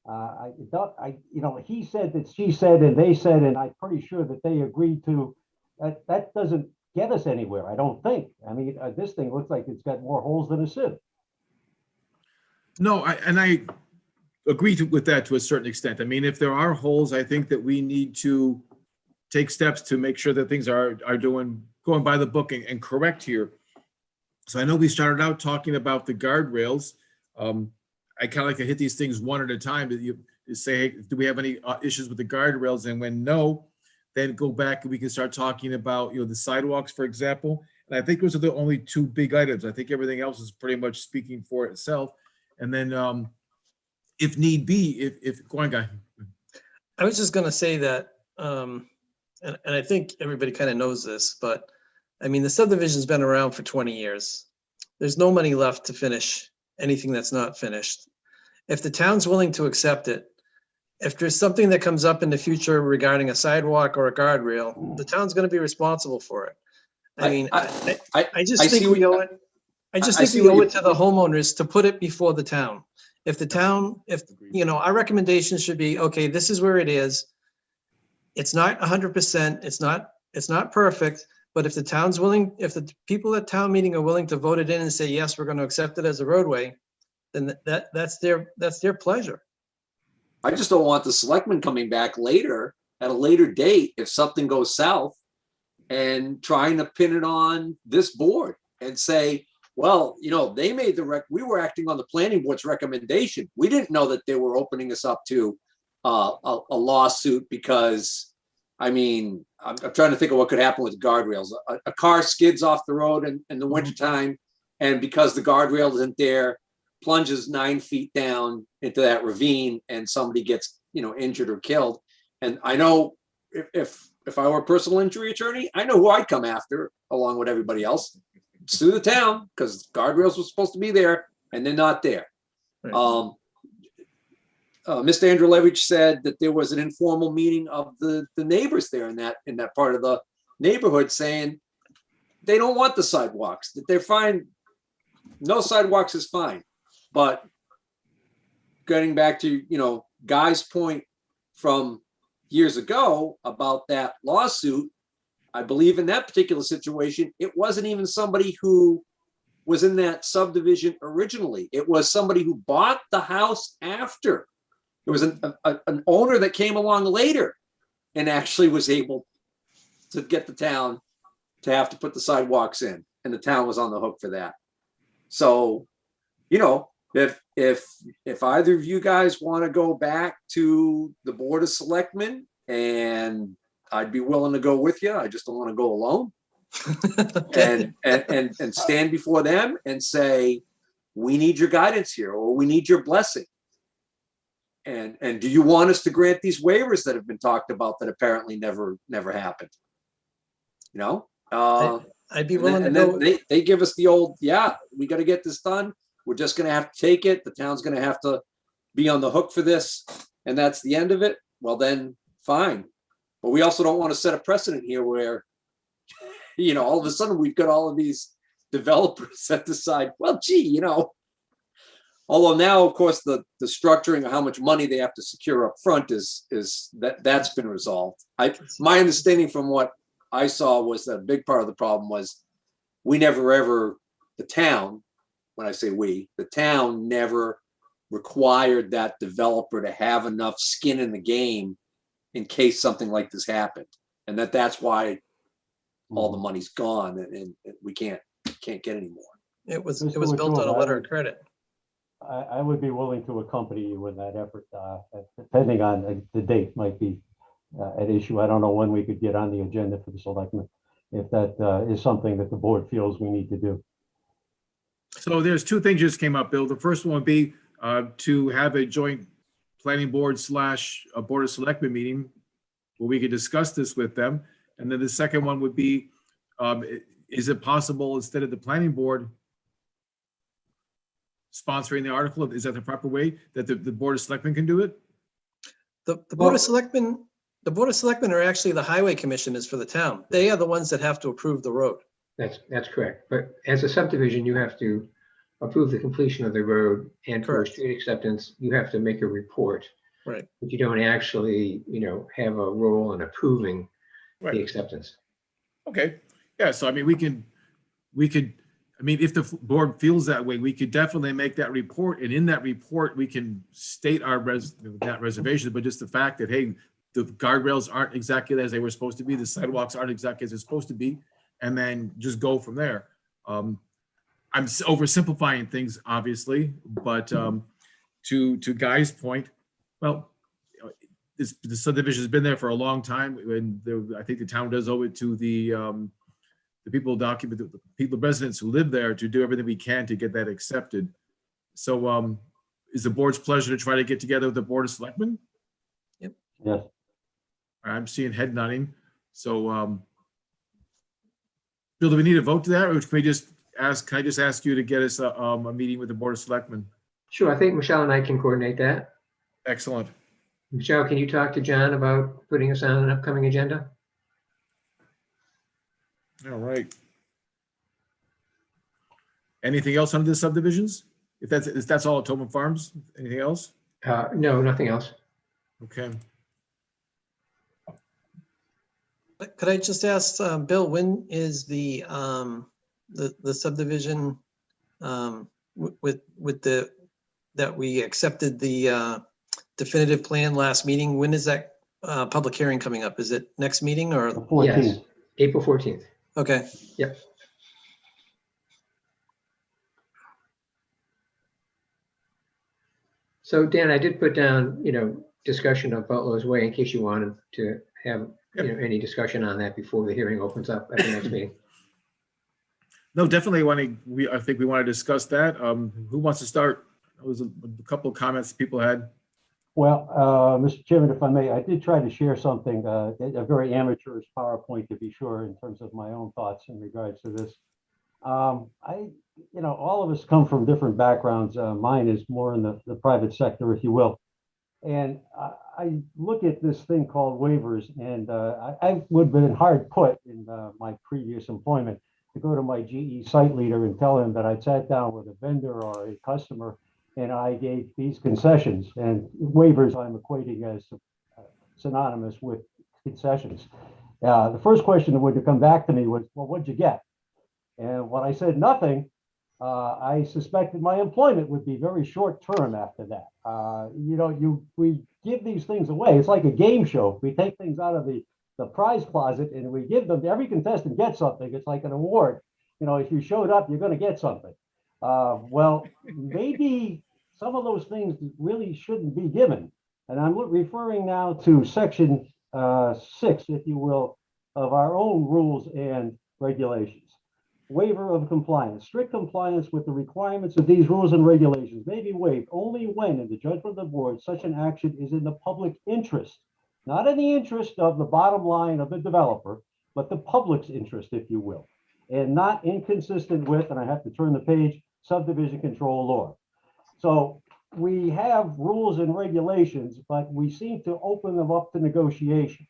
you know, he said that she said, and they said, and I'm pretty sure that they agreed to. That doesn't get us anywhere, I don't think. I mean, this thing looks like it's got more holes than a sieve. No, I agree with that to a certain extent. I mean, if there are holes, I think that we need to take steps to make sure that things are going by the book and correct here. So I know we started out talking about the guardrails. I kind of like to hit these things one at a time. You say, hey, do we have any issues with the guardrails? And when no, then go back and we can start talking about, you know, the sidewalks, for example. And I think those are the only two big items. I think everything else is pretty much speaking for itself. And then if need be, if go on, Guy. I was just gonna say that, and I think everybody kind of knows this, but I mean, the subdivision's been around for 20 years. There's no money left to finish anything that's not finished. If the town's willing to accept it, if there's something that comes up in the future regarding a sidewalk or a guardrail, the town's gonna be responsible for it. I mean, I just think we owe it. I just think we owe it to the homeowners to put it before the town. If the town, you know, our recommendation should be, okay, this is where it is. It's not 100%, it's not perfect, but if the town's willing, if the people at town meeting are willing to vote it in and say, yes, we're going to accept it as a roadway, then that's their pleasure. I just don't want the selectmen coming back later at a later date if something goes south and trying to pin it on this board and say, well, you know, they made we were acting on the planning board's recommendation. We didn't know that they were opening us up to a lawsuit because, I mean, I'm trying to think of what could happen with guardrails. A car skids off the road in the wintertime, and because the guardrail isn't there, plunges 9 feet down into that ravine and somebody gets, you know, injured or killed. And I know if I were a personal injury attorney, I know who I'd come after along with everybody else. Sue the town because guardrails were supposed to be there and they're not there. Right. Mr. Andrelevich said that there was an informal meeting of the neighbors there in that part of the neighborhood saying they don't want the sidewalks, that they're fine. No sidewalks is fine. But getting back to, you know, Guy's point from years ago about that lawsuit, I believe in that particular situation, it wasn't even somebody who was in that subdivision originally. It was somebody who bought the house after. It was an owner that came along later and actually was able to get the town to have to put the sidewalks in, and the town was on the hook for that. So, you know, if either of you guys want to go back to the Board of Selectmen, and I'd be willing to go with you, I just don't want to go alone. And stand before them and say, we need your guidance here, or we need your blessing. And do you want us to grant these waivers that have been talked about that apparently never happened? You know? I'd be willing to and go. then they give us the old, yeah, we got to get this done. We're just going to have to take it. The town's going to have to be on the hook for this. And that's the end of it. Well, then fine. But we also don't want to set a precedent here where, you know, all of a sudden we've got all of these developers that decide, well, gee, you know, although now, of course, the structuring of how much money they have to secure up front is that's been resolved. My understanding from what I saw was that a big part of the problem was we never ever, the town, when I say we, the town never required that developer to have enough skin in the game in case something like this happened. And that's why all the money's gone and we can't get any more. It was built on a letter of credit. I would be willing to accompany you in that effort, depending on the date might be at issue. I don't know when we could get on the agenda for the selectmen, if that is something that the board feels we need to do. So there's two things just came up, Bill. The first one would be to have a joint planning board / a board of selectmen meeting where we could discuss this with them. And then the second one would be, is it possible instead of the planning board sponsoring the article, is that the proper way that the board of selectmen can do it? The board of selectmen are actually the highway commissioners for the town. They are the ones that have to approve the road. That's correct. But as a subdivision, you have to approve the completion of the road, and for street acceptance, you have to make a report. Right. But you don't actually, you know, have a role in approving Right. the acceptance. Okay, yeah, so I mean, we could, I mean, if the board feels that way, we could definitely make that report, and in that report, we can state our not reservation, but just the fact that, hey, the guardrails aren't exactly as they were supposed to be, the sidewalks aren't exactly as they're supposed to be, and then just go from there. I'm oversimplifying things, obviously, but to Guy's point, well, the subdivision has been there for a long time, and I think the town does owe it to the people residents who live there to do everything we can to get that accepted. So is the board's pleasure to try to get together with the Board of Selectmen? Yep. Yes. I'm seeing head nodding. So Bill, do we need a vote to that, or can we just ask, can I just ask you to get us a meeting with the Board of Selectmen? Sure, I think Michelle and I can coordinate that. Excellent. Michelle, can you talk to John about putting us on an upcoming agenda? All right. Anything else under the subdivisions? If that's all at Tobin Farms, anything else? No, nothing else. Okay. Could I just ask, Bill, when is the subdivision with the, that we accepted the definitive plan last meeting? When is that public hearing coming up? Is it next meeting or? 14th. Yes, April 14th. Okay. Yep. So Dan, I did put down, you know, discussion of Butler's Way in case you wanted to have, you know, any discussion on that before the hearing opens up at the next meeting. No, definitely I think we want to discuss that. Who wants to start? There was a couple of comments people had. Well, Mr. Chairman, if I may, I did try to share something, a very amateurish PowerPoint to be sure, in terms of my own thoughts in regards to this. You know, all of us come from different backgrounds. Mine is more in the private sector, if you will. And I look at this thing called waivers, and I would have been hard put in my previous employment to go to my GE site leader and tell him that I'd sat down with a vendor or a customer and I gave these concessions, and waivers I'm equating as synonymous with concessions. The first question that would come back to me was, well, what'd you get? And when I said nothing, I suspected my employment would be very short term after that. You know, we give these things away. It's like a game show. We take things out of the the prize closet and we give them, every contestant gets something. It's like an award. You know, if you showed up, you're going to get something. Well, maybe some of those things really shouldn't be given. And I'm referring now to section 6, if you will, of our own rules and regulations. Waiver of compliance. Strict compliance with the requirements of these rules and regulations may be waived only when, in the judgment of the board, such an action is in the public interest, not in the interest of the bottom line of the developer, but the public's interest, if you will, and not inconsistent with, and I have to turn the page, subdivision control law. So we have rules and regulations, but we seem to open them up to negotiation.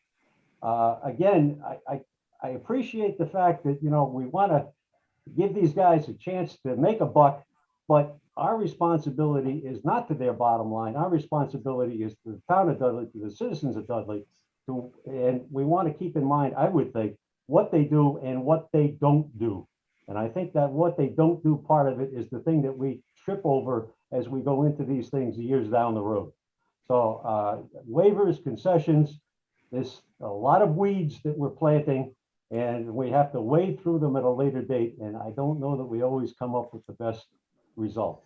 Again, I appreciate the fact that, you know, we want to give these guys a chance to make a buck, but our responsibility is not to their bottom line. Our responsibility is to the town of Dudley, to the citizens of Dudley, and we want to keep in mind, I would think, what they do and what they don't do. And I think that what they don't do, part of it is the thing that we trip over as we go into these things years down the road. So waivers, concessions, there's a lot of weeds that we're planting, and we have to wade through them at a later date. And I don't know that we always come up with the best result.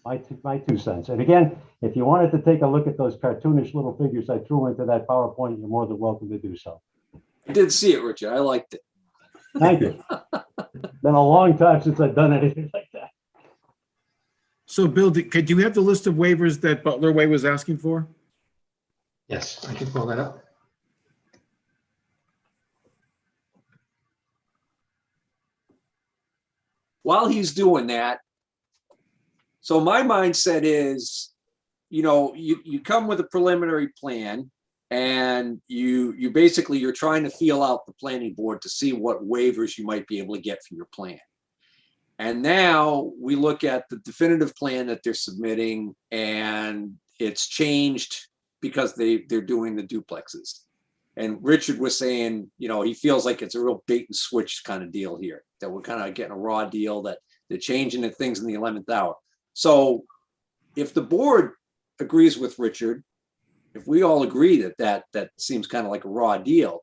My 2 cents. And again, if you wanted to take a look at those cartoonish little figures I threw into that PowerPoint, you're more than welcome to do so. I did see it, Richard. I liked it. Thank you. Been a long time since I've done anything like that. So Bill, do you have the list of waivers that Butler Way was asking for? Yes, I can pull that up. While he's doing that, so my mindset is, you know, you come with a preliminary plan and you basically, you're trying to feel out the planning board to see what waivers you might be able to get from your plan. And now we look at the definitive plan that they're submitting and it's changed because they're doing the duplexes. And Richard was saying, you know, he feels like it's a real bait and switch kind of deal here, that we're kind of getting a raw deal, that they're changing the things in the 11th hour. So if the board agrees with Richard, if we all agree that seems kind of like a raw deal,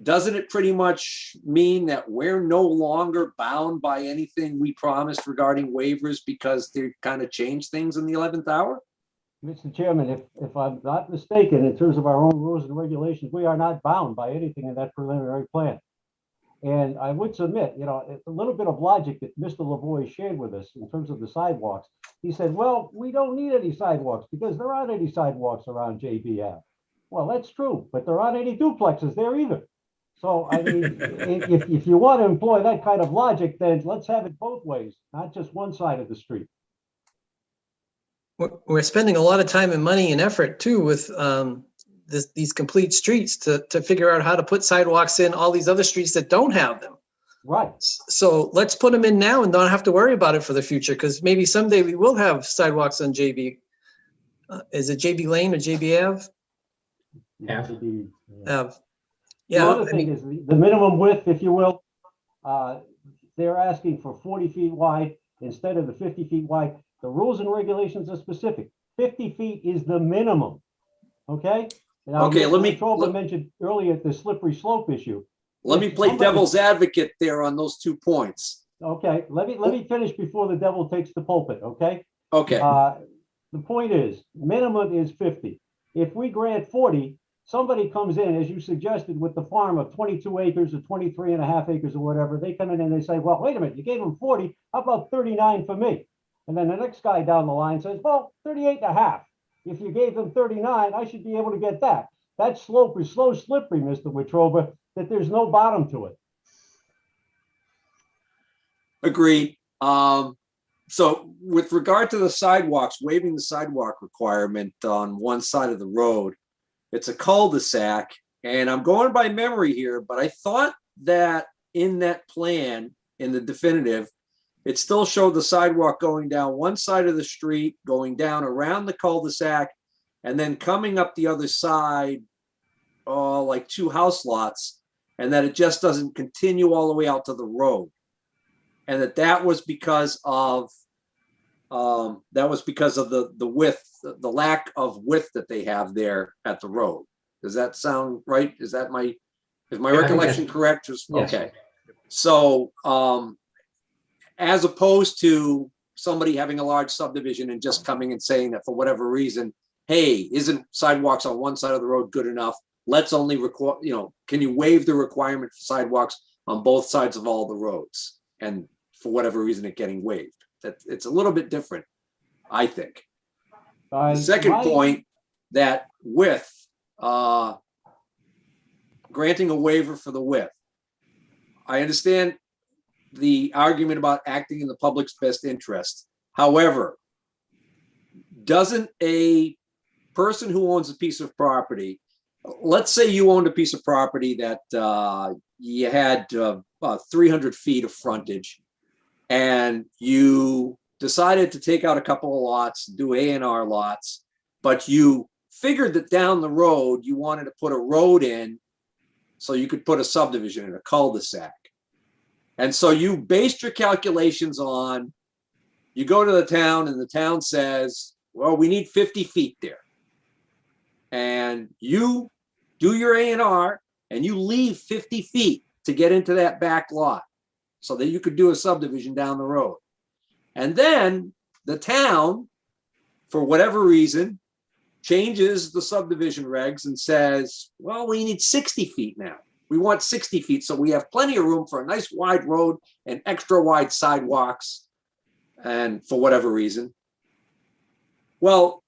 doesn't it pretty much mean that we're no longer bound by anything we promised regarding waivers because they kind of changed things in the 11th hour? Mr. Chairman, if I'm not mistaken, in terms of our own rules and regulations, we are not bound by anything in that preliminary plan. And I would submit, you know, a little bit of logic that Mr. Lavoie shared with us in terms of the sidewalks. He said, well, we don't need any sidewalks because there aren't any sidewalks around JBF. Well, that's true, but there aren't any duplexes there either. So, I mean, if you want to employ that kind of logic, then let's have it both ways, not just one side of the street. We're spending a lot of time and money and effort too with these complete streets to figure out how to put sidewalks in all these other streets that don't have them. Right. So let's put them in now and don't have to worry about it for the future, because maybe someday we will have sidewalks on JB. Is it JB Lane or JB Ave? Ave. Yeah. The other thing is the minimum width, if you will, they're asking for 40 feet wide instead of the 50 feet wide. The rules and regulations are specific. 50 feet is the minimum. Okay. Now, okay. Let me mentioned earlier the slippery slope issue. Let me play devil's advocate there on those 2 points. Okay. Let me finish before the devil takes the pulpit. Okay. Okay. The point is, minimum is 50. If we grant 40, somebody comes in, as you suggested, with the farm of 22 acres or 23 and a half acres or whatever. They come in and they say, well, wait a minute, you gave them 40. How about 39 for me? And then the next guy down the line says, well, 38 and a half. If you gave them 39, I should be able to get that. That slope is so slippery, Mr. Wetruba, that there's no bottom to it. Agreed. So with regard to the sidewalks, waiving the sidewalk requirement on one side of the road, it's a cul-de-sac, and I'm going by memory here, but I thought that in that plan, in the definitive, it still showed the sidewalk going down one side of the street, going down around the cul-de-sac, and then coming up the other side, like 2 house lots, and that it just doesn't continue all the way out to the road. And that was because of the width, the lack of width that they have there at the road. Does that sound right? Is my Yeah, recollection correct? Yes. Okay. So, as opposed to somebody having a large subdivision and just coming and saying that for whatever reason, hey, isn't sidewalks on one side of the road good enough? Let's only require, can you waive the requirement for sidewalks on both sides of all the roads? And for whatever reason, it getting waived. That it's a little bit different, I think. The second point, that width, granting a waiver for the width. I understand the argument about acting in the public's best interest. However, doesn't a person who owns a piece of property, let's say you owned a piece of property that you had 300 feet of frontage, and you decided to take out a couple of lots, do A&R lots, but you figured that down the road you wanted to put a road in so you could put a subdivision in, a cul-de-sac. And so you based your calculations on, you go to the town and the town says, well, we need 50 feet there. And you do your A&R and you leave 50 feet to get into that back lot so that you could do a subdivision down the road. And then the town, for whatever reason, changes the subdivision regs and says, well, we need 60 feet now. We want 60 feet, so we have plenty of room for a nice wide road and extra wide sidewalks, and for whatever reason. Well,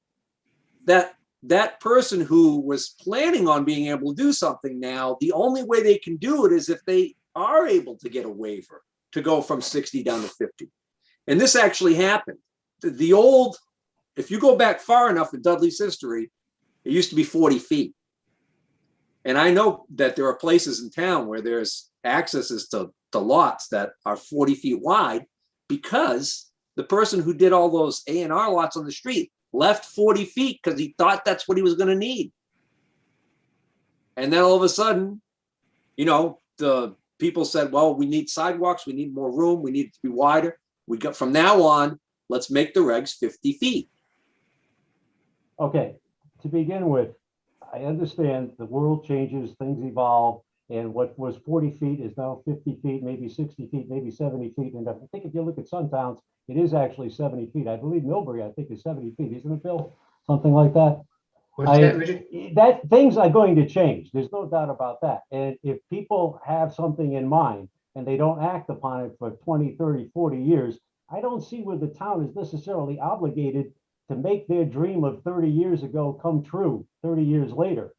that person who was planning on being able to do something now, the only way they can do it is if they are able to get a waiver to go from 60 down to 50. And this actually happened. The old, if you go back far enough in Dudley's history, it used to be 40 feet. And I know that there are places in town where there's accesses to lots that are 40 feet wide because the person who did all those A&R lots on the street left 40 feet because he thought that's what he was going to need. And then all of a sudden, the people said, well, we need sidewalks, we need more room, we need it to be wider. We got, from now on, let's make the regs 50 feet. Okay, to begin with, I understand the world changes, things evolve, and what was 40 feet is now 50 feet, maybe 60 feet, maybe 70 feet. And I think if you look at some towns, it is actually 70 feet. I believe Millbury, I think, is 70 feet, isn't it, Bill? Something like that. What's that, Richard? That things are going to change. There's no doubt about that. And if people have something in mind and they don't act upon it for 20, 30, 40 years, I don't see where the town is necessarily obligated to make their dream of 30 years ago come true 30 years later.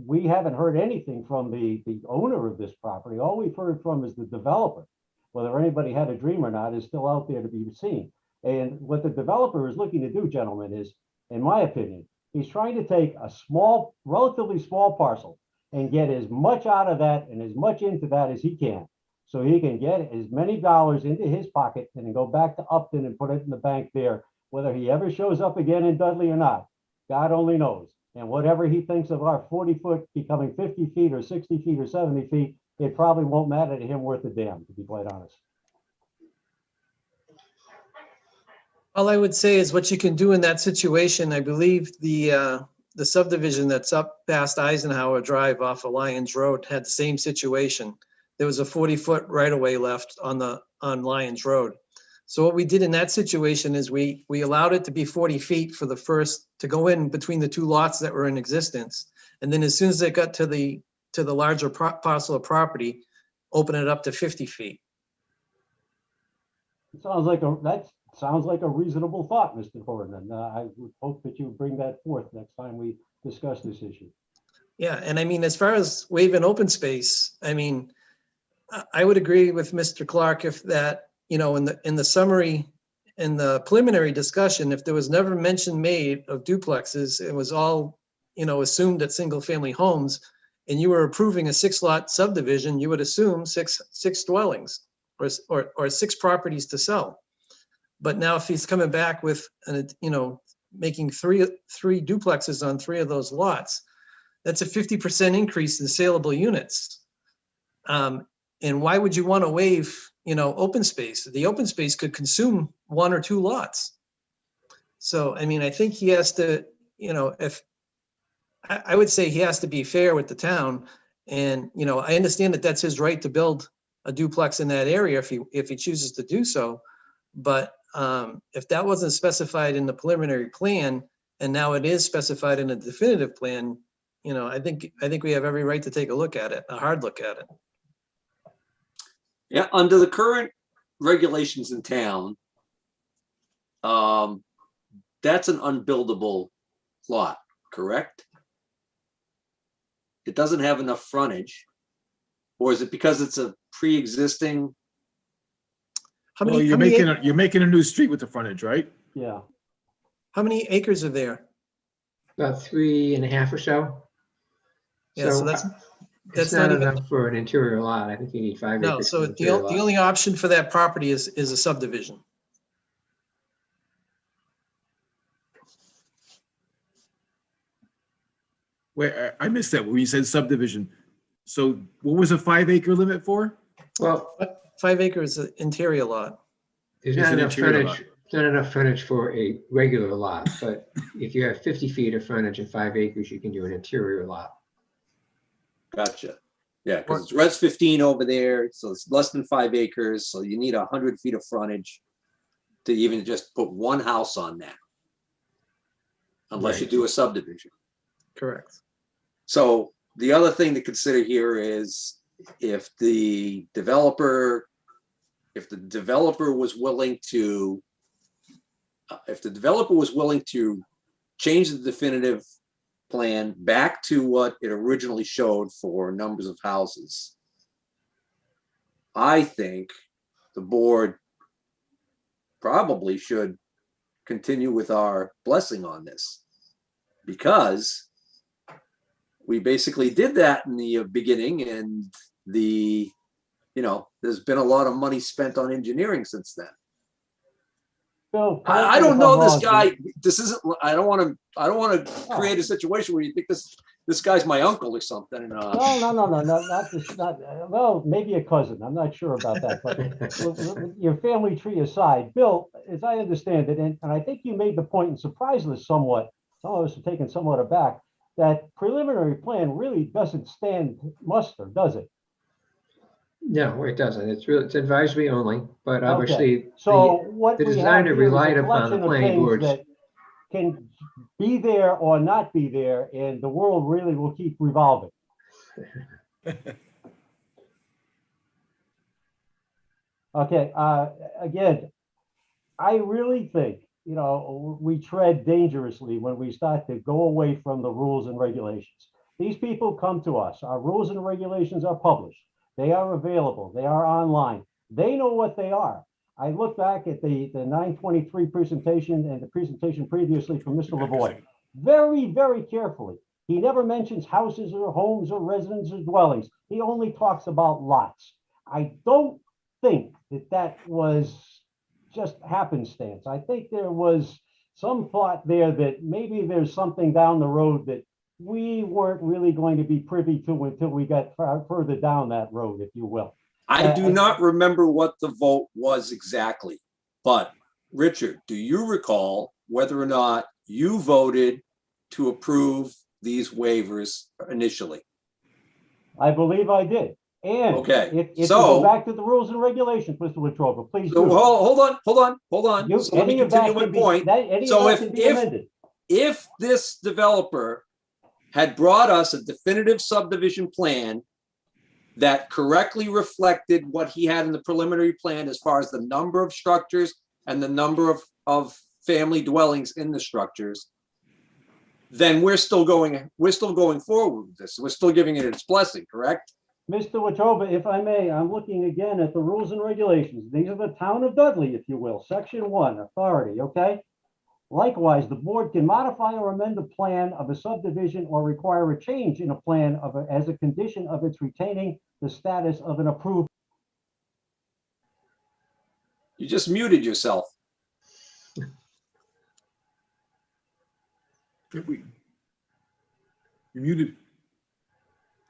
We haven't heard anything from the owner of this property. All we've heard from is the developer. Whether anybody had a dream or not is still out there to be seen. And what the developer is looking to do, gentlemen, is, in my opinion, he's trying to take a small, relatively small parcel and get as much out of that and as much into that as he can. So he can get as many dollars into his pocket and then go back to Upton and put it in the bank there. Whether he ever shows up again in Dudley or not, God only knows. And whatever he thinks of our 40 foot becoming 50 feet or 60 feet or 70 feet, it probably won't matter to him worth a damn, to be quite honest. All I would say is what you can do in that situation. I believe the subdivision that's up past Eisenhower Drive off of Lyons Road had the same situation. There was a 40-foot right-of-way left on Lyons Road. So what we did in that situation is we allowed it to be 40 feet for the first, to go in between the two lots that were in existence. And then as soon as it got to the larger parcel of property, open it up to 50 feet. It sounds like a reasonable thought, Mr. Horton. And I would hope that you bring that forth next time we discuss this issue. Yeah, and I mean, as far as waiving open space, I mean, I would agree with Mr. Clark if that, in the summary, in the preliminary discussion, if there was never mention made of duplexes, it was all, assumed at single family homes, and you were approving a 6-lot subdivision, you would assume six dwellings or 6 properties to sell. But now if he's coming back with, making three duplexes on 3 of those lots, that's a 50% increase in saleable units. And why would you want to waive, open space? The open space could consume 1 or 2 lots. So, I mean, I think he has to, I would say he has to be fair with the town. And, you know, I understand that that's his right to build a duplex in that area if he chooses to do so. But if that wasn't specified in the preliminary plan, and now it is specified in a definitive plan, you know, I think we have every right to take a look at it, a hard look at it. Yeah, under the current regulations in town, that's an unbuildable lot, correct? It doesn't have enough frontage, or is it because it's a pre-existing? Well, you're making a new street with the frontage, right? Yeah. How many acres are there? About 3.5 or so. Yeah, so that's It's not not even, enough for an interior lot. I think you need 5 no, acres. so for an the interior lot. only option for that property is a subdivision. Wait, I missed that when you said subdivision. So what was a 5-acre limit for? Well, 5 acres is an interior lot. there's It's not an enough interior frontage. There's not enough frontage for a regular lot, but if you have 50 feet of frontage and 5 acres, you can do an interior lot. Gotcha. Yeah, because it's res 15 over there, so it's less than 5 acres, so you need 100 feet of frontage to even just put one house on that. Unless you Right. do a subdivision. Correct. So the other thing to consider here is if the developer was willing to, change the definitive plan back to what it originally showed for numbers of houses, I think the board probably should continue with our blessing on this, because we basically did that in the beginning, and there's been a lot of money spent on engineering since then. Bill, I don't know this guy. This isn't. I don't want to create a situation where you think this guy's my uncle or something. No, not this, well, maybe a cousin. I'm not sure about that, but your family tree aside, Bill, as I understand it, and I think you made the point and surprised us somewhat, some of us are taken somewhat aback, that preliminary plan really doesn't stand muster, does it? No, it doesn't. It's advisory only, but Okay, obviously so what the we have designer here is relied a upon the collection of planning things board's. that can be there or not be there, and the world really will keep revolving. Okay, again, I really think, we tread dangerously when we start to go away from the rules and regulations. These people come to us. Our rules and regulations are published. They are available. They are online. They know what they are. I look back at the 923 presentation and the presentation previously from Mr. Lavoie very, very carefully. He never mentions houses or homes or residences or dwellings. He only talks about lots. I don't think that was just happenstance. I think there was some thought there that maybe there's something down the road that we weren't really going to be privy to until we got further down that road, if you will. I do not remember what the vote was exactly, but Richard, do you recall whether or not you voted to approve these waivers initially? I believe I did. And okay, if you go back to the rules and regulations, Mr. Wetruba, please do. Hold on. So let me continue my point. So if this developer had brought us a definitive subdivision plan that correctly reflected what he had in the preliminary plan as far as the number of structures and the number of family dwellings in the structures, then we're still going forward with this. We're still giving it its blessing, correct? Mr. Wetruba, if I may, I'm looking again at the rules and regulations. These are the town of Dudley, if you will, section 1, authority, okay? Likewise, the board can modify or amend a plan of a subdivision or require a change in a plan as a condition of its retaining the status of an approved. You just muted yourself. You're muted.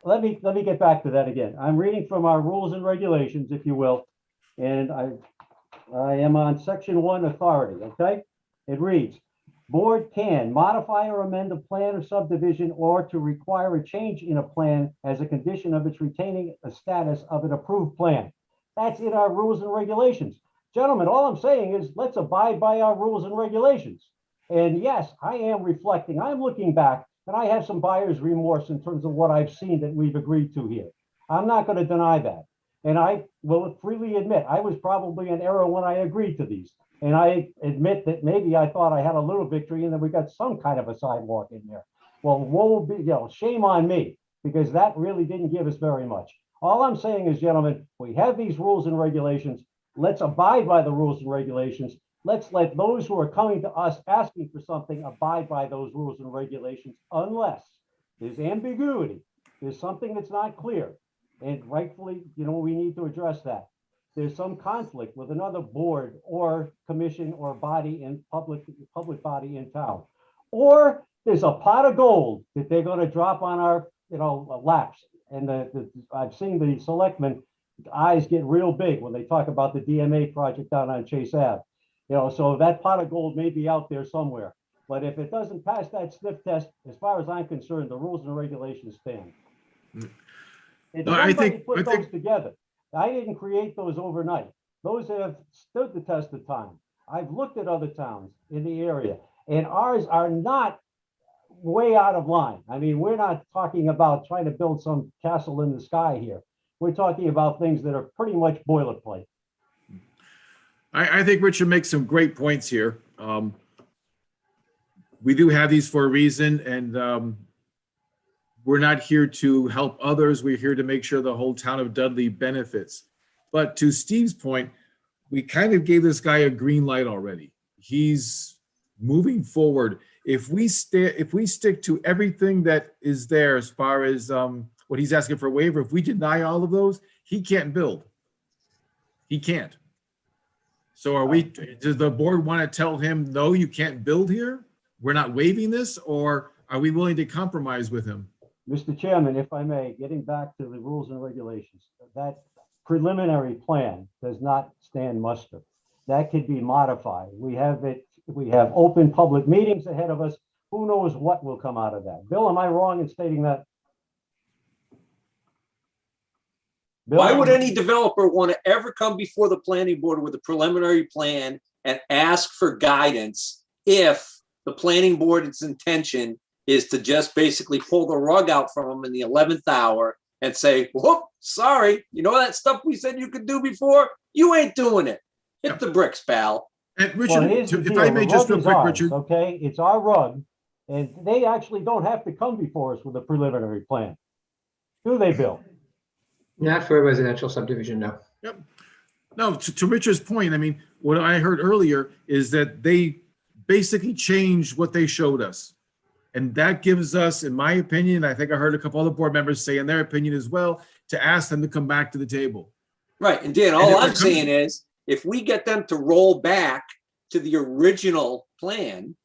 Let me get back to that again. I'm reading from our rules and regulations, if you will, and I am on section 1, authority, okay? It reads, board can modify or amend a plan or subdivision or to require a change in a plan as a condition of its retaining a status of an approved plan. That's in our rules and regulations. Gentlemen, all I'm saying is let's abide by our rules and regulations. And yes, I am reflecting, I'm looking back, and I have some buyer's remorse in terms of what I've seen that we've agreed to here. I'm not going to deny that. And I will freely admit, I was probably in error when I agreed to these. And I admit that maybe I thought I had a little victory and then we got some kind of a sidewalk in there. Well, woe be, shame on me, because that really didn't give us very much. All I'm saying is, gentlemen, we have these rules and regulations. Let's abide by the rules and regulations. Let's let those who are coming to us asking for something abide by those rules and regulations, unless there's ambiguity, there's something that's not clear. And rightfully, we need to address that. There's some conflict with another board or commission or body in public body in town. Or there's a pot of gold that they're going to drop on our, laps. And I've seen the selectmen eyes get real big when they talk about the DMA project down on Chase Ave. So that pot of gold may be out there somewhere. But if it doesn't pass that sniff test, as far as I'm concerned, the rules and regulations stand. And somebody put those together. I didn't create those overnight. Those have stood the test of time. I've looked at other towns in the area, and ours are not way out of line. I mean, we're not talking about trying to build some castle in the sky here. We're talking about things that are pretty much boilerplate. I think Richard makes some great points here. We do have these for a reason, and we're not here to help others. We're here to make sure the whole town of Dudley benefits. But to Steve's point, we kind of gave this guy a green light already. He's moving forward. If we stick to everything that is there as far as what he's asking for a waiver, if we deny all of those, he can't build. He can't. So does the board want to tell him, no, you can't build here? We're not waiving this, or are we willing to compromise with him? Mr. Chairman, if I may, getting back to the rules and regulations, that preliminary plan does not stand muster. That could be modified. We have open public meetings ahead of us. Who knows what will come out of that? Bill, am I wrong in stating that? Bill? Why would any developer want to ever come before the planning board with a preliminary plan and ask for guidance if the planning board's intention is to just basically pull the rug out from them in the 11th hour and say, whoop, sorry, that stuff we said you could do before? You ain't doing it. Hit the bricks, pal. And Richard, if I may just real quick, Richard. Okay, it's our rug, and they actually don't have to come before us with a preliminary plan. Do they, Bill? Not for a residential subdivision, no. Yep. No, to Richard's point, I mean, what I heard earlier is that they basically changed what they showed us. And that gives us, in my opinion, I think I heard a couple other board members say in their opinion as well, to ask them to come back to the table. Right. And Dan, all I'm saying is, if we get them to roll back to the original plan,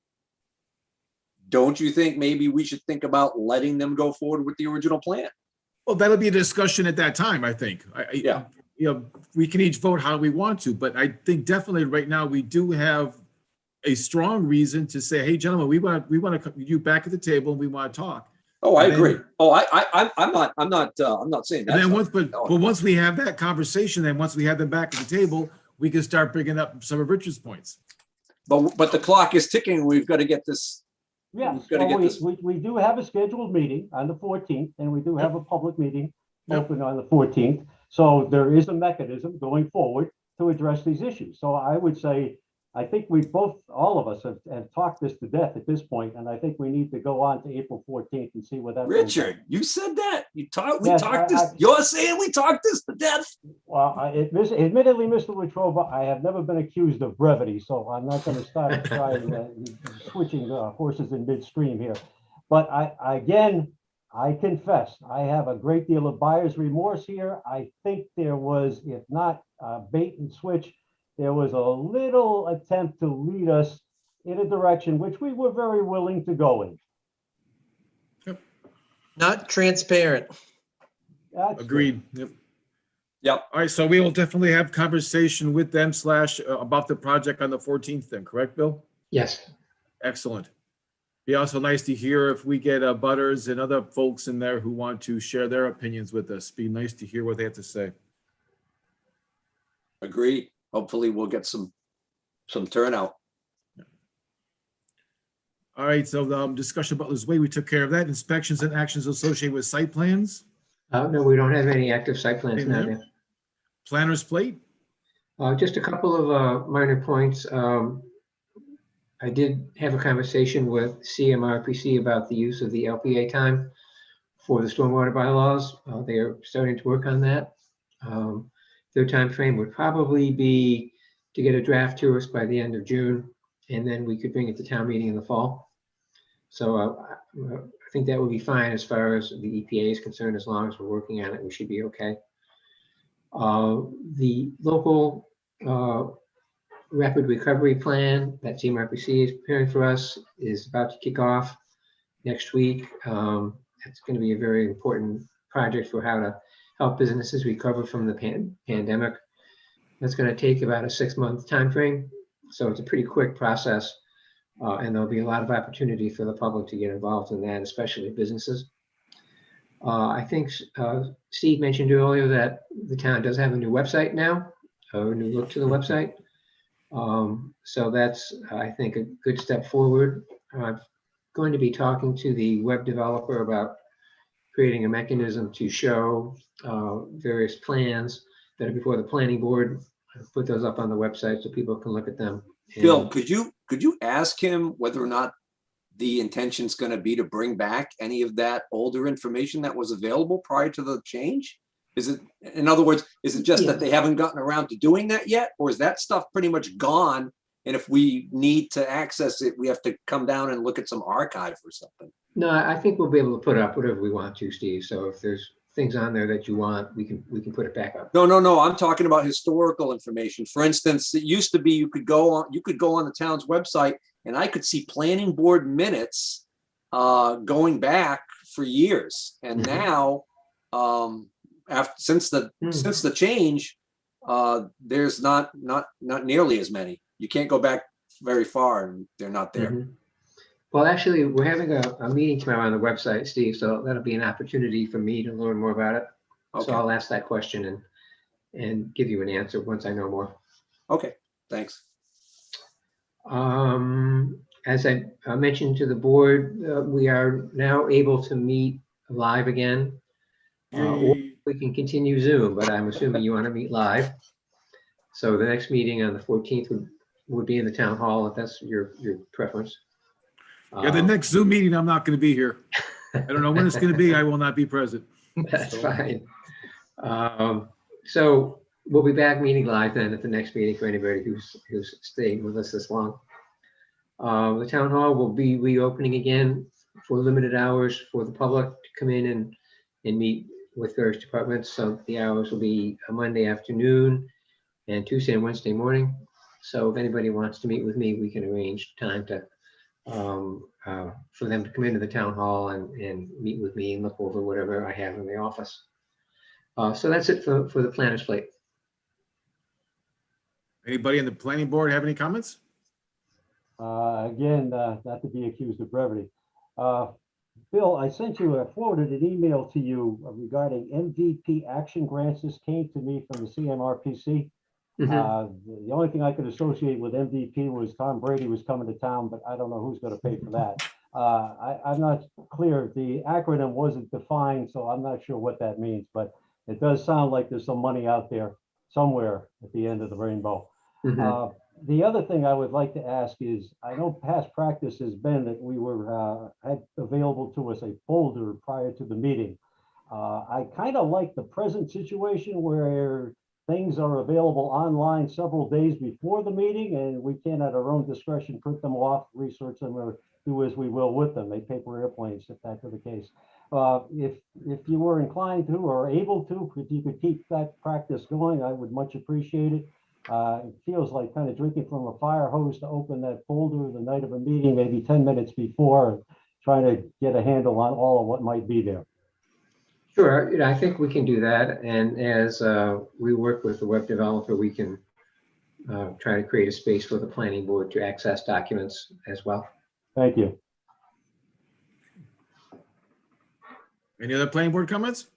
don't you think maybe we should think about letting them go forward with the original plan? Well, that'll be a discussion at that time, I think. Yeah. We can each vote how we want to, but I think definitely right now we do have a strong reason to say, hey, gentlemen, we want to come you back at the table and we want to talk. Oh, I agree. Oh, I'm not saying that. And then once we have that conversation, then once we have them back at the table, we can start bringing up some of Richard's points. But the clock is ticking. We've got to get this. Yeah, we do have a scheduled meeting on the 14th, and we do have a public meeting open on the 14th. So there is a mechanism going forward to address these issues. So I would say, I think all of us have talked this to death at this point, and I think we need to go on to April 14th and see what that. Richard, you said that. We talked this. You're saying we talked this to death. Well, admittedly, Mr. Wetruba, I have never been accused of brevity, so I'm not going to start trying switching horses in midstream here. But I confess, I have a great deal of buyer's remorse here. I think there was, if not bait and switch, there was a little attempt to lead us in a direction which we were very willing to go in. Yep. Not transparent. Agreed. Yep. Yep. All right, so we will definitely have conversation with them / about the project on the 14th then, correct, Bill? Yes. Excellent. Be also nice to hear if we get butters and other folks in there who want to share their opinions with us. Be nice to hear what they have to say. Agreed. Hopefully we'll get some turnout. All right, so discussion about this way, we took care of that. Inspections and actions associated with site plans. No, we don't have any active site plans In now. there? Dan. Planner's plate. Just a couple of minor points. I did have a conversation with CMRPC about the use of the LPA time for the stormwater bylaws. They are starting to work on that. Their time frame would probably be to get a draft to us by the end of June, and then we could bring it to town meeting in the fall. So I think that would be fine as far as the EPA is concerned. As long as we're working on it, we should be okay. The local rapid recovery plan that CMRPC is preparing for us is about to kick off next week. It's going to be a very important project for how to help businesses recover from the pandemic. That's going to take about a 6-month time frame. So it's a pretty quick process. And there'll be a lot of opportunity for the public to get involved in that, especially businesses. I think Steve mentioned earlier that the town does have a new website now, a new look to the website. So that's, I think, a good step forward. I'm going to be talking to the web developer about creating a mechanism to show various plans that are before the planning board. Put those up on the website so people can look at them. Bill, could you ask him whether or not the intention is going to be to bring back any of that older information that was available prior to the change? Is it, in other words, is it just that they haven't gotten around to doing that yet? Or is that stuff pretty much gone? And if we need to access it, we have to come down and look at some archive or something? No, I think we'll be able to put up whatever we want to, Steve. So if there's things on there that you want, we can put it back up. No. I'm talking about historical information. For instance, it used to be you could go on the town's website and I could see planning board minutes going back for years. And now, since the change, there's not nearly as many. You can't go back very far and they're not there. Well, actually, we're having a meeting tomorrow on the website, Steve, so that'll be an opportunity for me to learn more about it. Okay. So I'll ask that question and give you an answer once I know more. Okay, thanks. As I mentioned to the board, we are now able to meet live again. Or we can continue Zoom, but I'm assuming you want to meet live. So the next meeting on the 14th would be in the town hall, if that's your preference. Yeah, the next Zoom meeting, I'm not going to be here. I don't know when it's going to be. I will not be present. That's fine. So we'll be back meeting live then at the next meeting for anybody who's staying with us this long. The town hall will be reopening again for limited hours for the public to come in and meet with various departments. So the hours will be a Monday afternoon and Tuesday and Wednesday morning. So if anybody wants to meet with me, we can arrange time to for them to come into the town hall and meet with me and look over whatever I have in the office. So that's it for the planner's plate. Anybody in the planning board have any comments? Again, not to be accused of brevity. Bill, I forwarded an email to you regarding MVP action grants. This came to me from the CMRPC. The only thing I could associate with MVP was Tom Brady was coming to town, but I don't know who's going to pay for that. I'm not clear. The acronym wasn't defined, so I'm not sure what that means, but it does sound like there's some money out there somewhere at the end of the rainbow. The other thing I would like to ask is, I know past practice has been that we had available to us a folder prior to the meeting. I kind of like the present situation where things are available online several days before the meeting, and we can at our own discretion print them off, research them, or do as we will with them. They paper airplanes if that were the case. If you were inclined to or able to, if you could keep that practice going, I would much appreciate it. It feels like kind of drinking from a fire hose to open that folder the night of a meeting, maybe 10 minutes before, trying to get a handle on all of what might be there. Sure, I think we can do that. And as we work with the web developer, we can try to create a space for the planning board to access documents as well. Thank you. Any other planning board comments?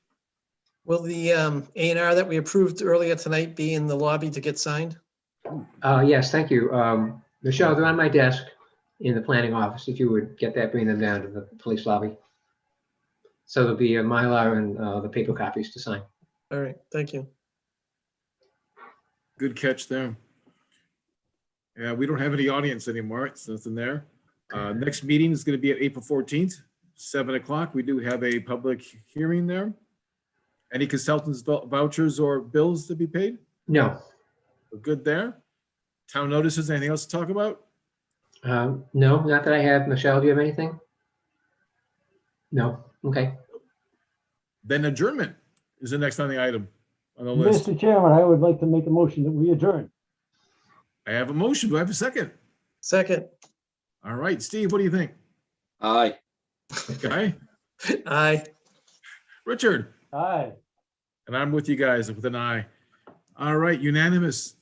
Will the A&R that we approved earlier tonight be in the lobby to get signed? Yes, thank you. Michelle, they're on my desk in the planning office. If you would get that, bring them down to the police lobby. So there'll be a Mylar and the paper copies to sign. All right, thank you. Good catch there. Yeah, we don't have any audience anymore. It's nothing there. Next meeting is going to be at April 14th, 7 o'clock. We do have a public hearing there. Any consultants vouchers or bills to be paid? No, We're good there. Town notices, anything else to talk about? no, not that I have. Michelle, do you have anything? No, okay. Then adjournment is the next on the item on the list. Mr. Chairman, I would like to make a motion that we adjourn. I have a motion. Do I have a second? Second. All right, Steve, what do you think? Aye. Guy? Aye. Richard? Aye. And I'm with you guys with an eye. All right, unanimous.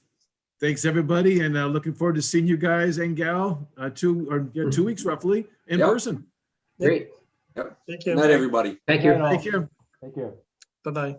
Thanks, everybody, and looking forward to seeing you guys and gal 2 weeks roughly in Yep. person. Great. Thank Good you. night, everybody. Thank you. Night all. Take care. Take care. Bye-bye.